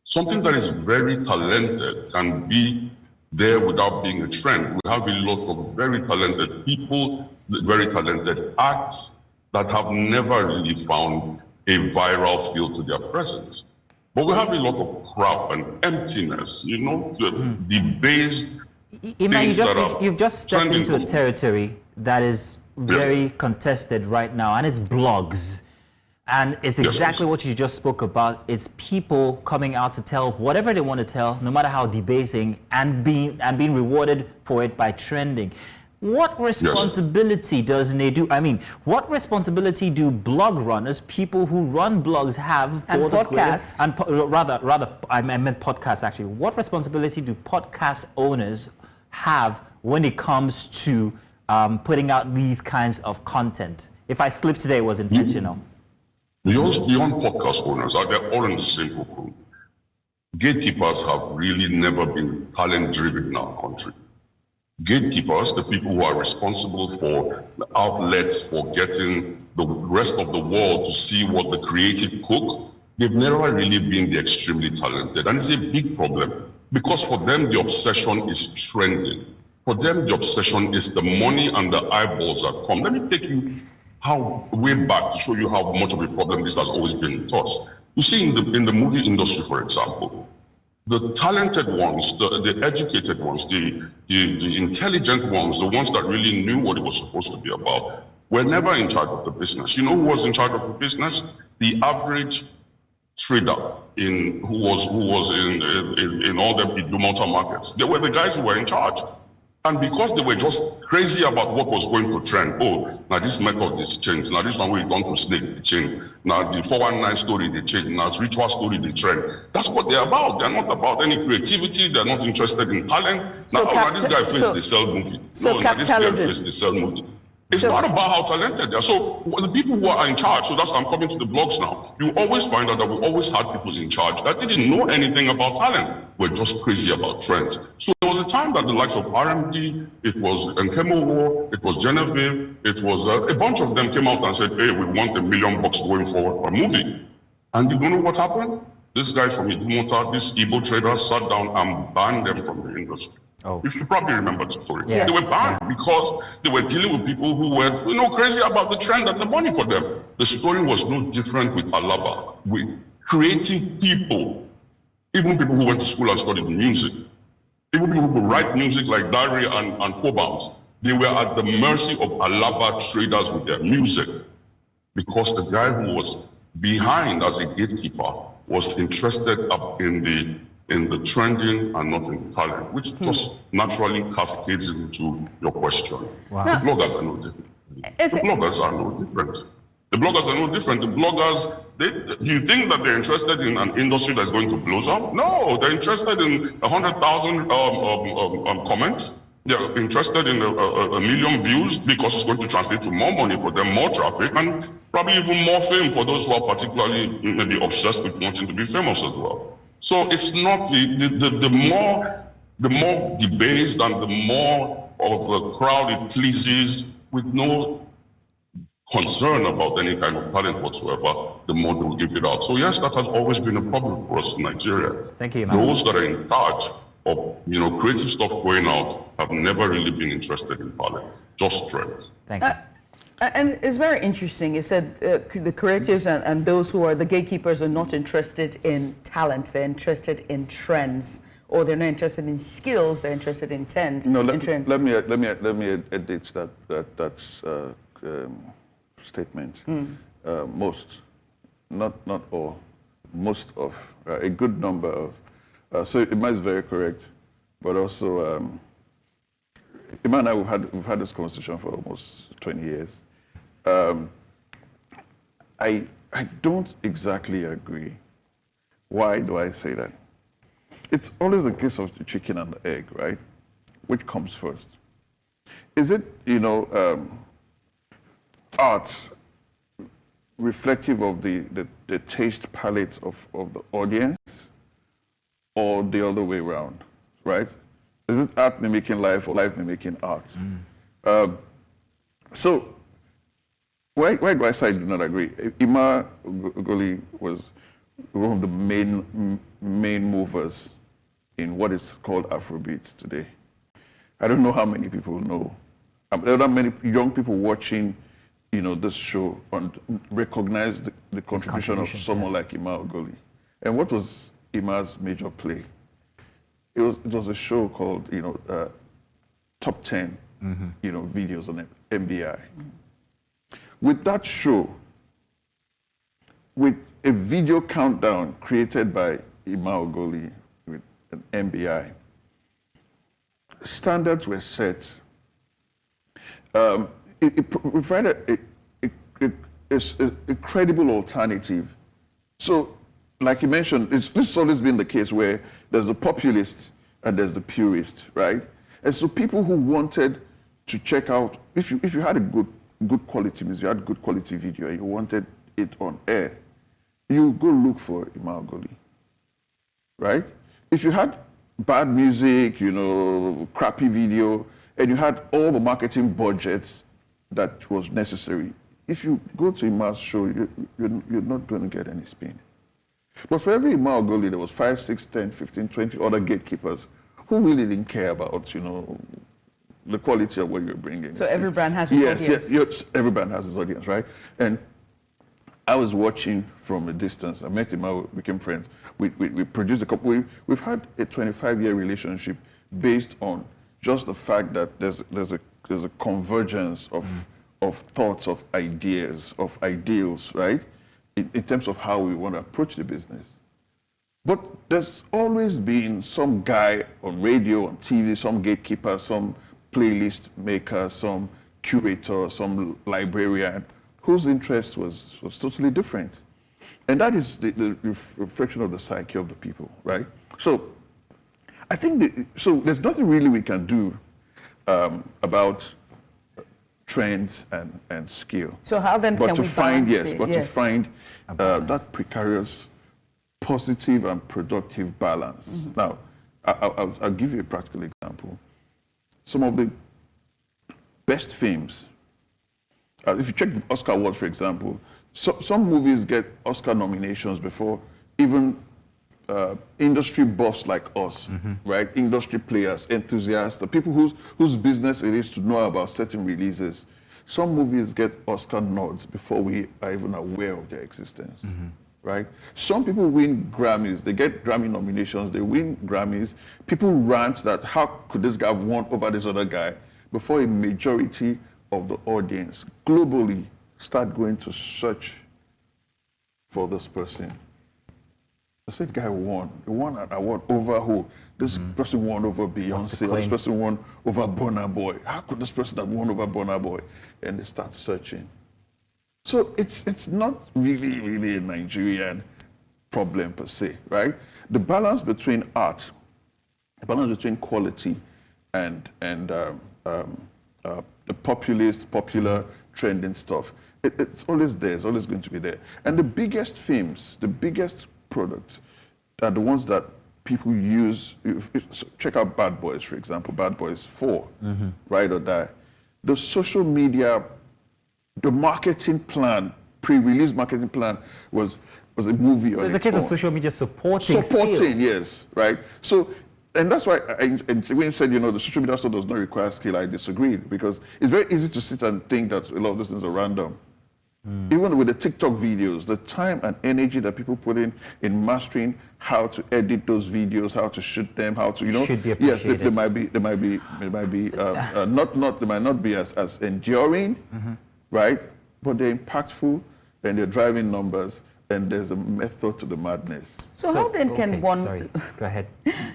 Something that is very talented can be there without being a trend. We have a lot of very talented people, very talented acts that have never really found a viral feel to their presence. But we have a lot of crap and emptiness, you know, debased things that are you've just stepped into a territory that is very contested right now, and it's blogs. And it's exactly what you just spoke about. It's people coming out to tell whatever they want to tell, no matter how debasing, and being rewarded for it by trending. What responsibility does NADU, I mean, what responsibility do blog runners, people who run blogs have for and the podcasts? I meant podcasts actually. What responsibility do podcast owners have when it comes to putting out these kinds of content? If I slipped today, it was intentional. Beyond podcast owners, they're all in the same group. Gatekeepers have really never been talent-driven in our country. Gatekeepers, the people who are responsible for the outlets for getting the rest of the world to see what the creative cook, they've never really been the extremely talented. And it's a big problem because for them, the obsession is trending. For them, the obsession is the money and the eyeballs that come. Let me take you way back to show you how much of a problem this has always been with us. You see, in the movie industry, for example, the talented ones, the educated ones, the intelligent ones, the ones that really knew what it was supposed to be about, were never in charge of the business. You know who was in charge of the business? The average trader who was in all the Idumota markets. They were the guys who were in charge. And because they were just crazy about what was going to trend, now this method is changed, now this one we don't to snake, they change, now the 419 story, they change, now this ritual story, they trend. That's what they're about. They're not about any creativity, they're not interested in talent. Now, this guy faced the sell movie. This guy faced the sell movie. It's not about how talented they are. So the people who are in charge, so that's why I'm coming to the blogs now. You always find out that we always had people in charge that didn't know anything about talent. We're just crazy about trends. So there was a time that the likes of RMD, it was Nkemo War, it was Genevieve, it was a bunch of them came out and said, hey, we want $1 million going for a movie. And you don't know what happened? This guy from Idumota, this Igbo trader sat down and banned them from the industry. You should probably remember the story. Yes. They were banned because they were dealing with people who were, crazy about the trend and the money for them. The story was no different with Alaba, with creative people, even people who went to school and studied music, even people who write music like Dari and Kobams. They were at the mercy of Alaba traders with their music because the guy who was behind as a gatekeeper was interested up in the trending and not in the talent, which just naturally cascades into your question. Wow. The bloggers are no different. The bloggers are no different. The bloggers are no different. The bloggers, do you think that they're interested in an industry that's going to blow up? No, they're interested in 100,000 comments. They're interested in a million views because it's going to translate to more money for them, more traffic, and probably even more fame for those who are particularly maybe obsessed with wanting to be famous as well. So it's not the more debased and the more of the crowd it pleases with no concern about any kind of talent whatsoever, the more they will give it out. So yes, that has always been a problem for us in Nigeria. Thank you, man. Those that are in charge of creative stuff going out have never really been interested in talent, just trends. Thank you. And it's very interesting. You said the creatives and those who are the gatekeepers are not interested in talent. They're interested in trends, or they're not interested in skills. They're interested in trends. No, let me edit that statement. Most, not all, most of a good number of. So Ima is very correct, but also Ima and I we've had this conversation for almost 20 years. I don't exactly agree. Why do I say that? It's always a case of the chicken and the egg, right? Which comes first? Is it, art reflective of the taste palette of the audience, or the other way around, right? Is it art mimicking life or life mimicking art? So, why do I say I do not agree? Ima Ogoli was one of the main movers in what is called Afrobeats today. I don't know how many people know. There are not many young people watching, this show and recognize the contribution of someone like Ima Ogoli. And what was Ima's major play? It was a show called, Top 10, videos on MBI. With that show, with a video countdown created by Ima Ogoli with an MBI, standards were set it provided a credible alternative. So, like you mentioned, this has always been the case where there's a populist and there's the purist, right? And so people who wanted to check out, if you had a good quality music, you had good quality video, and you wanted it on air, you go look for Imagoli, right? If you had bad music, crappy video, and you had all the marketing budgets that was necessary, if you go to Ima's show, you're not going to get any spin. But for every Imagoli, there was 5, 6, 10, 15, 20 other gatekeepers who really didn't care about, the quality of what you're bringing. So every brand has its audience. Yes, every brand has its audience, right? And I was watching from a distance. I met him, we became friends. We produced a couple. We've had a 25-year relationship based on just the fact that there's a convergence of thoughts, of ideas, of ideals, right? In terms of how we want to approach the business. But there's always been some guy on radio, on TV, some gatekeeper, some playlist maker, some curator, some librarian, whose interest was totally different. And that is the reflection of the psyche of the people, right? So I think, so there's nothing really we can do about trends and skill. So how then can we find, balance to find that precarious, positive and productive balance. Mm-hmm. Now, I'll give you a practical example. Some of the best films, if you check the Oscar awards, for example, some movies get Oscar nominations before even industry buffs like us, right? Industry players, enthusiasts, the people whose business it is to know about certain releases. Some movies get Oscar nods before we are even aware of their existence, right? Some people win Grammys, they get Grammy nominations, they win Grammys. People rant that how could this guy have won over this other guy before a majority of the audience globally start going to search for this person. I said, guy won. He won an award over who? This person won over Beyonce. This person won over Burna Boy. How could this person have won over Burna Boy? And they start searching. So it's not really a Nigerian problem per se, right? The balance between art, the balance between quality and the populist, popular, trending stuff, it's always there. It's always going to be there. And the biggest films, the biggest products are the ones that people use. Check out Bad Boys, for example, Bad Boys 4, Ride or Die. The social media, the marketing plan, pre-release marketing plan was a movie. So it's a case of social media supporting, yes, right? So, and that's why, and when you said, the social media stuff does not require skill, I disagreed, because it's very easy to sit and think that a lot of these things are random. Even with the TikTok videos, the time and energy that people put in mastering how to edit those videos, how to shoot them, how to, should be appreciated. Yes, they might not be as enduring, right? But they're impactful and they're driving numbers, and there's a method to the madness. So how then can one? Sorry, go ahead.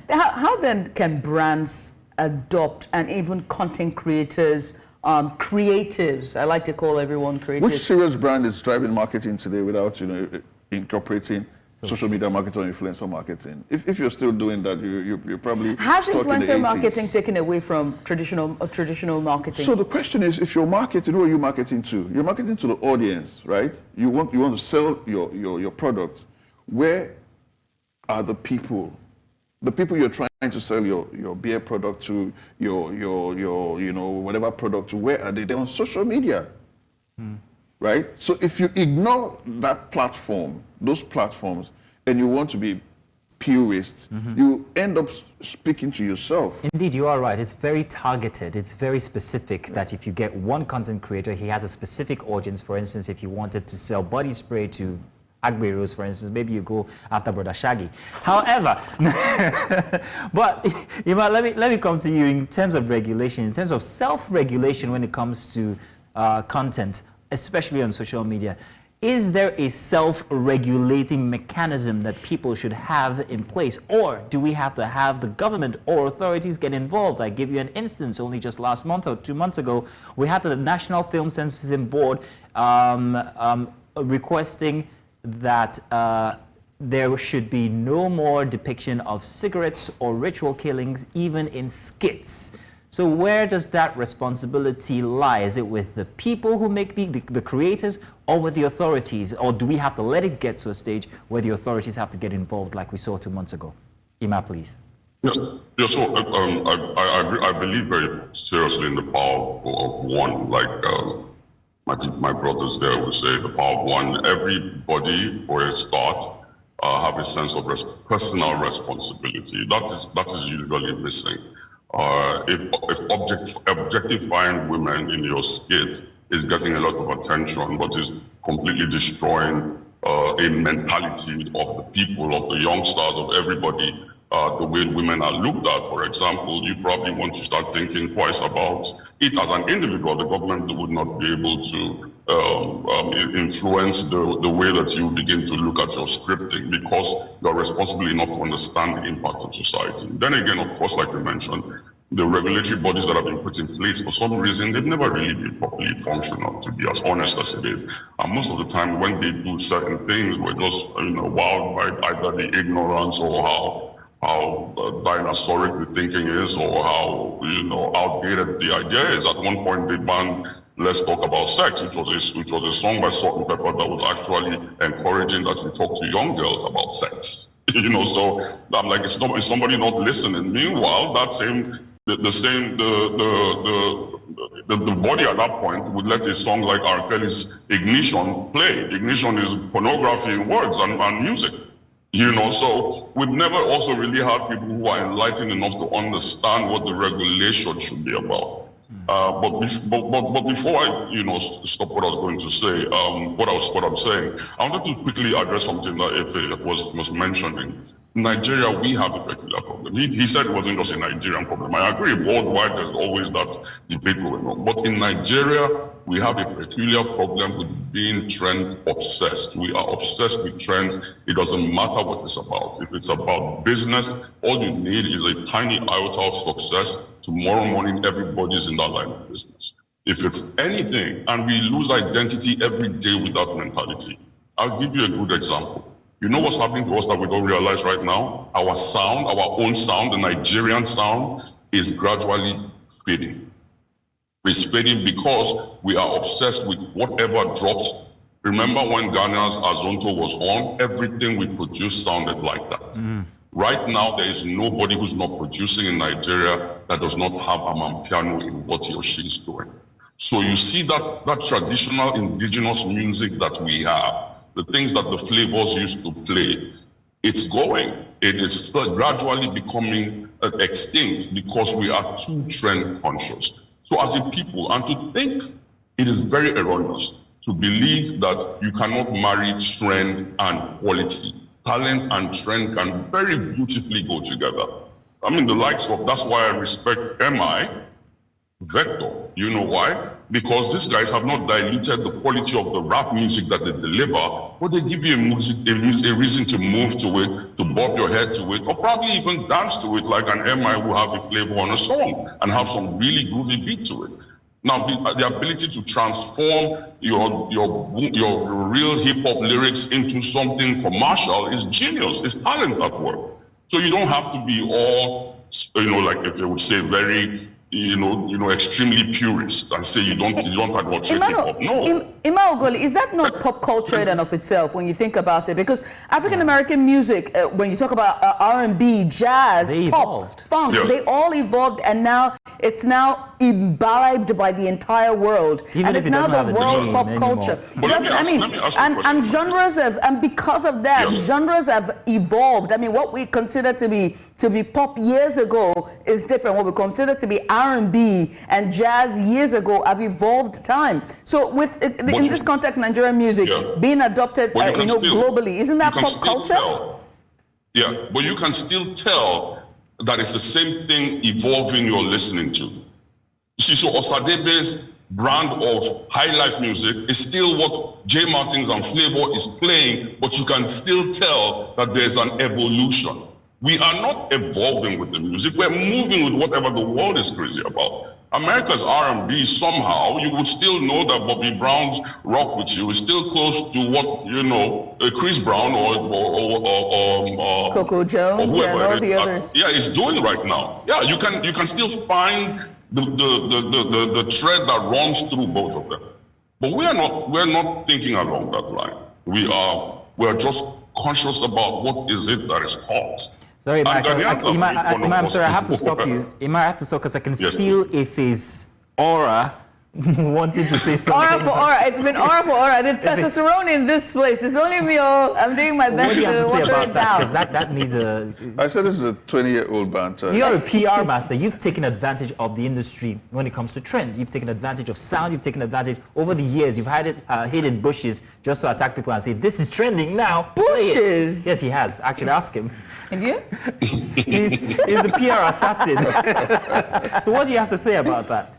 How then can brands adopt, and even content creators? Creatives, I like to call everyone creatives. Which serious brand is driving marketing today without, incorporating social media marketing or influencer marketing? If you're still doing that, you're probably Has stuck in the 80s. influencer marketing taken away from traditional marketing? So the question is, if you're marketing, who are you marketing to? You're marketing to the audience, right? You want to sell your product. Where are the people? The people you're trying to sell your beer product to, your whatever product to, where are they? They're on social media, right? So if you ignore that platform, those platforms, and you want to be purist, you end up speaking to yourself. Indeed, you are right. It's very targeted. It's very specific that if you get one content creator, he has a specific audience. For instance, if you wanted to sell body spray to Agberos, for instance, maybe you go after Brother Shaggy. However, but Ima, let me come to you in terms of regulation, in terms of self-regulation when it comes to content, especially on social media. is there a self-regulating mechanism that people should have in place? Or do we have to have the government or authorities get involved? I give you an instance. Only just last month or 2 months ago, we had the National Film Censorship Board requesting that there should be no more depiction of cigarettes or ritual killings, even in skits. So where does that responsibility lie? Is it with the people who make the creators, or with the authorities? Or do we have to let it get to a stage where the authorities have to get involved like we saw 2 months ago? Ima, please. Yes, so I believe very seriously in the power of one, like my brothers there would say, the power of one. Everybody, for a start, have a sense of personal responsibility. That is usually missing. If objectifying women in your skit is getting a lot of attention, but is completely destroying a mentality of the people, of the young stars, of everybody, the way women are looked at, for example, you probably want to start thinking twice about it as an individual. The government would not be able to influence the way that you begin to look at your scripting, because you're responsible enough to understand the impact on society. Then again, of course, like you mentioned, the regulatory bodies that have been put in place, for some reason, they've never really been properly functional, to be as honest as it is. And most of the time, when they do certain things, we're just wowed by either the ignorance or how dinosauric the thinking is, or how outdated the idea is. At one point, they banned "Let's Talk About Sex," which was a song by Salt and Pepper that was actually encouraging that we talk to young girls about sex. So I'm like, is somebody not listening? Meanwhile, the body at that point would let a song like R. Kelly's "Ignition" play. Ignition is pornography in words and music. So we've never also really had people who are enlightened enough to understand what the regulation should be about. But before I, stop what I was going to say, what I'm saying, I wanted to quickly address something that Efe was mentioning. Nigeria, we have a peculiar problem. He said it wasn't just a Nigerian problem. I agree, worldwide there's always that debate going on. But in Nigeria, we have a peculiar problem with being trend obsessed. We are obsessed with trends. It doesn't matter what it's about. If it's about business, all you need is a tiny iota of success. Tomorrow morning, everybody's in that line of business. If it's anything, and we lose identity every day with that mentality. I'll give you a good example. You know what's happening to us that we don't realize right now? Our sound, our own sound, the Nigerian sound, is gradually fading. It's fading because we are obsessed with whatever drops. Remember when Ghana's Azonto was on? Everything we produced sounded like that. Mm. Right now, there is nobody who's not producing in Nigeria that does not have a Amapiano in what he or she is doing. So you see that traditional indigenous music that we have, the things that the flavors used to play, it's going. It is still gradually becoming extinct because we are too trend conscious. So as a people, and to think it is very erroneous to believe that you cannot marry trend and quality. Talent and trend can very beautifully go together. I mean, the likes of, that's why I respect MI, Vector. You know why? Because these guys have not diluted the quality of the rap music that they deliver, but they give you a reason to move to it, to bob your head to it, or probably even dance to it, like an MI will have a flavor on a song and have some really groovy beat to it. Now, the ability to transform your real hip-hop lyrics into something commercial is genius. It's talent at work. So you don't have to be all, like if they would say, very, extremely purist and say you don't advocate hip-hop. No. Ima, is that not pop culture in and of itself when you think about it? Because African-American music, when you talk about R&B, jazz, pop, funk, they all evolved, and now it's now imbibed by the entire world. Even and it's now the world pop culture. And genres have, and because of that, genres have evolved. I mean, what we consider to be pop years ago is different. What we consider to be R&B and jazz years ago have evolved time. So with in this context, Nigerian music being adopted globally, isn't that pop culture? Yeah, but you can still tell that it's the same thing evolving you're listening to. You see, so Osadebe's brand of high life music is still what J Martins and Flavor is playing, but you can still tell that there's an evolution. We are not evolving with the music, we're moving with whatever the world is crazy about. America's R&B, somehow, you would still know that Bobby Brown's Rock With You is still close to what, you know, Chris Brown or Coco Jones or whoever and all the others. is doing right now. Yeah, you can still find the thread that runs through both of them. But we're not thinking along that line. We're just conscious about what is it that is hot. Sorry, Imam, sorry, I have to stop you. Imam, I have to stop because I can feel if his aura wanted to say something. Aura for aura. It's been aura for aura. The testosterone in this place. It's only me. I'm doing my best what do you have to say water about it that? down. Because that needs a... I said this is a 20-year-old banter. You are a PR master. You've taken advantage of the industry when it comes to trend. You've taken advantage of sound. You've taken advantage over the years. You've hidden bushes just to attack people and say, this is trending now. Bushes? Yes, he has. Actually, ask him. Have you? He's the PR assassin. So what do you have to say about that?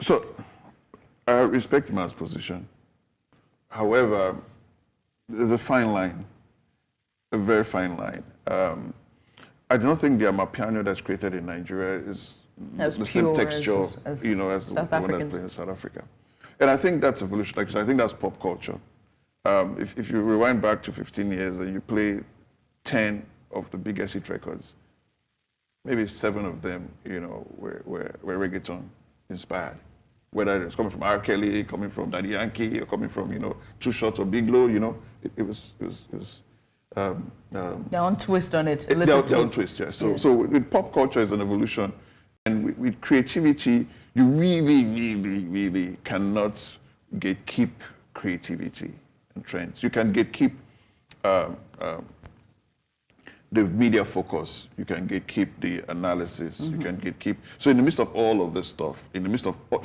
So I respect Iman's position. However, there's a fine line, a very fine line. I don't think the Amapiano that's created in Nigeria is the same texture, as the one that's played in South Africa. And I think that's evolution. Like I think that's pop culture. If you rewind back to 15 years and you play 10 of the biggest hit records, maybe 7 of them, were reggaeton inspired. Whether it's coming from R. Kelly, coming from Daddy Yankee, or coming from, Two Shots or Big Low, it was their own twist on it. Their own twist, yeah. So with pop culture is an evolution, and with creativity, you really, really, really cannot gatekeep creativity and trends. You can gatekeep the media focus, you can gatekeep the analysis, you can gatekeep. So in the midst of all of this stuff,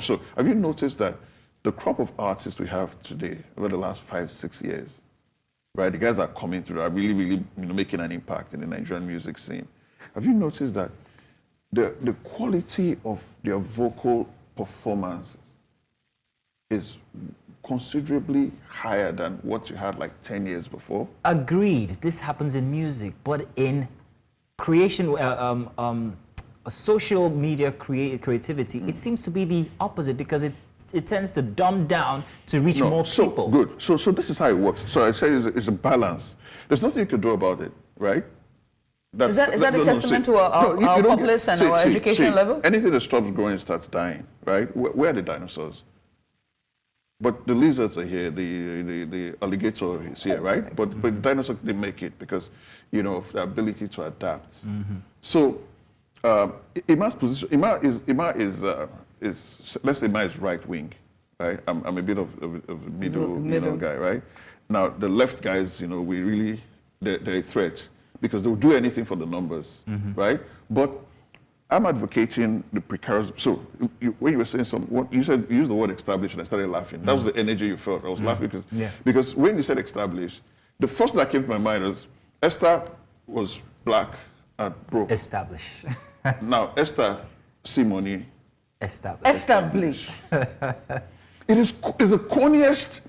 so have you noticed that the crop of artists we have today over the last 5-6 years, right? The guys are coming through, are really, really making an impact in the Nigerian music scene. Have you noticed that the quality of their vocal performances is considerably higher than what you had like 10 years before? Agreed. This happens in music, but in creation, social media creativity, it seems to be the opposite because it tends to dumb down to reach more people. Good. So this is how it works. So I say it's a balance. There's nothing you can do about it, right? Is that a testament to our populace and our education level? Anything that stops growing starts dying, right? Where are the dinosaurs? But the lizards are here, the alligator is here, right? But the dinosaurs, they make it because, of the ability to adapt. So Ima's position, Ima is let's say Ima is right wing, right? I'm a bit of a middle guy, right? Now the left guys, they're a threat because they'll do anything for the numbers, right? But I'm advocating the precarious. So when you were saying you used the word established, and I started laughing. That was the energy you felt. I was laughing because when you said established, the first thing that came to my mind was Esther was black and broke. Established. Now Esther Simoni. Established. It is the corniest,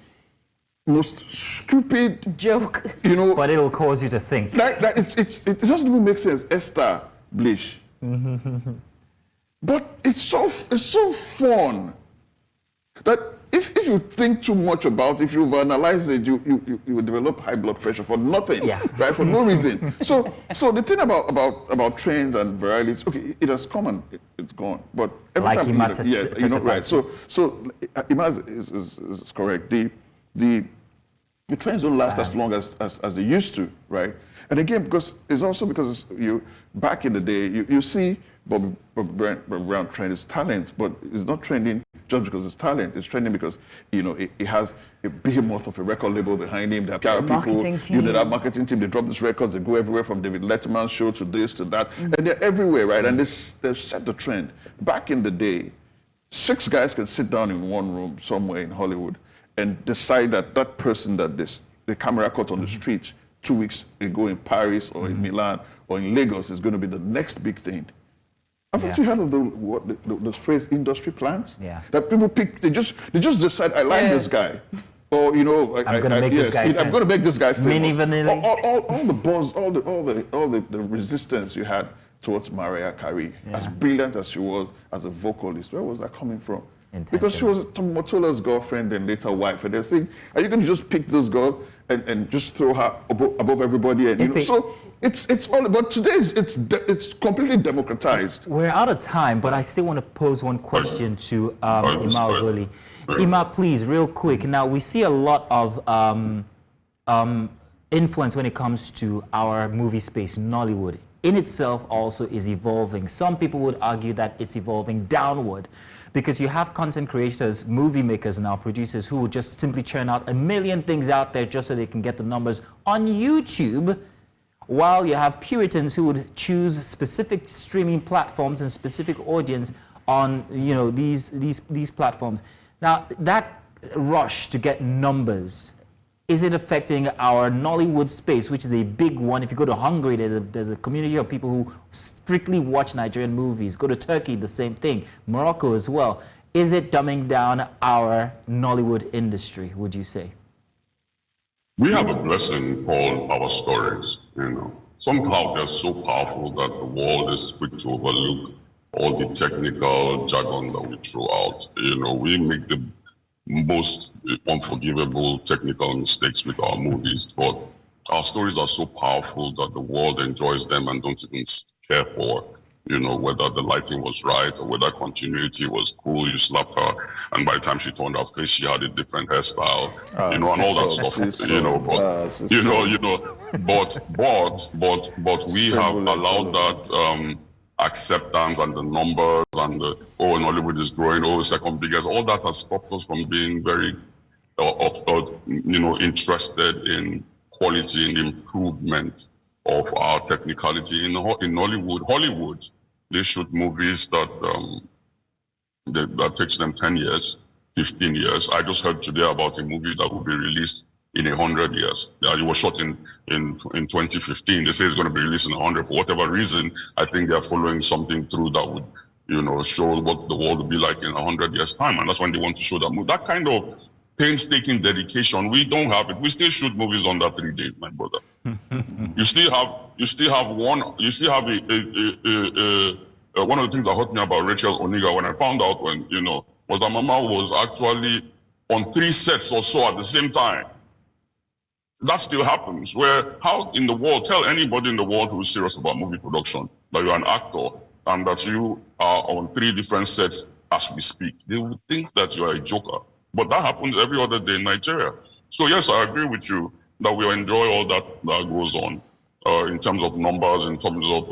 most stupid joke. But it'll cause you to think. It doesn't even make sense. Established. But it's so fun that if you think too much about it, if you analyze it, you will develop high blood pressure for nothing, right? For no reason. So the thing about trends and varieties, okay, it has come and it's gone. But every time, right? So Ima is correct. The trends don't last as long as they used to, right? And again, because back in the day, you see Bobby Brown trend is talent, but it's not trending just because it's talent. It's trending because, it has a behemoth of a record label behind him. They have people, that marketing team, they drop these records, they go everywhere from David Letterman's show to this to that, and they're everywhere, right? And they've set the trend. Back in the day, 6 guys could sit down in one room somewhere in Hollywood and decide that person that the camera caught on the street 2 weeks ago in Paris or in Milan or in Lagos is going to be the next big thing. Haven't you heard of the phrase industry plans? Yeah. That people pick, they just decide, I like this guy. Or, you know, I'm going to make this guy I'm going to make this guy famous. Mini vanilla. All the buzz, all the resistance you had towards Mariah Carey, as brilliant as she was as a vocalist, where was that coming from? Because she was Motola's girlfriend and later wife. And they're saying, are you going to just pick this girl and just throw her above everybody? And, you know, so it's all about today. It's completely democratized. We're out of time, but I still want to pose one question to Ima Ogoli. Ima, please, real quick. Now, we see a lot of influence when it comes to our movie space. Nollywood in itself also is evolving. Some people would argue that it's evolving downward, because you have content creators, movie makers now, producers who will just simply churn out a million things out there just so they can get the numbers on YouTube, while you have Puritans who would choose specific streaming platforms and specific audience on, you know, these platforms. Now, that rush to get numbers, is it affecting our Nollywood space, which is a big one? If you go to Hungary, there's a community of people who strictly watch Nigerian movies. Go to Turkey, the same thing. Morocco as well. Is it dumbing down our Nollywood industry, would you say? We have a blessing called our stories, you know. Somehow they're so powerful that the world is quick to overlook all the technical jargon that we throw out. You know, we make the most unforgivable technical mistakes with our movies, but our stories are so powerful that the world enjoys them and don't even care for, you know, whether the lighting was right or whether continuity was cool. You slapped her, and by the time she turned her face, she had a different hairstyle, you know, and all that stuff, you know. But we have allowed that acceptance and the numbers and the, oh, Nollywood is growing, oh, second biggest, all that has stopped us from being very, you know, interested in quality and improvement of our technicality. In Hollywood, they shoot movies that that takes them 10 years, 15 years. I just heard today about a movie that will be released in 100 years. It was shot in 2015. They say it's going to be released in 100. For whatever reason, I think they're following something through that would, you know, show what the world will be like in 100 years' time. And that's when they want to show that movie. That kind of painstaking dedication, we don't have it. We still shoot movies under 3 days, my brother. You still have one of the things that hurt me about Rachel Oniga when I found out, when, you know, was that Mama was actually on 3 sets or so at the same time. That still happens. Where, how in the world, tell anybody in the world who's serious about movie production that you're an actor and that you are on 3 different sets as we speak. They would think that you are a joker. But that happens every other day in Nigeria. So yes, I agree with you that we enjoy all that goes on in terms of numbers, in terms of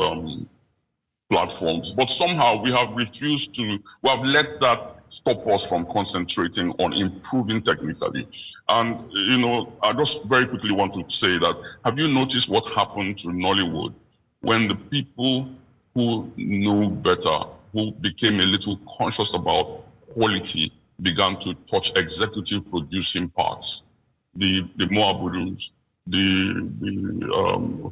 platforms. But somehow we have let that stop us from concentrating on improving technically. And, you know, I just very quickly want to say that, have you noticed what happened to Nollywood when the people who knew better, who became a little conscious about quality, began to touch executive producing parts? The Moabudus, the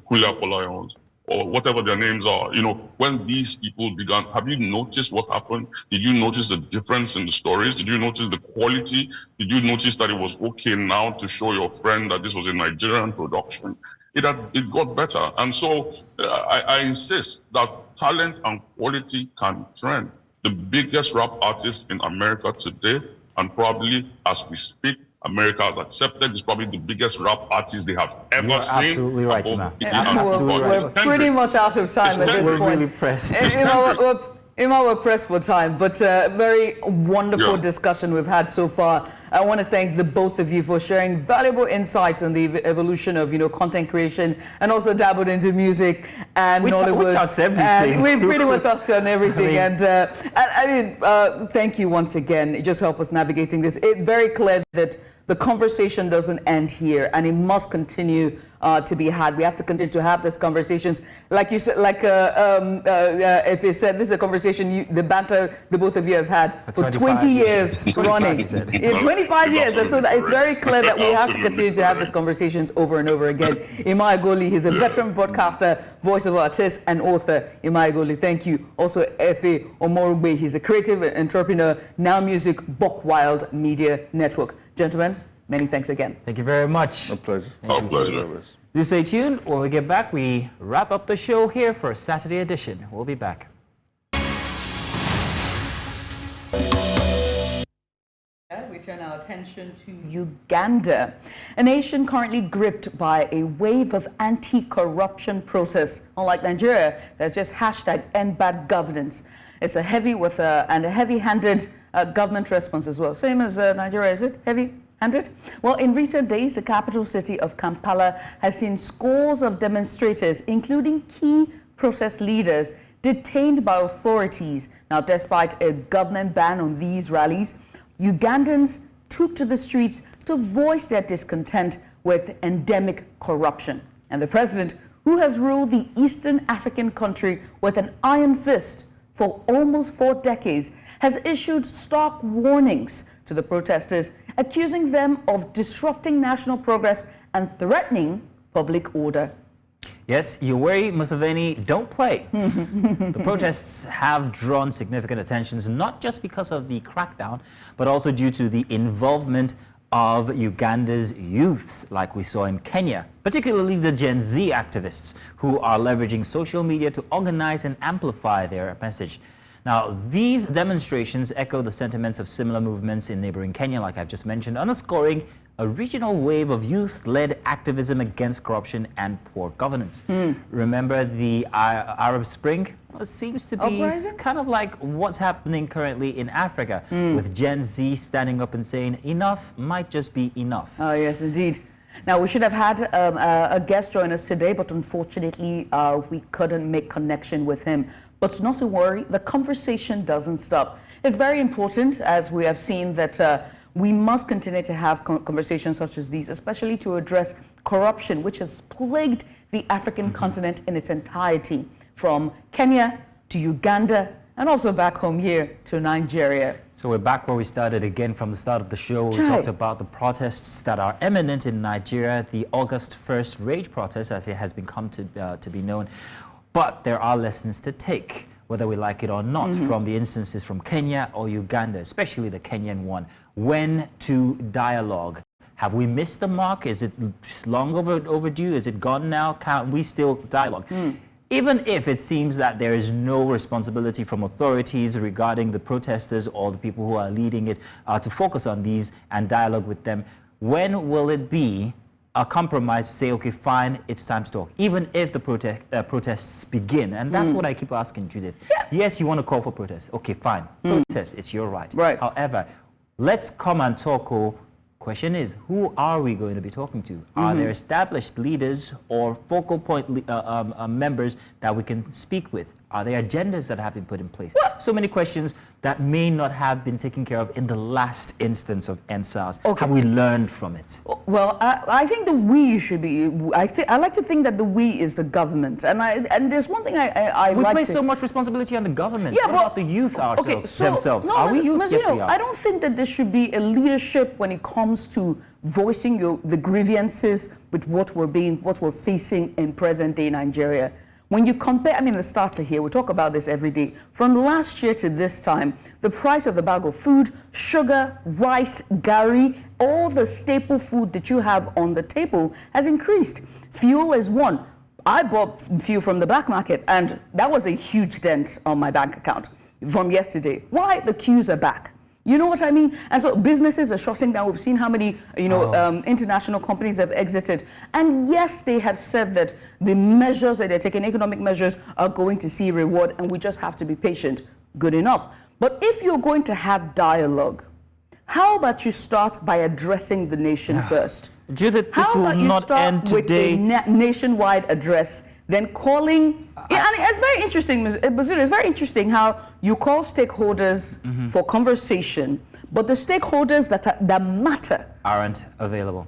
Kulia Folions, or whatever their names are, you know, when these people began, have you noticed what happened? Did you notice the difference in the stories? Did you notice the quality? Did you notice that it was okay now to show your friend that this was a Nigerian production? It got better. And so I insist that talent and quality can trend. The biggest rap artist in America today, and probably as we speak, America has accepted, is probably the biggest rap artist they have ever You're seen. Absolutely right, Ima. We're pretty much out of time at this point. We're really pressed. Ima, we're pressed for time, but very wonderful discussion we've had so far. I want to thank the both of you for sharing valuable insights on the evolution of, you know, content creation, and also dabbled into music and Nollywood. We touched everything. We pretty much touched on everything. I mean, thank you once again. It just helped us navigating this. It's very clear that the conversation doesn't end here, and it must continue to be had. We have to continue to have these conversations. Like you said, if you said, this is a conversation, the banter the both of you have had for 20 years running. 25 years. And so it's very clear that we have to continue to have these conversations over and over again. Imai Goli, he's a veteran broadcaster, voice of artist, and author. Imai Goli, thank you. Also, Efe Omorugbe, he's a creative entrepreneur, Now Music, Buckwild Media Network. Gentlemen, many thanks again. Thank you very much. A pleasure. Our pleasure. Do stay tuned. When we get back, we wrap up the show here for Saturday edition. We'll be back. We turn our attention to Uganda, a nation currently gripped by a wave of anti-corruption protests. Unlike Nigeria, there's just #EndBadGovernance. It's a heavy-handed government response as well. Same as Nigeria, is it? Heavy-handed? Well, in recent days, the capital city of Kampala has seen scores of demonstrators, including key protest leaders, detained by authorities. Now, despite a government ban on these rallies, Ugandans took to the streets to voice their discontent with endemic corruption. And the president, who has ruled the Eastern African country with an iron fist for almost 4 decades, has issued stark warnings to the protesters, accusing them of disrupting national progress and threatening public order. Yes, Yoweri Museveni, don't play. The protests have drawn significant attentions, not just because of the crackdown, but also due to the involvement of Uganda's youths, like we saw in Kenya, particularly the Gen Z activists who are leveraging social media to organize and amplify their message. Now, these demonstrations echo the sentiments of similar movements in neighboring Kenya, like I've just mentioned, underscoring a regional wave of youth-led activism against corruption and poor governance. Remember the Arab Spring? Well, it seems to be kind of like what's happening currently in Africa, with Gen Z standing up and saying enough might just be enough. Oh, yes, indeed. Now, we should have had a guest join us today, but unfortunately, we couldn't make connection with him. But not to worry, the conversation doesn't stop. It's very important, as we have seen, that we must continue to have conversations such as these, especially to address corruption, which has plagued the African continent in its entirety, from Kenya to Uganda, and also back home here to Nigeria. So we're back where we started again from the start of the show. We talked about the protests that are imminent in Nigeria, the August 1st rage protest, as it has become to be known. But there are lessons to take, whether we like it or not, from the instances from Kenya or Uganda, especially the Kenyan one. When to dialogue? Have we missed the mark? Is it long overdue? Is it gone now? Can we still dialogue? Even if it seems that there is no responsibility from authorities regarding the protesters or the people who are leading it to focus on these and dialogue with them, when will it be a compromise to say, okay, fine, it's time to talk, even if the protests begin? And that's what I keep asking Judith. Yes, you want to call for protests. Okay, fine. Protest, it's your right. However, let's come and talk. Question is, who are we going to be talking to? Are there established leaders or focal point members that we can speak with? Are there agendas that have been put in place? So many questions that may not have been taken care of in the last instance of NSAS. Have we learned from it? Well, I think the we should be. I like to think that the we is the government, and there's one thing I we like place so much responsibility on the government. Yeah, what about the youth themselves? No, are we youth? Mazino, Yes, we are. I don't think that there should be a leadership when it comes to voicing the grievances with what we're facing in present-day Nigeria. When you compare, I mean, the starter here, we talk about this every day. From last year to this time, the price of the bag of food, sugar, rice, gari, all the staple food that you have on the table has increased. Fuel is one. I bought fuel from the black market, and that was a huge dent on my bank account from yesterday. Why? The queues are back. You know what I mean? And so businesses are shutting down. We've seen how many, international companies have exited. And yes, they have said that the measures that they're taking, economic measures, are going to see reward, and we just have to be patient. Good enough. But if you're going to have dialogue, how about you start by addressing the nation first? Judith, this will not end today. With a nationwide address, then calling. And it's very interesting, Bazil, it's very interesting how you call stakeholders for conversation, but the stakeholders that matter aren't available.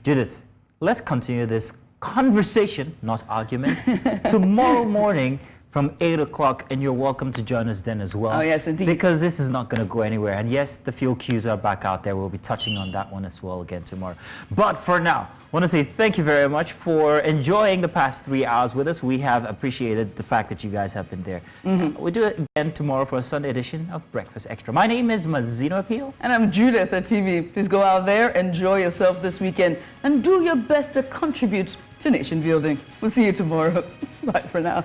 Judith, let's continue this conversation, not argument, tomorrow morning from 8 o'clock, and you're welcome to join us then as well. Oh, yes, indeed. Because this is not going to go anywhere. And yes, the fuel queues are back out there. We'll be touching on that one as well again tomorrow. But for now, I want to say thank you very much for enjoying the past 3 hours with us. We have appreciated the fact that you guys have been there. We'll do it again tomorrow for a Sunday edition of Breakfast Extra. My name is Mazino Appeal. And I'm Judith at TV. Please go out there, enjoy yourself this weekend, and do your best to contribute to nation building. We'll see you tomorrow. Bye for now.